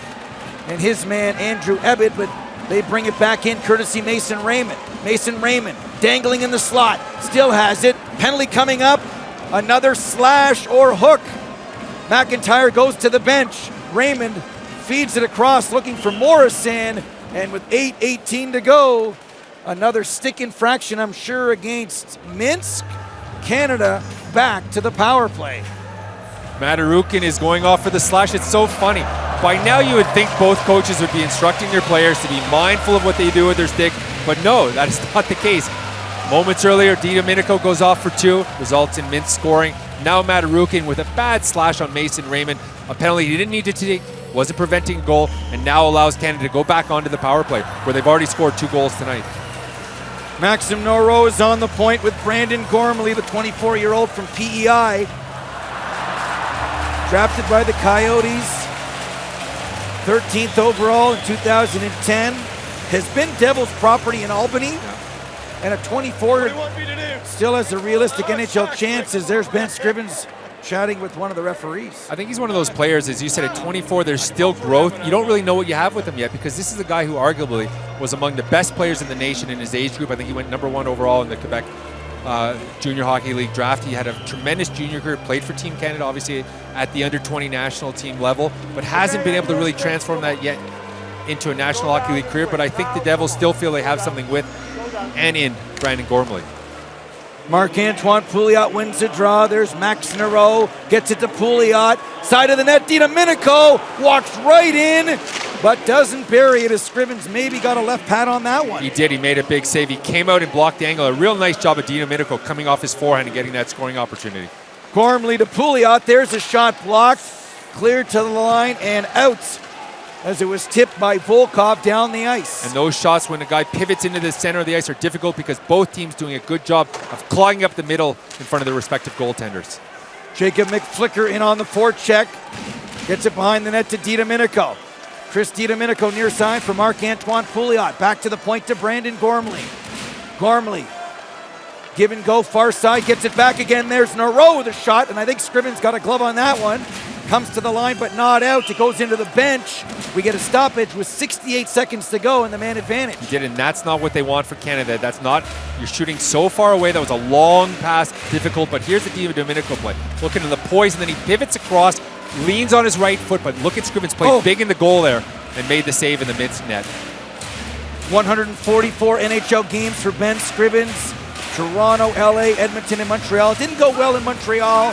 Speaker 1: and his man Andrew Ebbett, but they bring it back in courtesy Mason Raymond. Mason Raymond dangling in the slot, still has it. Penalty coming up, another slash or hook. McIntyre goes to the bench. Raymond feeds it across looking for Morrison, and with 8:18 to go, another stick infraction, I'm sure, against Minsk. Canada back to the power play.
Speaker 4: Matarukin is going off for the slash. It's so funny. By now you would think both coaches would be instructing their players to be mindful of what they do with their stick, but no, that is not the case. Moments earlier, Dinamo Minsk goes off for 2, results in Minsk scoring. Now Matarukin with a bad slash on Mason Raymond, a penalty he didn't need to take, wasn't preventing a goal, and now allows Canada to go back onto the power play, where they've already scored 2 goals tonight.
Speaker 1: Maxim Norro is on the point with Brandon Gormley, the 24-year-old from PEI. Drafted by the Coyotes, 13th overall in 2010. Has been Devils property in Albany. And a 24 still has a realistic NHL chance, as there's Ben Scrivens chatting with one of the referees.
Speaker 4: I think he's one of those players, as you said, at 24, there's still growth. You don't really know what you have with him yet, because this is a guy who arguably was among the best players in the nation in his age group. I think he went #1 overall in the Quebec Junior Hockey League draft. He had a tremendous junior career, played for Team Canada, obviously at the under-20 national team level, but hasn't been able to really transform that yet into a National Hockey League career. But I think the Devils still feel they have something with and in Brandon Gormley.
Speaker 1: Marc-Antoine Pouliot wins the draw. There's Max Norro, gets it to Pouliot. Side of the net, Dinamo Minsk walks right in, but doesn't bury it, as Scrivens maybe got a left pad on that one.
Speaker 4: He did. He made a big save. He came out and blocked the angle. A real nice job of Dinamo Minsk coming off his forehand and getting that scoring opportunity.
Speaker 1: Gormley to Pouliot. There's a shot blocked. Cleared to the line and out, as it was tipped by Volkov down the ice.
Speaker 4: And those shots, when a guy pivots into the center of the ice, are difficult because both teams doing a good job of clogging up the middle in front of their respective goaltenders.
Speaker 1: Jacob McFlicker in on the forecheck. Gets it behind the net to Dinamo. Chris Dinamo near side for Marc-Antoine Pouliot. Back to the point to Brandon Gormley. Gormley, give and go far side, gets it back again. There's Norro with a shot, and I think Scrivens got a glove on that one. comes to the line but not out. It goes into the bench. We get a stoppage with 68 seconds to go and the man advantage.
Speaker 4: He did, and that's not what they want for Canada. That's not, you're shooting so far away. That was a long pass, difficult, but here's the Domenico play. Looking to the poise, and then he pivots across, leans on his right foot, but look at Scrivens play big in the goal there and made the save in the Minsk net.
Speaker 1: 144 NHL games for Ben Scrivens. Toronto, LA, Edmonton, and Montreal. It didn't go well in Montreal.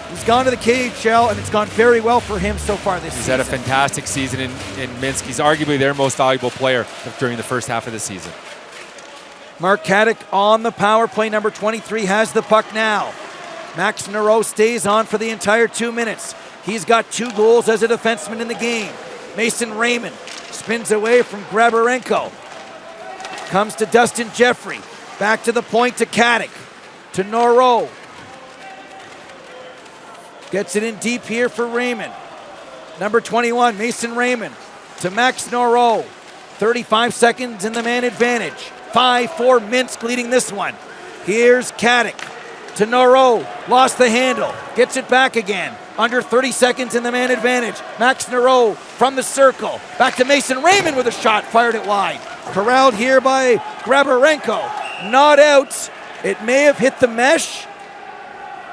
Speaker 1: He's gone to the KHL, and it's gone very well for him so far this season.
Speaker 4: He's had a fantastic season in Minsk. He's arguably their most valuable player during the first half of the season.
Speaker 1: Mark Caddick on the power play. Number 23 has the puck now. Max Nero stays on for the entire 2 minutes. He's got 2 goals as a defenseman in the game. Mason Raymond spins away from Grabarenko. Comes to Dustin Jeffrey. Back to the point to Caddick. To Noro. Gets it in deep here for Raymond. Number 21, Mason Raymond. To Max Noro. 35 seconds in the man advantage. 5-4 Minsk leading this one. Here's Caddick. To Noro. Lost the handle. Gets it back again. Under 30 seconds in the man advantage. Max Nero from the circle. Back to Mason Raymond with a shot. Fired it wide. Corralled here by Grabarenko. Not out. It may have hit the mesh.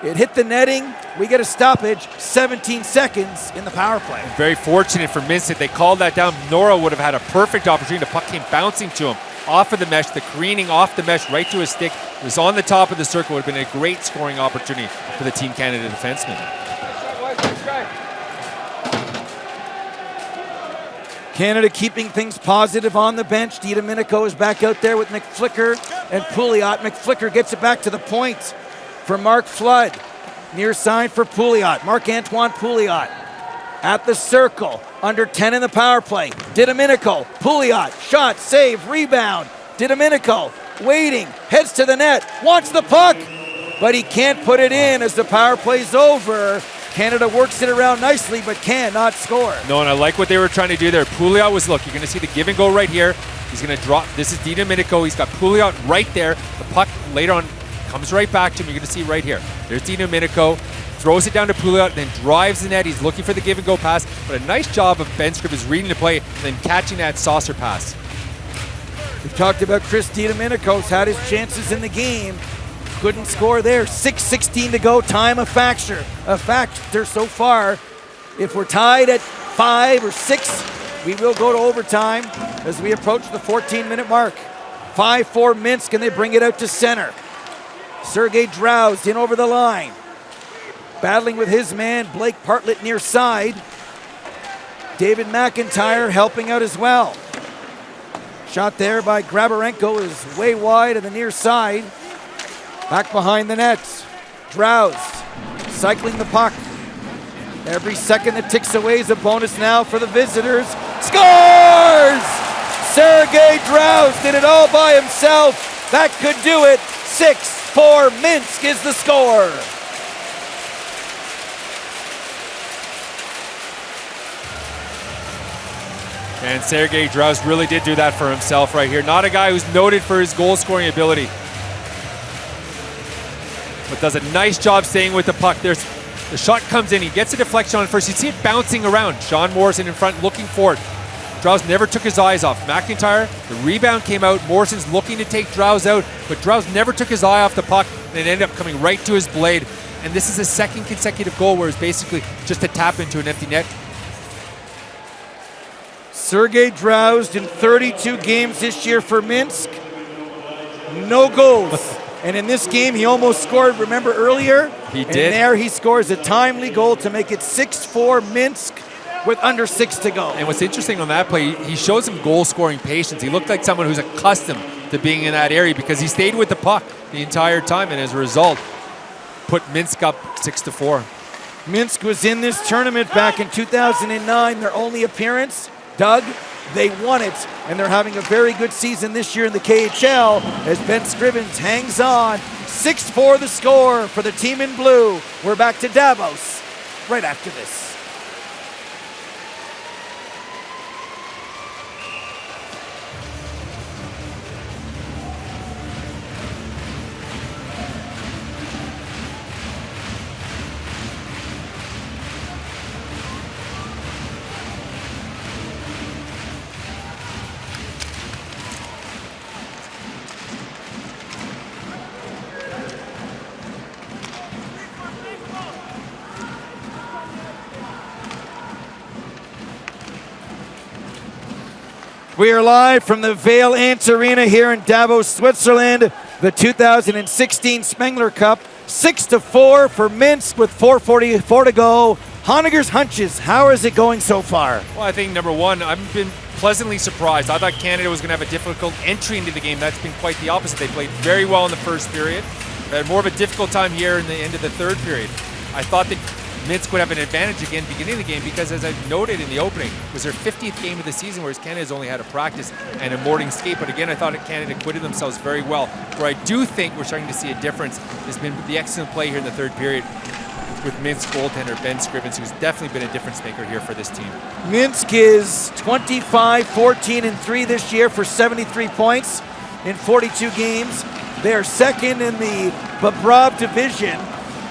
Speaker 1: It hit the netting. We get a stoppage. 17 seconds in the power play.
Speaker 4: Very fortunate for Minsk that they called that down. Nora would have had a perfect opportunity. The puck came bouncing to him off of the mesh, the careening off the mesh right to his stick. It was on the top of the circle. It would have been a great scoring opportunity for the Team Canada defenseman.
Speaker 1: Canada keeping things positive on the bench. Domenico is back out there with McFlicker and Pouliot. McFlicker gets it back to the point for Mark Flood. Near side for Pouliot. Marc-Antoine Pouliot at the circle. Under 10 in the power play. Domenico, Pouliot, shot, save, rebound. Domenico waiting, heads to the net, wants the puck, but he can't put it in as the power play's over. Canada works it around nicely, but cannot score.
Speaker 4: No, and I like what they were trying to do there. Pouliot was, look, you're going to see the give and go right here. He's going to drop. This is Domenico. He's got Pouliot right there. The puck later on comes right back to him. You're going to see right here. There's Domenico. Throws it down to Pouliot, then drives the net. He's looking for the give and go pass, but a nice job of Ben Scrivens reading the play and then catching that saucer pass.
Speaker 1: We've talked about Chris Domenico's had his chances in the game. Couldn't score there. 6:16 to go. Time a factor so far. If we're tied at 5 or 6, we will go to overtime as we approach the 14-minute mark. 5-4 Minsk, and they bring it out to center. Sergei Drouzd in over the line. Battling with his man, Blake Partlet near side. David McIntyre helping out as well. Shot there by Grabarenko is way wide on the near side. Back behind the nets. Drouzd cycling the puck. Every second that ticks away is a bonus now for the visitors. Scores! Sergei Drouzd did it all by himself. That could do it. 6-4 Minsk is the score.
Speaker 4: And Sergei Drouzd really did do that for himself right here. Not a guy who's noted for his goal-scoring ability, but does a nice job staying with the puck. There's the shot comes in. He gets a deflection on it first. You see it bouncing around. Sean Morrison in front looking for it. Drouzd never took his eyes off. McIntyre, the rebound came out. Morrison's looking to take Drouzd out, but Drouzd never took his eye off the puck, and it ended up coming right to his blade. And this is his second consecutive goal where it's basically just a tap into an empty net.
Speaker 1: Sergei Drouzd in 32 games this year for Minsk. No goals. And in this game, he almost scored, remember earlier?
Speaker 4: He did.
Speaker 1: And there he scores a timely goal to make it 6-4 Minsk with under 6 to go.
Speaker 4: And what's interesting on that play, he shows some goal-scoring patience. He looked like someone who's accustomed to being in that area because he stayed with the puck the entire time, and as a result, put Minsk up 6-4.
Speaker 1: Minsk was in this tournament back in 2009, their only appearance. Doug, they won it, and they're having a very good season this year in the KHL as Ben Scrivens hangs on. 6-4 the score for the team in blue. We're back to Davos right after this. We are live from the Vale Ant Arena here in Davos, Switzerland. The 2016 Spengler Cup, 6-4 for Minsk with 4:44 to go. Honegger's hunches, how is it going so far?
Speaker 4: Well, I think number one, I've been pleasantly surprised. I thought Canada was going to have a difficult entry into the game. That's been quite the opposite. They played very well in the first period. They had more of a difficult time here in the end of the third period. I thought that Minsk would have an advantage again beginning of the game because, as I noted in the opening, it was their 50th game of the season, whereas Canada's only had a practice and a morning skate. But again, I thought that Canada acquitted themselves very well. Where I do think we're starting to see a difference has been the excellent play here in the third period with Minsk goaltender Ben Scrivens, who's definitely been a difference maker here for this team.
Speaker 1: Minsk is 25-14-3 this year for 73 points in 42 games. They are second in the Bobrov division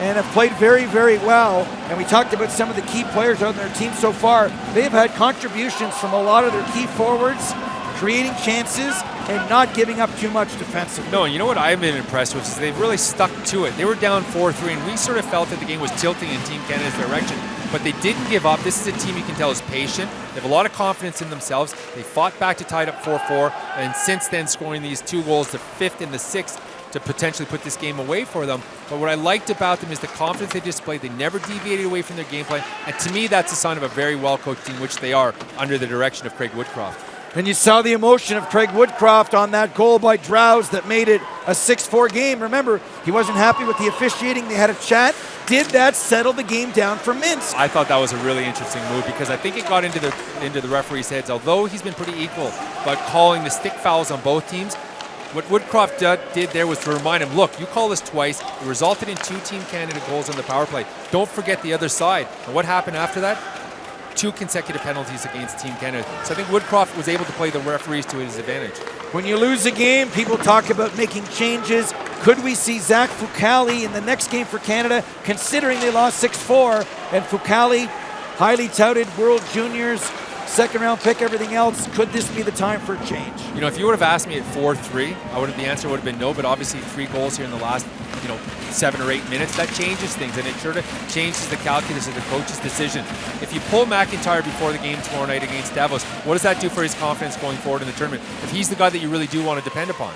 Speaker 1: and have played very, very well. And we talked about some of the key players on their team so far. They've had contributions from a lot of their key forwards, creating chances and not giving up too much defensively.
Speaker 4: No, and you know what I've been impressed with is they've really stuck to it. They were down 4-3, and we sort of felt that the game was tilting in Team Canada's direction. But they didn't give up. This is a team you can tell is patient. They have a lot of confidence in themselves. They fought back to tie it up 4-4, and since then scoring these two goals, the fifth and the sixth, to potentially put this game away for them. But what I liked about them is the confidence they displayed. They never deviated away from their game plan. And to me, that's a sign of a very well-coached team, which they are under the direction of Craig Woodcroft.
Speaker 1: And you saw the emotion of Craig Woodcroft on that goal by Drowse that made it a 6-4 game. Remember, he wasn't happy with the officiating. They had a chat. Did that settle the game down for Minsk?
Speaker 4: I thought that was a really interesting move because I think it got into the referee's heads. Although he's been pretty equal about calling the stick fouls on both teams, what Woodcroft did there was to remind him, look, you call this twice. It resulted in 2 Team Canada goals on the power play. Don't forget the other side. And what happened after that? 2 consecutive penalties against Team Canada. So I think Woodcroft was able to play the referees to his advantage.
Speaker 1: When you lose a game, people talk about making changes. Could we see Zach Fucale in the next game for Canada, considering they lost 6-4? And Fucale, highly touted World Juniors, second-round pick, everything else. Could this be the time for a change?
Speaker 4: You know, if you would have asked me at 4-3, the answer would have been no. But obviously, 3 goals here in the last, 7 or 8 minutes, that changes things, and it sort of changes the calculus of the coach's decision. If you pull McIntyre before the game tomorrow night against Davos, what does that do for his confidence going forward in the tournament? If he's the guy that you really do want to depend upon.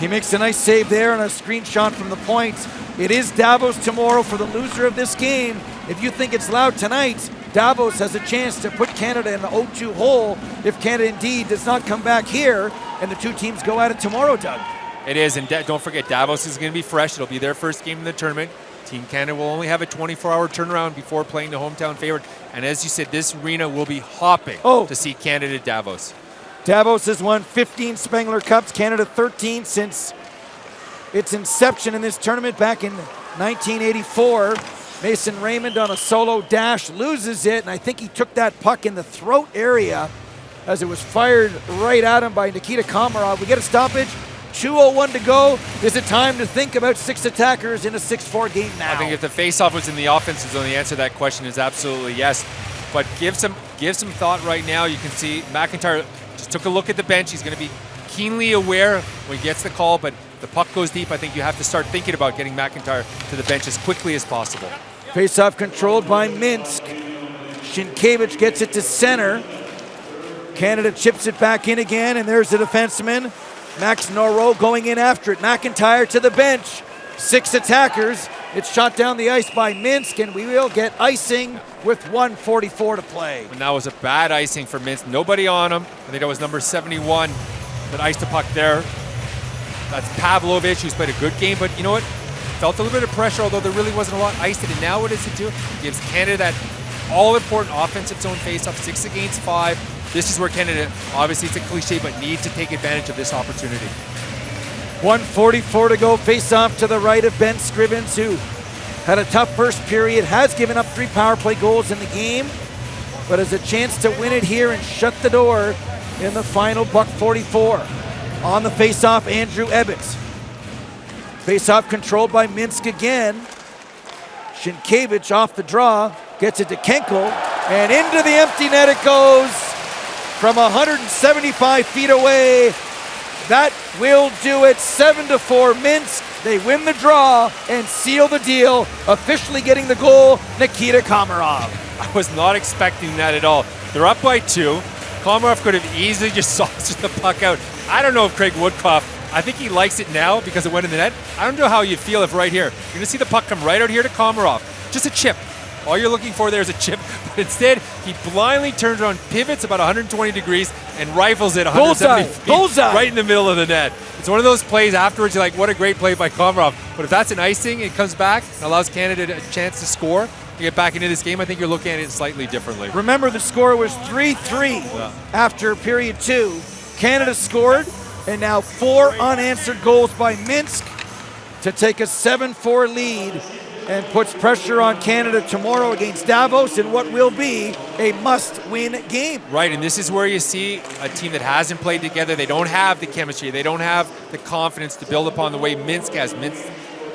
Speaker 1: He makes a nice save there on a screenshot from the point. It is Davos tomorrow for the loser of this game. If you think it's loud tonight, Davos has a chance to put Canada in the 0-2 hole if Canada indeed does not come back here and the 2 teams go at it tomorrow, Doug.
Speaker 4: It is, and don't forget, Davos is going to be fresh. It'll be their first game in the tournament. Team Canada will only have a 24-hour turnaround before playing the hometown favorite. And as you said, this arena will be hopping to see Canada Davos.
Speaker 1: Davos has won 15 Spengler Cups, Canada 13 since its inception in this tournament back in 1984. Mason Raymond on a solo dash loses it, and I think he took that puck in the throat area as it was fired right at him by Nikita Komarov. We get a stoppage. 2:01 to go. Is it time to think about 6 attackers in a 6-4 game now?
Speaker 4: I think if the faceoff was in the offensive zone, the answer to that question is absolutely yes. But give some thought right now. You can see McIntyre just took a look at the bench. He's going to be keenly aware when he gets the call, but if the puck goes deep, I think you have to start thinking about getting McIntyre to the bench as quickly as possible.
Speaker 1: Faceoff controlled by Minsk. Sienkiewicz gets it to center. Canada chips it back in again, and there's the defenseman. Max Noro going in after it. McIntyre to the bench. 6 attackers. It's shot down the ice by Minsk, and we will get icing with 1:44 to play.
Speaker 4: And that was a bad icing for Minsk. Nobody on him. I think that was number 71 that iced the puck there. That's Pavlovich, who's played a good game, but you know what? Felt a little bit of pressure, although there really wasn't a lot iced in it. Now what does it do? It gives Canada that all-important offensive zone face-off, 6 against 5. This is where Canada, obviously it's a cliche, but needs to take advantage of this opportunity.
Speaker 1: 1:44 to go. Face-off to the right of Ben Scrivens, who had a tough first period, has given up 3 power play goals in the game, but has a chance to win it here and shut the door in the final $1:44. On the face-off, Andrew Ebbets. Face-off controlled by Minsk again. Sienkiewicz off the draw, gets it to Kenkel, and into the empty net it goes from 175 feet away. That will do it. 7-4 Minsk. They win the draw and seal the deal, officially getting the goal, Nikita Komarov.
Speaker 4: I was not expecting that at all. They're up by 2. Komarov could have easily just saucered the puck out. I don't know if Craig Woodcroft, I think he likes it now because it went in the net. I don't know how you'd feel if right here, you're going to see the puck come right out here to Komarov. Just a chip. All you're looking for there is a chip. But instead, he blindly turns around, pivots about 120 degrees, and rifles it 170 feet
Speaker 1: Bullseye.
Speaker 4: right in the middle of the net. It's one of those plays afterwards, you're like, what a great play by Komarov. But if that's an icing, it comes back and allows Canada a chance to score, to get back into this game, I think you're looking at it slightly differently.
Speaker 1: Remember, the score was 3-3 after period 2. Canada scored, and now 4 unanswered goals by Minsk to take a 7-4 lead and puts pressure on Canada tomorrow against Davos in what will be a must-win game.
Speaker 4: Right, and this is where you see a team that hasn't played together. They don't have the chemistry. They don't have the confidence to build upon the way Minsk has. Minsk,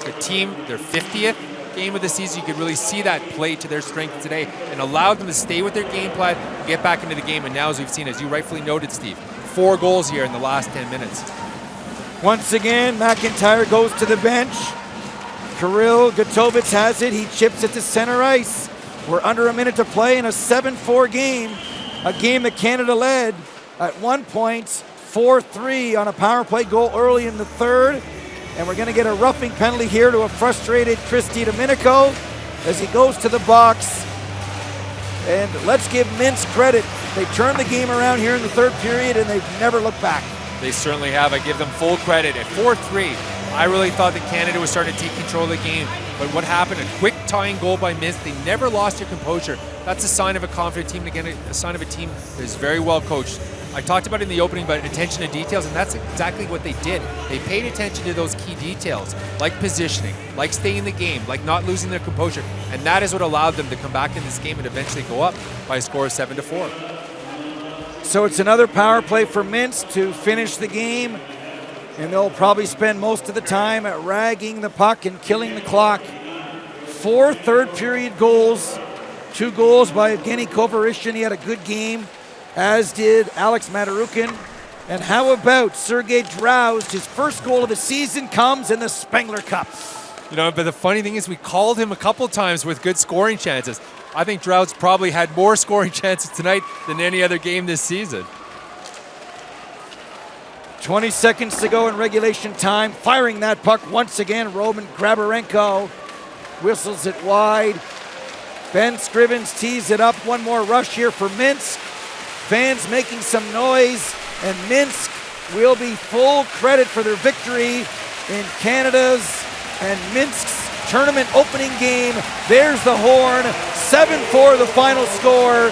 Speaker 4: the team, their 50th game of the season, you could really see that play to their strength today and allowed them to stay with their game plan, get back into the game. And now, as we've seen, as you rightfully noted, Steve, 4 goals here in the last 10 minutes.
Speaker 1: Once again, McIntyre goes to the bench. Kirill Gotovich has it. He chips it to center ice. We're under a minute to play in a 7-4 game. A game that Canada led at one point 4-3 on a power play goal early in the third. And we're going to get a roughing penalty here to a frustrated Chris DiDomenico as he goes to the box. And let's give Minsk credit. They turned the game around here in the third period, and they've never looked back.
Speaker 4: They certainly have. I give them full credit. At 4-3, I really thought that Canada was starting to take control of the game. But what happened? A quick tying goal by Minsk. They never lost their composure. That's a sign of a confident team. Again, a sign of a team that is very well coached. I talked about it in the opening about attention to details, and that's exactly what they did. They paid attention to those key details, like positioning, like staying in the game, like not losing their composure. And that is what allowed them to come back in this game and eventually go up by a score of 7-4.
Speaker 1: So it's another power play for Minsk to finish the game, and they'll probably spend most of the time at ragging the puck and killing the clock. 4 third-period goals, 2 goals by Evgeny Kovarishin. He had a good game, as did Alex Matarukin. And how about Sergei Drouzd? His first goal of the season comes in the Spengler Cup.
Speaker 4: You know, but the funny thing is we called him a couple times with good scoring chances. I think Drouzd probably had more scoring chances tonight than any other game this season.
Speaker 1: 20 seconds to go in regulation time. Firing that puck once again, Roman Grabarenko whistles it wide. Ben Scrivens tees it up. One more rush here for Minsk. Fans making some noise, and Minsk will be full credit for their victory in Canada's and Minsk's tournament opening game. There's the horn. 7-4 the final score.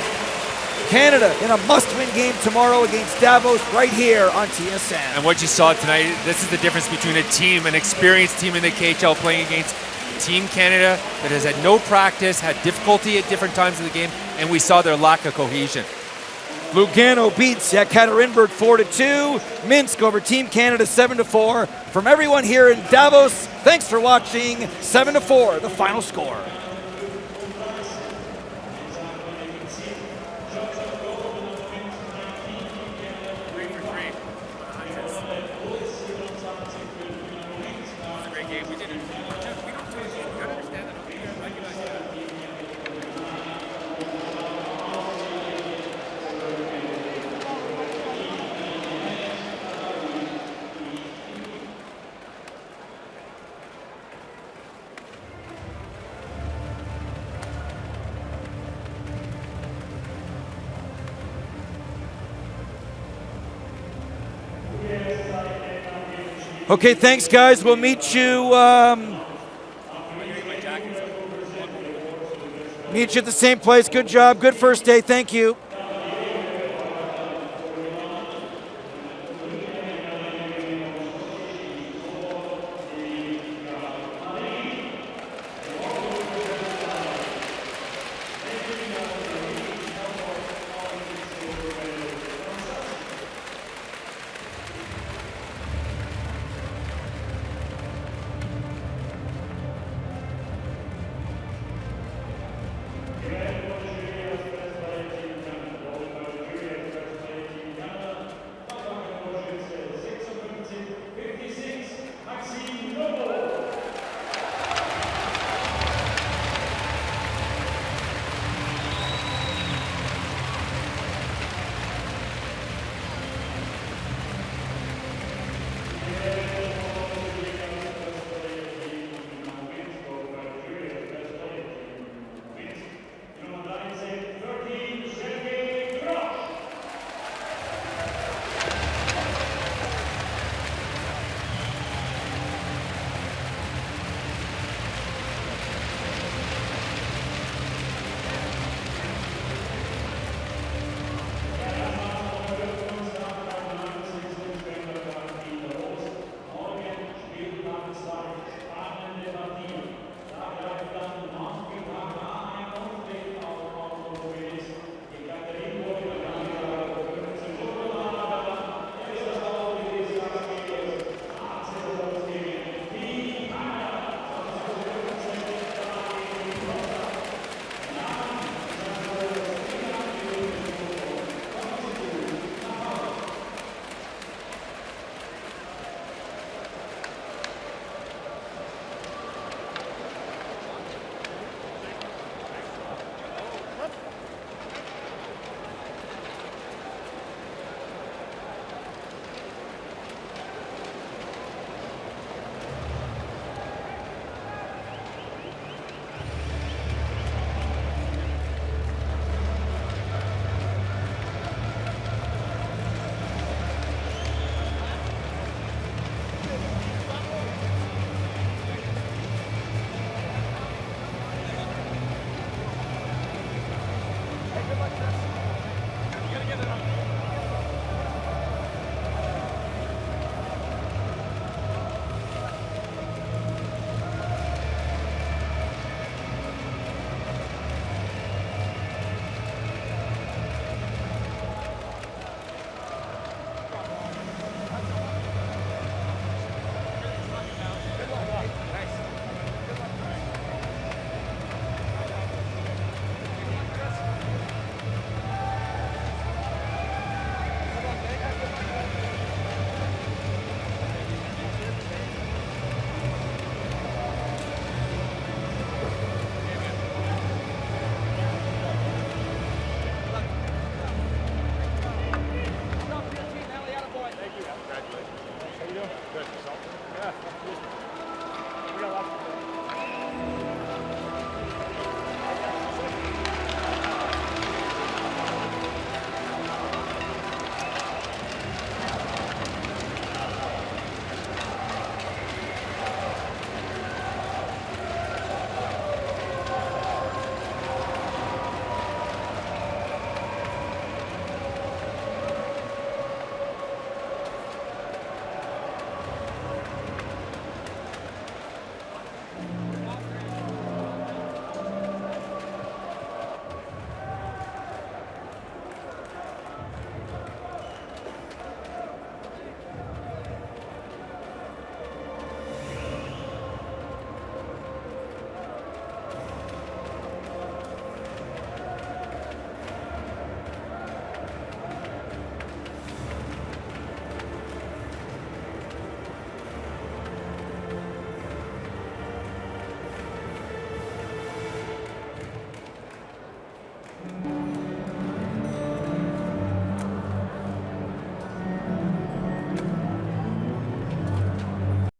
Speaker 1: Canada in a must-win game tomorrow against Davos right here on TSN.
Speaker 4: And what you saw tonight, this is the difference between a team, an experienced team in the KHL playing against Team Canada that has had no practice, had difficulty at different times of the game, and we saw their lack of cohesion.
Speaker 1: Lugano beats Yekaterinburg 4-2. Minsk over Team Canada 7-4. From everyone here in Davos, thanks for watching. 7-4, the final score. Okay, thanks, guys. We'll meet you at the same place. Good job. Good first day. Thank you.
Speaker 6: on the side.